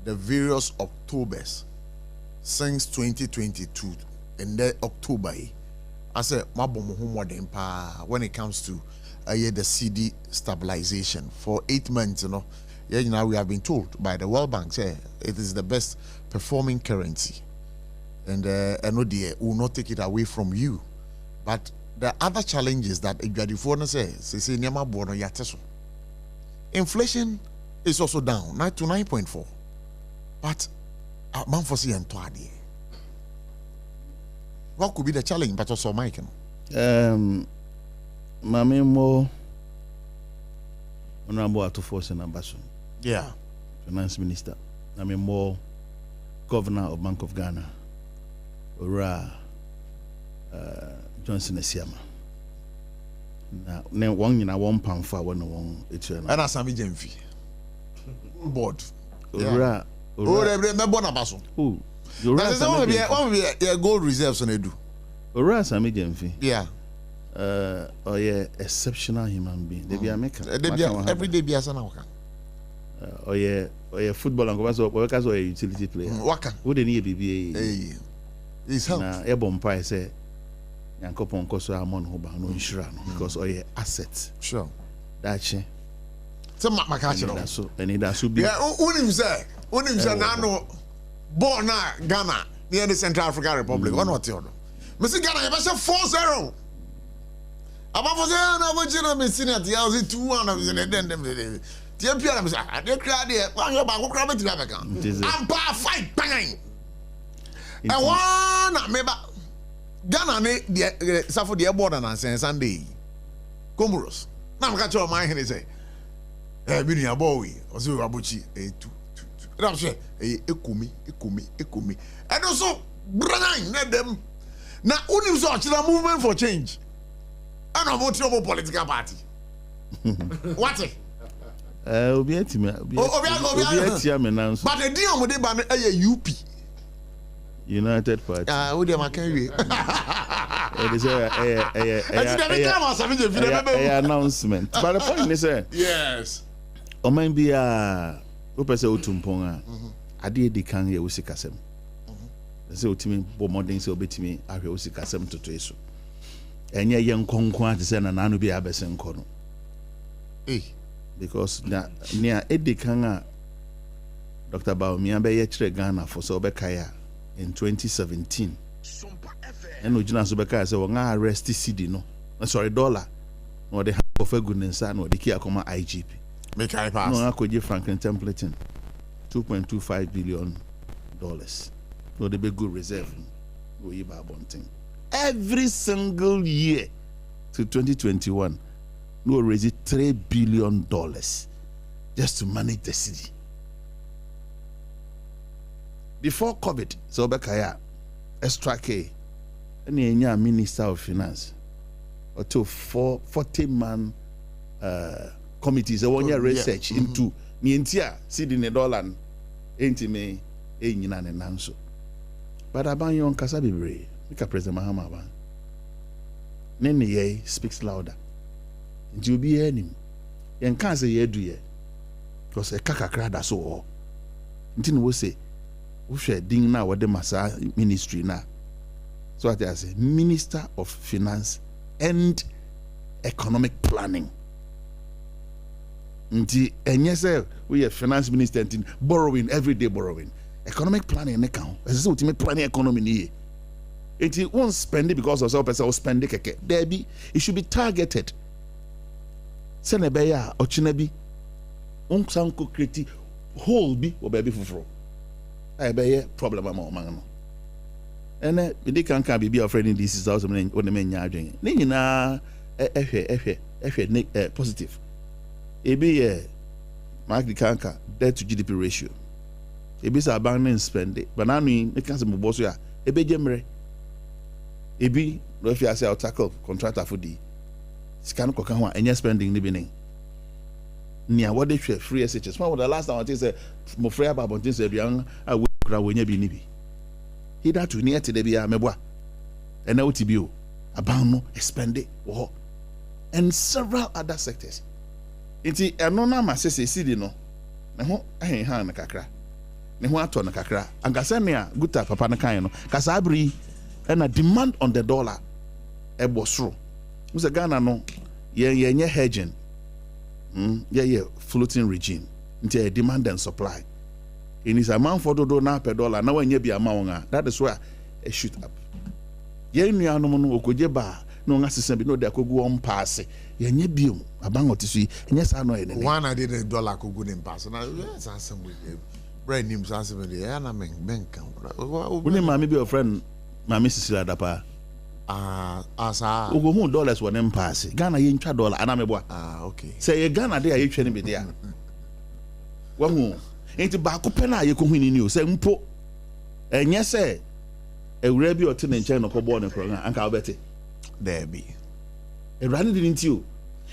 the various Octobers since 2022 and then October, I said my bomb more than when it comes to the CD stabilization for 8 months, you know. Yeah, now we have been told by the World Bank say it is the best performing currency, and NODA will not take it away from you. But the other challenge is that inflation is also down 9 to 9.4, but man for see what could be the challenge? But also Mike,
Mami mo honorable to force and ambassador.
Yeah,
finance minister. Mami mo governor of Bank of Ghana. Ora Johnson Esiama. Na one in a £1 for one eternal.
And that's Sami Jemfi. Board.
Ora.
Oh, remember Nabaso.
Oh.
That's one be gold reserves on edu.
Ora Sami Jemfi.
Yeah.
Oh yeah, exceptional human being. They be American.
Every day be asana waka.
Oh yeah, football and workers or a utility player.
Waka.
Who they need BBA.
Hey. It's help.
Na e bompa say Yankopon koso amon ho ba no insura no because oh yeah asset.
Sure.
Dachi.
So my catch no.
So and that should be.
Yeah, unim say na no born na Ghana near the Central African Republic. One what you know. Mr. Ghana, you must 4-0. About for na go jina me senior the house 2-1 in them. The MPR am say, "I dey cry there. One your back go cry me Africa. I'm pa fight bang." And one member Ghana ne the Sarfo the border na Sunday. Comoros. Na me catch your mind here say, "Bi ni aboy, ozo abotchie 2. I'm say, ekumi. And also brother na dem na unim so achira movement for change. And I'm voting for political party. What it?
Obi atimi me now.
But the deal with the ban UP.
United Party.
Who dey make we?
Announcement. But the point is
yes.
O man be o pese otumpon a ade di kan ye wosikasem. Say otimi bo modern say obetimi ahwe wosikasem toto eso. Enye ye nkonkon ate say na nanu bi abese nko no. Because na nia edi kan a Dr. Baumia be ye kire Ghana for so obekaya in 2017. And ojina so bekaya say won arrest cedi no. Sorry dollar. No the of agunensa no the kia koma IGP.
Make I pass.
No akoje Franklin Templeton $2.25 billion. No the big good reserve. Go yiba bonting. Every single year to 2021, we will raise $3 billion just to manage the city. Before COVID, so Bekaya, extra K, any Minister of Finance, or to 40-man committees, a 1-year research into Nientia, Sydney Dolan, Intime, Eyinan and Nanso. But Abanyon Kasabibre. President Mahama Nene ye speaks louder. You be any yen can't say ye do ye because a kakakra da so all. Until we say we share ding now what the massa ministry now. So I say Minister of Finance and Economic Planning. Until and yes, we are finance minister and borrowing everyday borrowing. Economic planning account. As ultimate planning economy. It won't spend it because of some person will spend it. There be it should be targeted. Senebeya or Chinebi unsanko create whole be or baby fufro. I be problem among man. And they can be afraid in this is also when the men yards. Nina positive. It be mark the canker debt to GDP ratio. It be a banning spend it. But I mean, it can't be boss. It be gemre. Ebi no if you say I'll tackle contractor for the scan koka ho any spending ni benin nia what they share free SHS one the last time I say mo free about things aduan a we kura we nya bi ni bi he that to near to the bia meboa and na oti bi o aban no spend it wo and several other sectors nti eno na ma sese sidi no ne ho han na kakra ne ho ato na kakra angasa ne a guta papa na kan no kasa abri and a demand on the dollar a bosro. Who's a Ghana no ye hedging floating regime into a demand and supply. In his amount for do na per dollar now when ye be amount that is where a shoot up. Ye nu anu no okoje ba no ngasese bi no de akogu on pass ye nye biom abango tisu nye sa no ene.
One I did a dollar kogu nim pass na yes ansem with brand names ansem dey na men kan.
Woni ma me be your friend Mami Sisila Dapa.
Asa.
Ugo who dollars were them pass. Ghana ye $1 anameboa.
Okay.
Say Ghana there ye training be there. Wahu. Enti ba ko pena ye ko huni ni o say mpo. Enye say ewura bi ote ne nchen no ko bo ne program anka obete.
There be.
E rani di nti o.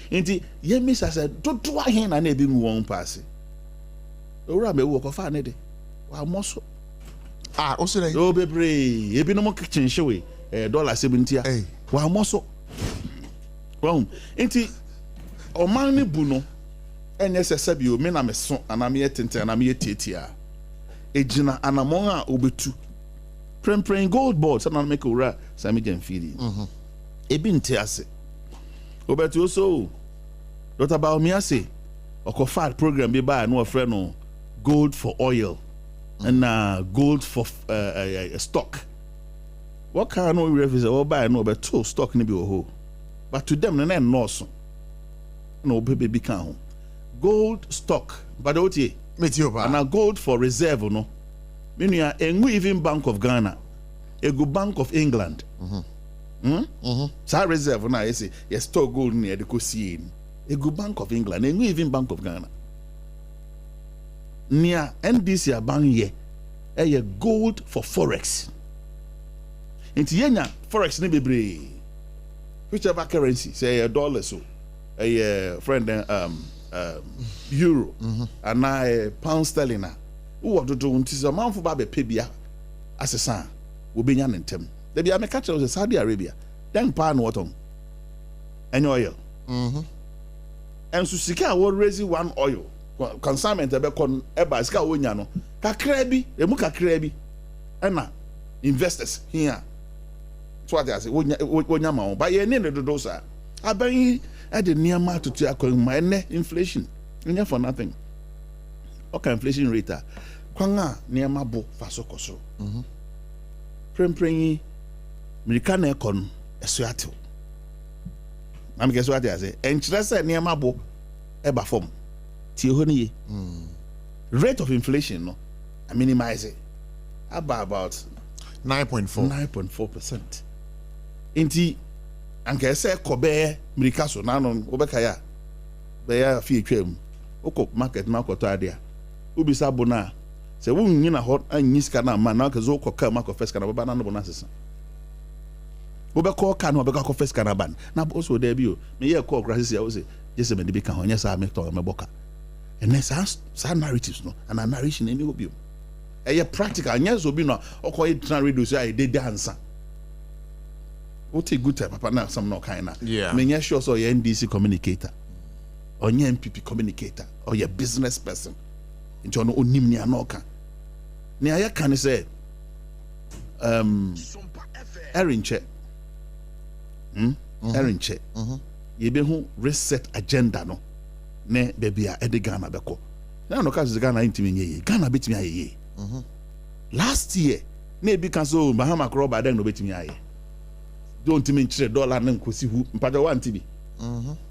Enti ye misa say dodo ahen na na ebi mu won pass. Ewura me wo ko fa ne de. Wa moso.
also there.
Oh, baby, you be no more kitchen show $70.
Hey.
Wa moso. Well, enti o man ni bu no enye sesabi o me na me so ana me tente ana me tietia. Ejina anamon a obetu. Prem gold board sana make ora sami gen feeding. Ebi nte ase. Obetu so Dr. Baomi ase okofat program bi ba no ofre no gold for oil and gold for stock. What kind of reference or buy no but two stock ni bi ho. But to them na no so. No baby can gold stock but otie and gold for reserve no. Meaning engu even Bank of Ghana, egu Bank of England. Sa reserve na say you store gold near the coast. Egu Bank of England, engu even Bank of Ghana. Near NDC bank ye, a gold for forex. Inti yenya forex ni bebre. Whichever currency, say $1 so, a friend euro, and a pound sterling. Who do ntis a man for ba be pebia asesa wo benya nentem da bia me ka kire Saudi Arabia then pa no wotom any oil and so sika wo raise one oil consignment e be kon e ba sika wo nya no kakra bi e mu kakra bi e na investors here so what I say wo nya ma wo ba ye ne do sa aban e de niam atutu akon ene inflation nya for nothing. Okay, inflation rate. Kwanga niama bo faso koso. Prem American econ esuato. Am guess what I say. Enchirese niama bo eba form. Ti ho ni. Rate of inflation no. I minimize it. About 9.4%. Inti anke se kobe America so nanon obeka ya. Be ya fi twem. Oko market na koto adia. Ubisa bona se wo nyina hot anyi ska na ma na ka zo koka ma ko first kana baba na no bona sesa wo be ko ka no be ka ko first kana ban na also there bi o me ye ko crisis ya wo se jese me de bi ka ho nya sa me to me boka and sa narratives no and a narration any obi o e ye practical nya zo bi no okoye tran radio so ai de dansa wo take good time papa na some no kind na me nya sure so ye NDC communicator or nya MPP communicator or your business person into no onim ni anoka ni aya kan say erinche erinche ye be hu reset agenda no ne bebia ede Ghana beko na no ka Ghana intimi nye Ghana betimi aye last year na ebi kan so Bahama kroba den no betimi aye don't mean $3 na nkosi hu mpaja 1 TB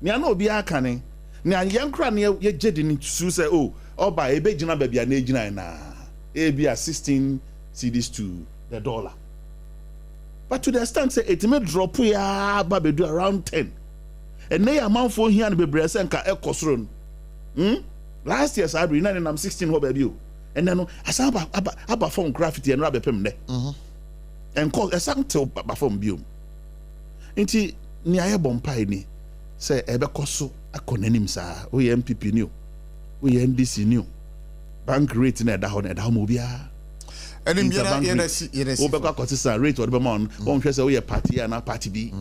ni ana obi aka ne ni yankra ne ye jedi ni su say oh oba ebe gina babia na gina na ebia 16 cedis to the dollar, but to the extent say it may drop ya babedu around 10 and na amount for here and be brese nka ekosoro last year sabri na nam 16 ho baby o and then asaba aba form graffiti and rabe pem ne and call esantel aba form biom nti ni aye bompai ni say ebe koso akonanim sa o MPP ni o we NDC new bank rate na da ho mo bia enim yena o be kwa kwatisa rate or be mon won hwe se we party na party bi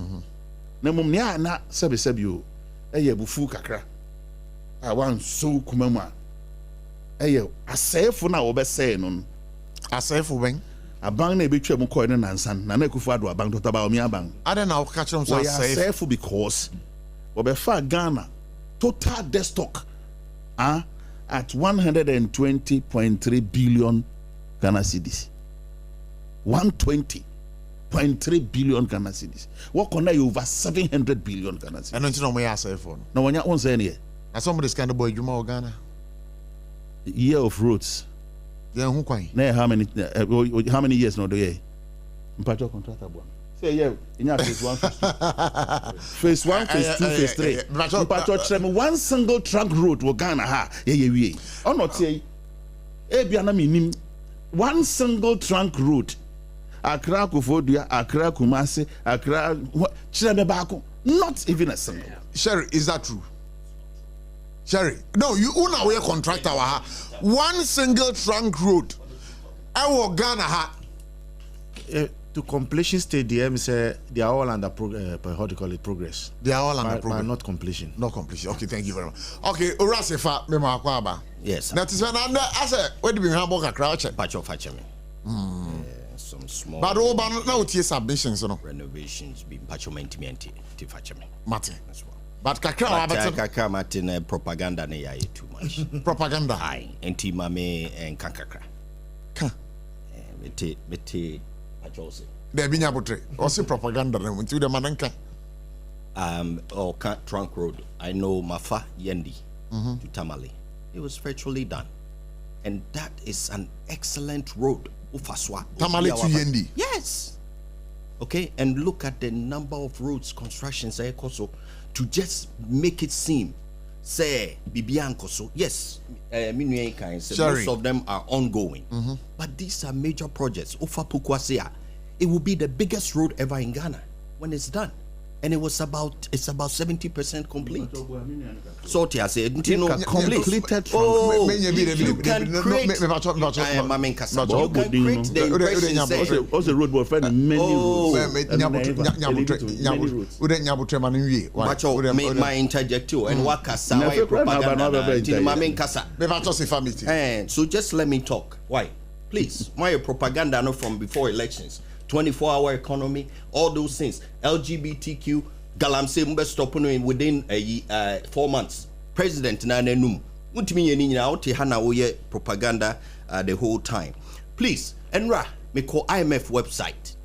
na mum ne na sebe o eye bufu kakra a wan so kuma mu a eye asefo na wo be say no asefo ben aban na ebetwa mu koy no nansan na ekufu ado aban to taba o mi aban ada na wo ka kire so asefo because wo be fa Ghana total debt stock at 120.3 billion Ghana cedis. 120.3 billion Ghana cedis. What can I over 700 billion Ghana cedis? I don't know where I say for. No one wants any. Now somebody's kind of boy Juma Ghana. Year of roots. Yeah, who quite? How many years now do you? Mpacho contract one. Say yeah, in phase 1, phase 1, phase 2, phase 3. But one single trunk road will Ghana ha. Yeah. Oh not say. Ebiana minim. One single trunk road. Accra Kufodia, Accra Kumasi, Accra Chiremebako. Not even a single.
Sherry, is that true? Sherry, no, you una we contractor ha. One single trunk road. I will Ghana ha.
To completion stage, the M say they are all under how do you call it, progress.
They are all under progress.
But not completion.
Not completion. Okay, thank you very much. Okay, Urasefa, me ma kwaba.
Yes.
That is when I say, where do we have a crouch?
Patch of me. Some small.
But over now, it's submissions, no
renovations be patchment me to fetch me.
Martin.
As well.
But kakra
Martin propaganda ne ya too much.
Propaganda.
Aye, enti mame and kankakra.
Ka.
Mete patchose.
There be nyabotre. Also propaganda until the mananka.
Or trunk road. I know Mafa Yendi to Tamale. It was virtually done. And that is an excellent road. Ufaswa.
Tamale to Yendi.
Yes. Okay, and look at the number of roads constructions also to just make it seem say Bibianko. So yes, most of them are ongoing. But these are major projects. Ufapukwasea, it will be the biggest road ever in Ghana when it's done. And it's about 70% complete. So I said, completed. Oh, you can create the impression.
Also, road will find many
roads. My interject too and wakasa propaganda. So just let me talk. Why? Please, my propaganda no from before elections. 24-hour economy, all those things. LGBTQ, galamse mbe stop within 4 months. President na nenum. Untimi yeni na ote hana oye propaganda the whole time. Please, Enra, me call IMF website.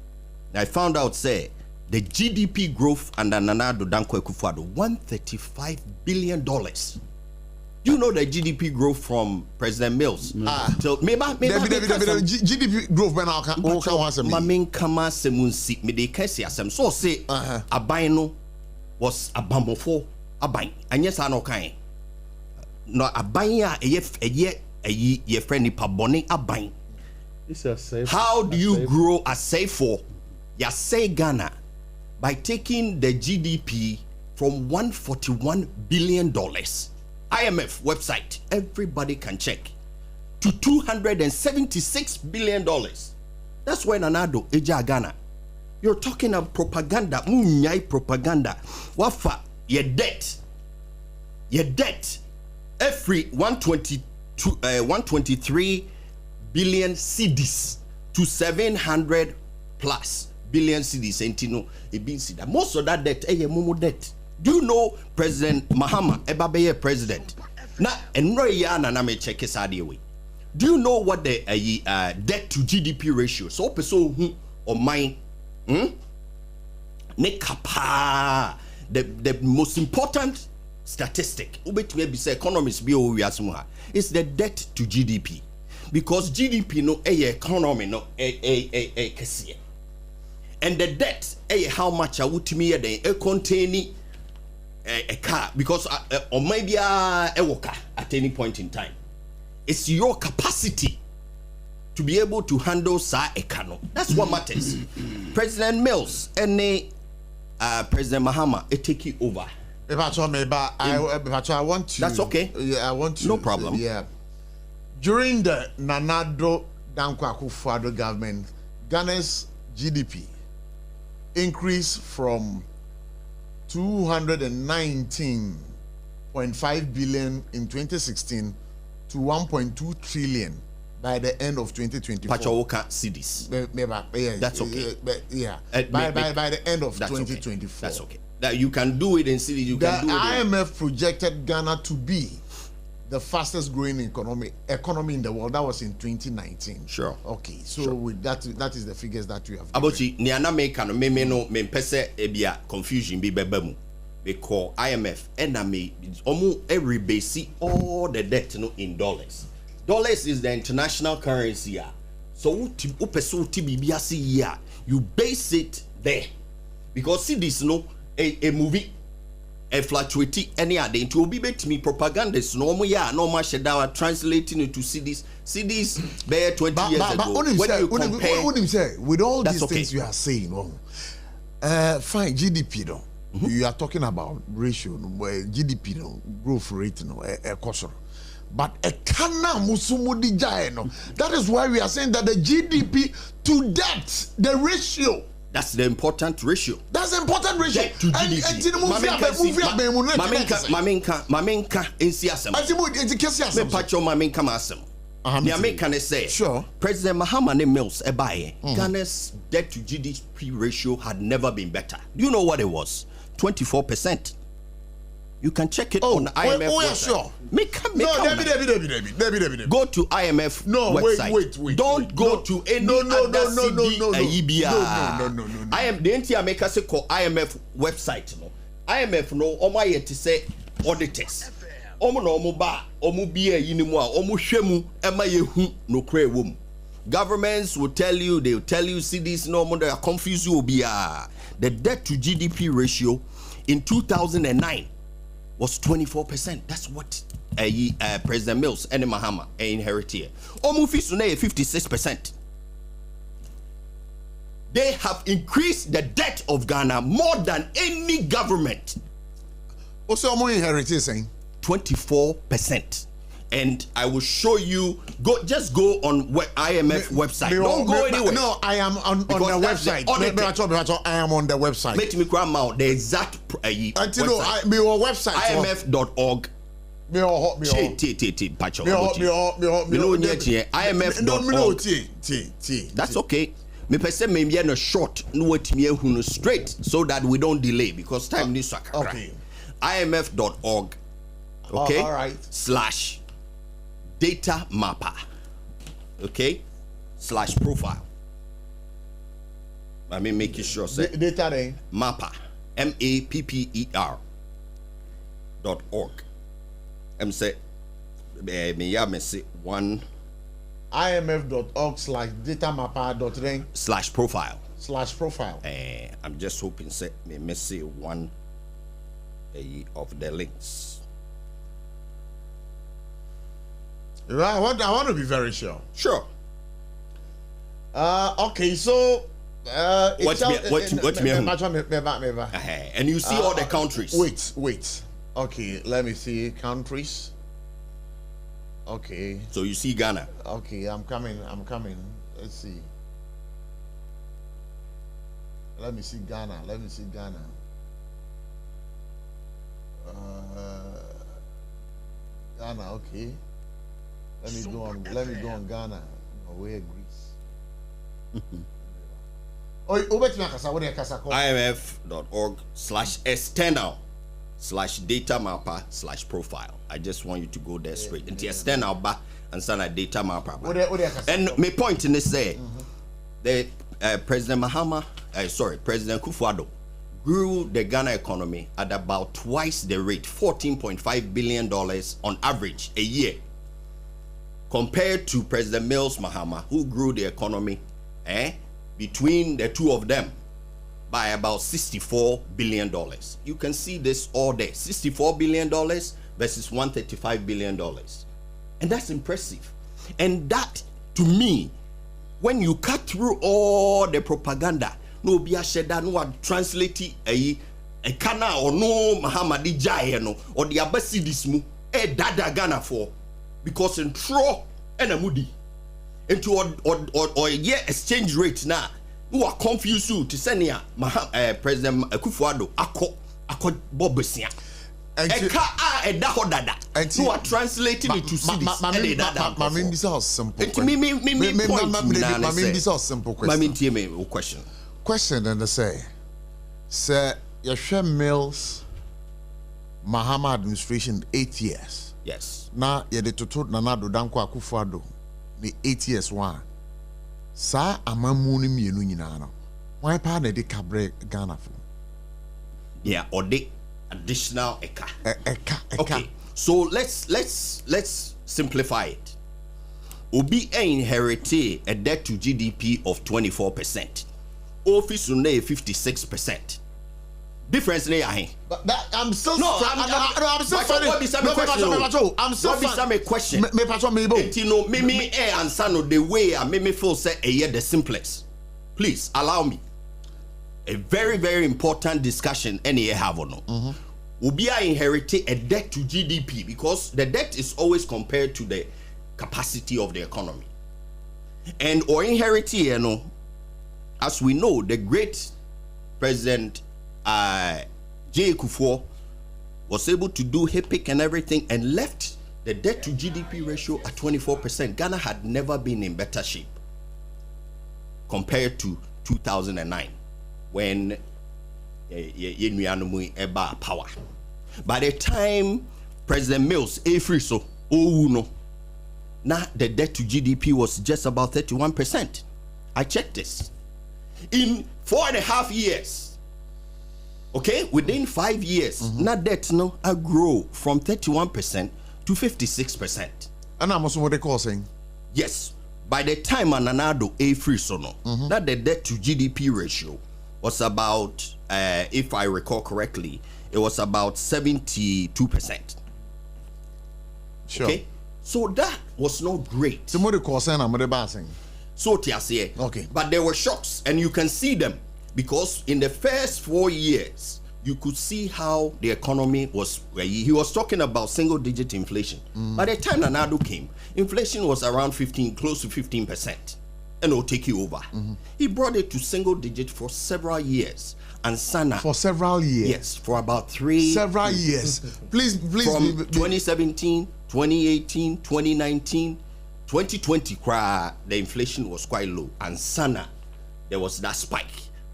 I found out say the GDP growth under Nana Addo Dankwa Akufo-Addo $135 billion. You know the GDP growth from President Mills. Till GDP
growth when I can
my main kama semunsi me de kesi asem so say aban no was abamofo aban anya sa no kan no aban a ye friend nipa boni aban. How do you grow a Sarfo ya say Ghana by taking the GDP from $141 billion? IMF website, everybody can check, to $276 billion. That's why Nanado Eja Ghana. You're talking of propaganda, munyai propaganda. Wafa, your debt, every 123 billion cedis to 700 plus billion cedis. Most of that debt, momo debt. Do you know President Mahama Ebabeye president? Na enroya na me check way. Do you know what the debt to GDP ratio? So person who or mine ne kapa the most important statistic ubetime be say economists be o wiasmu is the debt to GDP, because GDP no economy no kesiye, and the debt how much awutimi den containing a car, because or maybe a worker at any point in time. It's your capacity to be able to handle a car. That's what matters. President Mills and President Mahama take it over.
I want to.
That's okay.
Yeah, I want to.
No problem.
Yeah. During the Nana Addo Dankwa Akufo-Addo government, Ghana's GDP increased from 219.5 billion in 2016 to 1.2 trillion by the end of 2024.
Pachawoka cedis. That's okay.
Yeah. By the end of 2024.
That's okay. That you can do it in cities. You can do it.
The IMF projected Ghana to be the fastest growing economy in the world. That was in 2019.
Sure.
Okay. So with that is the figures that we have.
Abochi ni anameka no me pese ebia confusion be bebamu. Because IMF ename omu every base all the debt no in dollars. Dollars is the international currency. So upeso tibibia see you base it there. Because see this no a movie fluctuate any other it will be bet me propagandists no more translating it to CDs bare 20 years ago. When you compare,
say with all these
okay.
things you are saying, fine GDP no. You are talking about ratio, GDP no, growth rate no, But a kana musumudi jaeno. That is why we are saying that the GDP to debt, the ratio.
That's the important ratio.
That's the important ratio.
Debt to GDP. Mamenka insiasem. Me pacho mamenka masem. The American say,
sure.
President Mahama Mills Ebaye, Ghana's debt to GDP ratio had never been better. Do you know what it was? 24%. You can check it on IMF website.
Sure.
Go to IMF website.
Wait.
Don't go to any other CD.
No.
I am the NTI maker say call IMF website. No, IMF no. Oma yet say auditors. Omo no omo ba omo bia yinimu a omo hwemu ema yehu no kra ewom. Governments will tell you, they will tell you, see this no more, they are confused you bia. The debt to GDP ratio in 2009 was 24%. That's what President Mills and Mahama inherited. Omo fisu na 56%. They have increased the debt of Ghana more than any government.
Also, omo inherited saying
24%. And I will show you. Just go on IMF website. Don't go anywhere.
No, I am on the website. I am on the website.
Make me cram out the exact website.
Website.
IMF.org. IMF.org. That's okay. Me pese me no short. No wait me no straight so that we don't delay because time needs to occur.
Okay.
IMF.org. Okay.
All right.
/ data mapper. Okay. / profile. I mean, making sure say
data name
mapper. MAPPER. .org. I'm say me say one
IMF.org /data mapper
/ profile.
/ profile.
I'm just hoping say me see one of the links.
I want to be very sure.
Sure.
Okay, so
what and you see all the countries.
Wait. Okay, let me see countries. Okay.
So you see Ghana.
Okay, I'm coming. Let's see. Let me see Ghana. Ghana, okay. Let me go on Ghana. Norway, Greece.
IMF.org /external /data mapper /profile. I just want you to go there straight. Into external bar and send a data mapper. And my point in this say the President Kufuor grew the Ghana economy at about twice the rate, $14.5 billion on average a year, compared to President Mills Mahama, who grew the economy between the two of them by about $64 billion. You can see this all day. $64 billion versus $135 billion. And that's impressive. And that, to me, when you cut through all the propaganda, no be a sheda no translate a kana or no Mahama di jaye no or the abasi dismu dada Ghana for because in tro and a moody into or year exchange rate now who are confused you to send here President Kufuor ako bobesia eka dada who are translating it to cities
this is simple question and they say you Mills Mahama administration 8 years.
Yes.
Now you the toto Nana Danko Akufo-Addo the 8 years one. Sa amamuni mienu nyina no. Why pa na de kabre Ghana for?
Yeah, or the additional eka.
Eka.
Okay. So let's simplify it. Obi inherited a debt to GDP of 24%. Office unay 56%. Difference ne yahin.
But that I'm still
I'm still finding. I'm still finding a question.
Me patron me bo.
You know, me answer no the way I me feel say the simplest. Please allow me. A very very important discussion any have or no. Ubia inherited a debt to GDP because the debt is always compared to the capacity of the economy. And or inherit, you know, as we know, the great President J. Kufuor was able to do HIPIC and everything and left the debt to GDP ratio at 24%. Ghana had never been in better shape compared to 2009 when power. By the time President Mills, so now the debt to GDP was just about 31%. I checked this. In 4.5 years, okay, within 5 years, now debt I grow from 31% to 56%.
And I'm also what they call saying.
Yes. By the time Ananado that the debt to GDP ratio was about, if I recall correctly, it was about 72%.
Sure.
Okay, so that was not great.
So what they call saying, I'm saying.
So Tiasie.
Okay.
But there were shocks, and you can see them because in the first 4 years, you could see how the economy was. He was talking about single-digit inflation. By the time Nanado came, inflation was around 15, close to 15%, and it'll take you over. He brought it to single-digit for several years. And Sana
for several years.
Yes, for about 3
several years. Please
from 2017, 2018, 2019, 2020 the inflation was quite low, and Sana there was that spike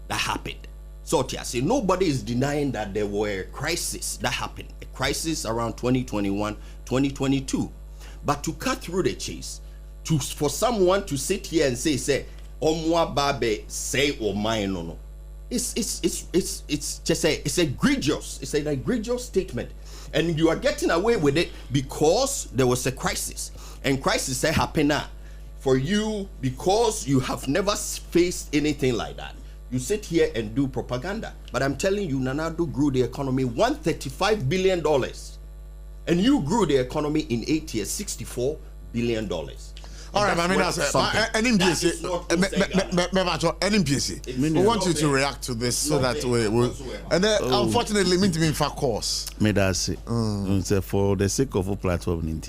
that happened. So Tiasi, nobody is denying that there were crises that happened, a crisis around 2021, 2022. But to cut through the chase, for someone to sit here and say omwa babe say or mine no. It's just it's an egregious statement, and you are getting away with it because there was a crisis, and crisis happened for you because you have never faced anything like that. You sit here and do propaganda, but I'm telling you, Nanado grew the economy $135 billion, and you grew the economy in 8 years $64 billion.
All right, I mean, that's NMPC. We want you to react to this so that we will. And then, unfortunately, mean to be in fact course.
Me that's say for the sake of a platform,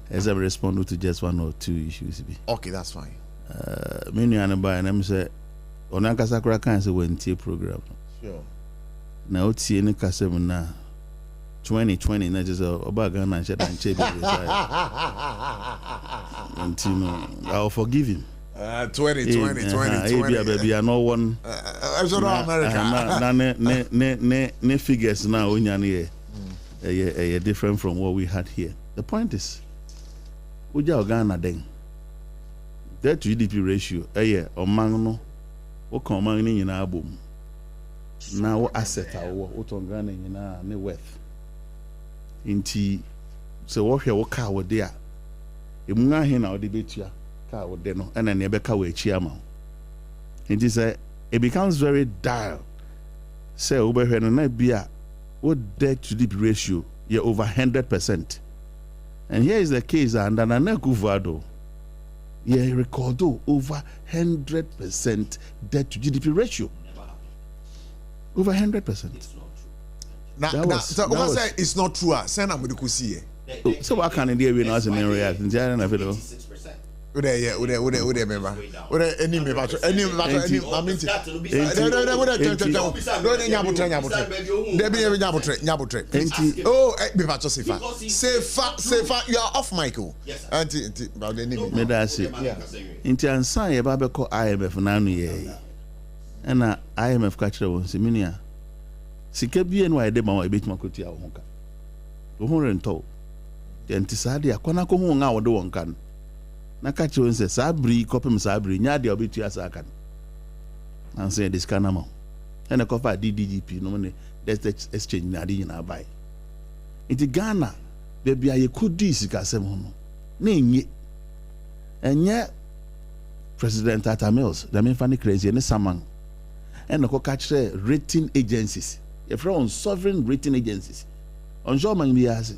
as I respond to just 1 or 2 issues.
Okay, that's fine.
Many and I'm say on Ankasakura cancer when tea program.
Sure.
Now, it's in Casem now. 2020, not just about Ghana and Chebe. I'll forgive him.
2020.
Baby, I know one.
America.
Ne figures now are different from what we had here. The point is, Uja Ghana then. That GDP ratio, or Mangno, or commanding in our boom. Now, what asset our what on Ghana in our worth. Inti so what here what car with there emunga he na debate ya car with there no and then ebeka we chia ma it is it becomes very dire say obehwe no na bia what debt to GDP ratio you over 100%, and here is the case under Nana Akufo-Addo record over 100% debt to GDP ratio over 100%.
So say it's not true. Send them to see it.
So what can they be as a main react?
Any member? You are off, Michael.
Yes. IMF and IMF catcher was similar. Sika bi en wa de ma ebetuma kotua wo honka wo ho rento de antisade akwana ko ho nga wo de won kan na ka che won se sabri kopem sabri nya de obetua sa kan an say this kana ma ena ko fa DDGP no ne debt exchange na de nyina bai iti Ghana be bia ye kodi sika sem ho no na enye President Tata Mills da me fa ne crazy ne saman ena ko ka che rating agencies on sovereign rating agencies on German biase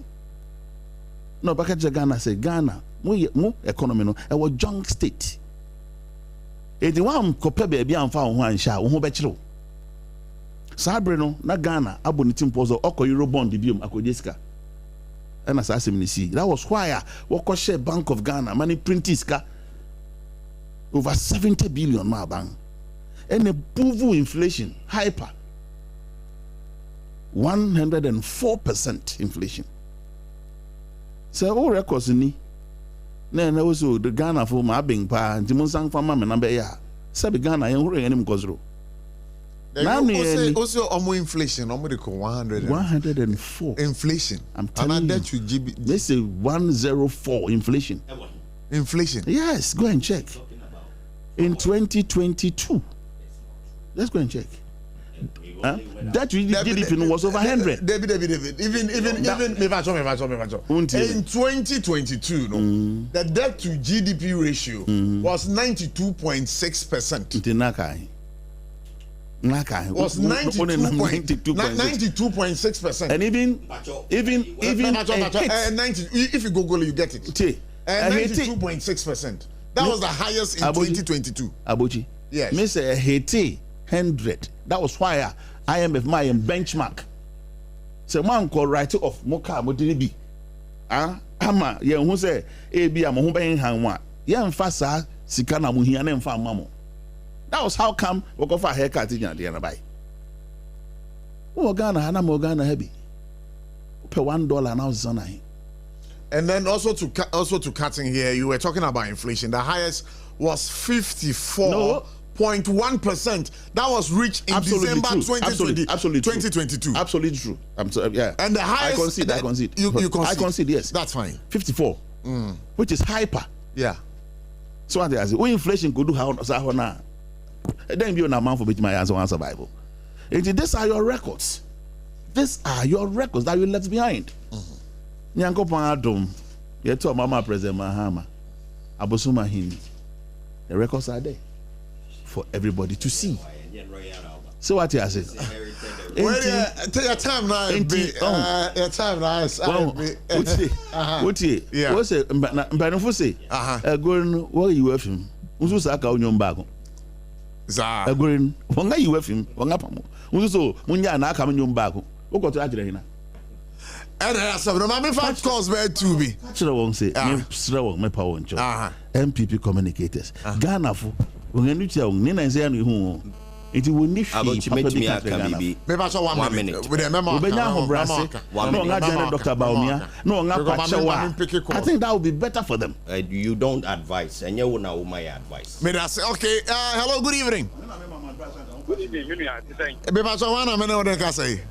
no bakaje Ghana say Ghana mu economy no e was junk state e di wan ko pe be bia amfa ho ansha wo ho be kire Sabre no na Ghana aboniti mpozo oko euro bond biom akojeska. And as I see, that was why we share Bank of Ghana money print iska over 70 billion ma bang. And the puvu inflation hyper 104% inflation. So all records ni na also the Ghana for ma bing pa ntimun sang fama me number ya. Sabi Ghana yen hore enim kozro.
Also, almost inflation. Almost
104
inflation.
I'm telling you. They say 104 inflation.
Inflation.
Yes, go and check. In 2022, let's go and check. That GDP was over 100.
David. Even. In 2022, the debt to GDP ratio was 92.6%. Was 92.6%.
And even
90, if you Google it, you get it. 92.6%. That was the highest in 2022.
Abochi.
Yes.
Me say Haiti 100. That was why IMF my benchmark. So man call write off moka modini ama ye hu say e bia mo hu ben han wa ye mfa sa sika na mo hia na mfa mamo. That was how come we go for a haircut in the buy. Oh, Ghana, Hana Morgana heavy. Pay $1 now, Zona.
And then also to cutting here, you were talking about inflation. The highest was 54.1%. That was reached in December 2022.
Absolutely true. Yeah.
And the highest.
I concede.
You concede.
I concede, yes.
That's fine.
54. Which is hyper.
Yeah.
So what I say, when inflation could do how now. Then be on a man for which my answer on survival. These are your records. These are your records that you left behind. Nyanko Panadum, you told Mama President Mahama, Abosuma Hindi. The records are there for everybody to see. So what you say?
Well, your time now. Your time now.
What's it? Yeah. What's it? But say, going what you have him? Who's Saka on your back? Agreeing, Wanga you have him, Wanga Pamo. So, Munya and I come in your back. Who got to Adriana?
And I said, no, my fact calls very to be.
Should I won't say, my power and job. MPP communicators. Ghana for when you tell Nina and Zan who it will need to make me a baby. Maybe 1 minute. With a memo, Dr. Baumia. No, I think that would be better for them.
You don't advise, and you will know my advice.
May I say, okay, hello, good evening.
Good evening,
Maybe I want a minute, what I say.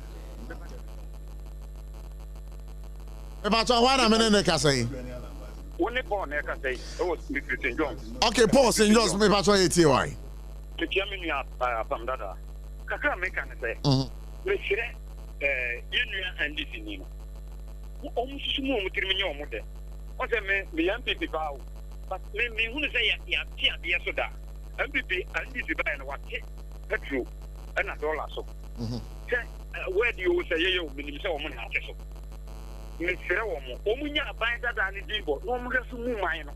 Okay, Paul St. John's, maybe I try it here. Why?
The German from Dada. Kaka make an say. Let's say, Union and this in him. Almost more with your mother. What I mean, the MPP vow. But maybe who say, yeah, soda. MPP and this buy and what? Petrol and a dollar so. Where do you say you will so woman has so? Mr. Omo, Omunya buy that and the Jibo, no more to move mine.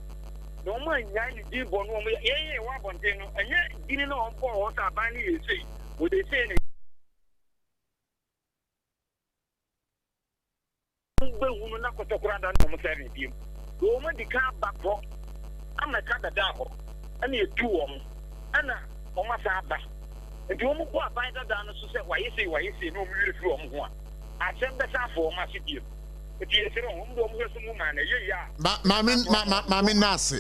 No more yan Jibo, no more, yeah, one thing, and yet didn't know what I buy you say. Would they say? Woman, not to grant on maternity. Woman, the car back for I'm a cat double, and you 2 and almost abba. And you won't go buy that down to say, why you say, no, really from one. I send the Sarfo, my city.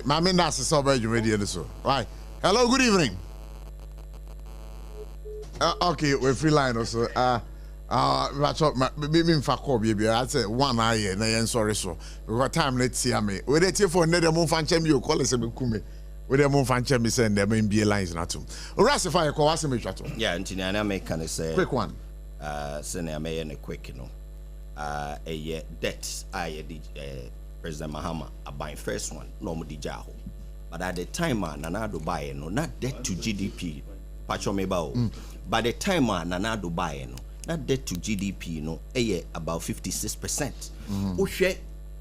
Mami Nasi, so very ready so. Right. Hello, good evening. Okay, we're free line also. Maybe for baby. I said 1 hour, na sorry so. We got time. Let's see me. We dey for another month and chem you call us be kume. We dey month and chem send them in be lines na tum. Rasify call us me chat.
Yeah, ntina na make can say.
Quick one.
Send me a quick, you know. A debt President Mahama a buying first one no more dijaho, but at the time Nanado buy no not debt to GDP pacho mebao. By the time Nanado buy no not debt to GDP no about 56%. Ushe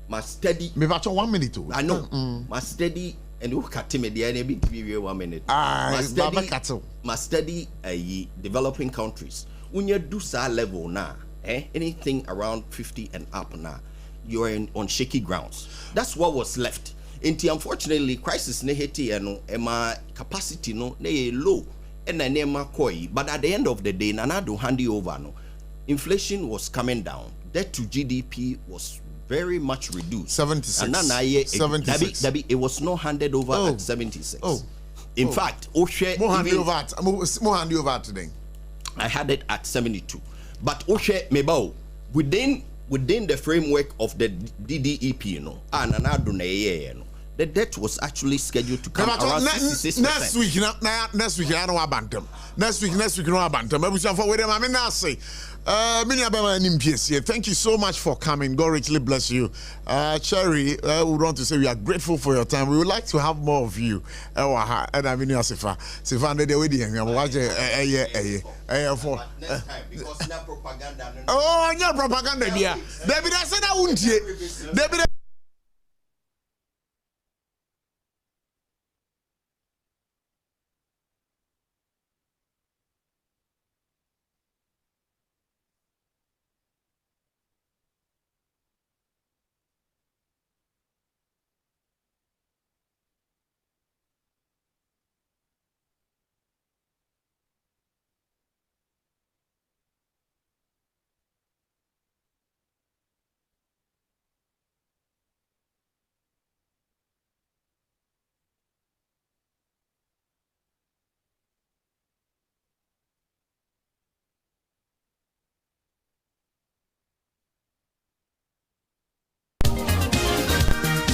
must steady
me pacho 1 minute.
I know must steady and you cut me the enemy 1 minute. Must steady developing countries when you do that level now, anything around 50 and up now, you're on shaky grounds. That's what was left. Unfortunately, crisis ne heti ema capacity no ne low and na nema koi. But at the end of the day, nana do handy over no. Inflation was coming down. Debt to GDP was very much reduced.
76.
76. It was not handed over at 76. In fact,
more handy over today.
I had it at 72. But Oshe Mebao, within the framework of the DDEP, the debt was actually scheduled to come around 66%.
Next week, I don't want bantam. Next week, no bantam. Thank you so much for coming. God richly bless you. Cherry, we want to say we are grateful for your time. We would like to have more of you. And I mean, Sifa, the way because no propaganda. Oh, no propaganda, dear. David, I said I wouldn't.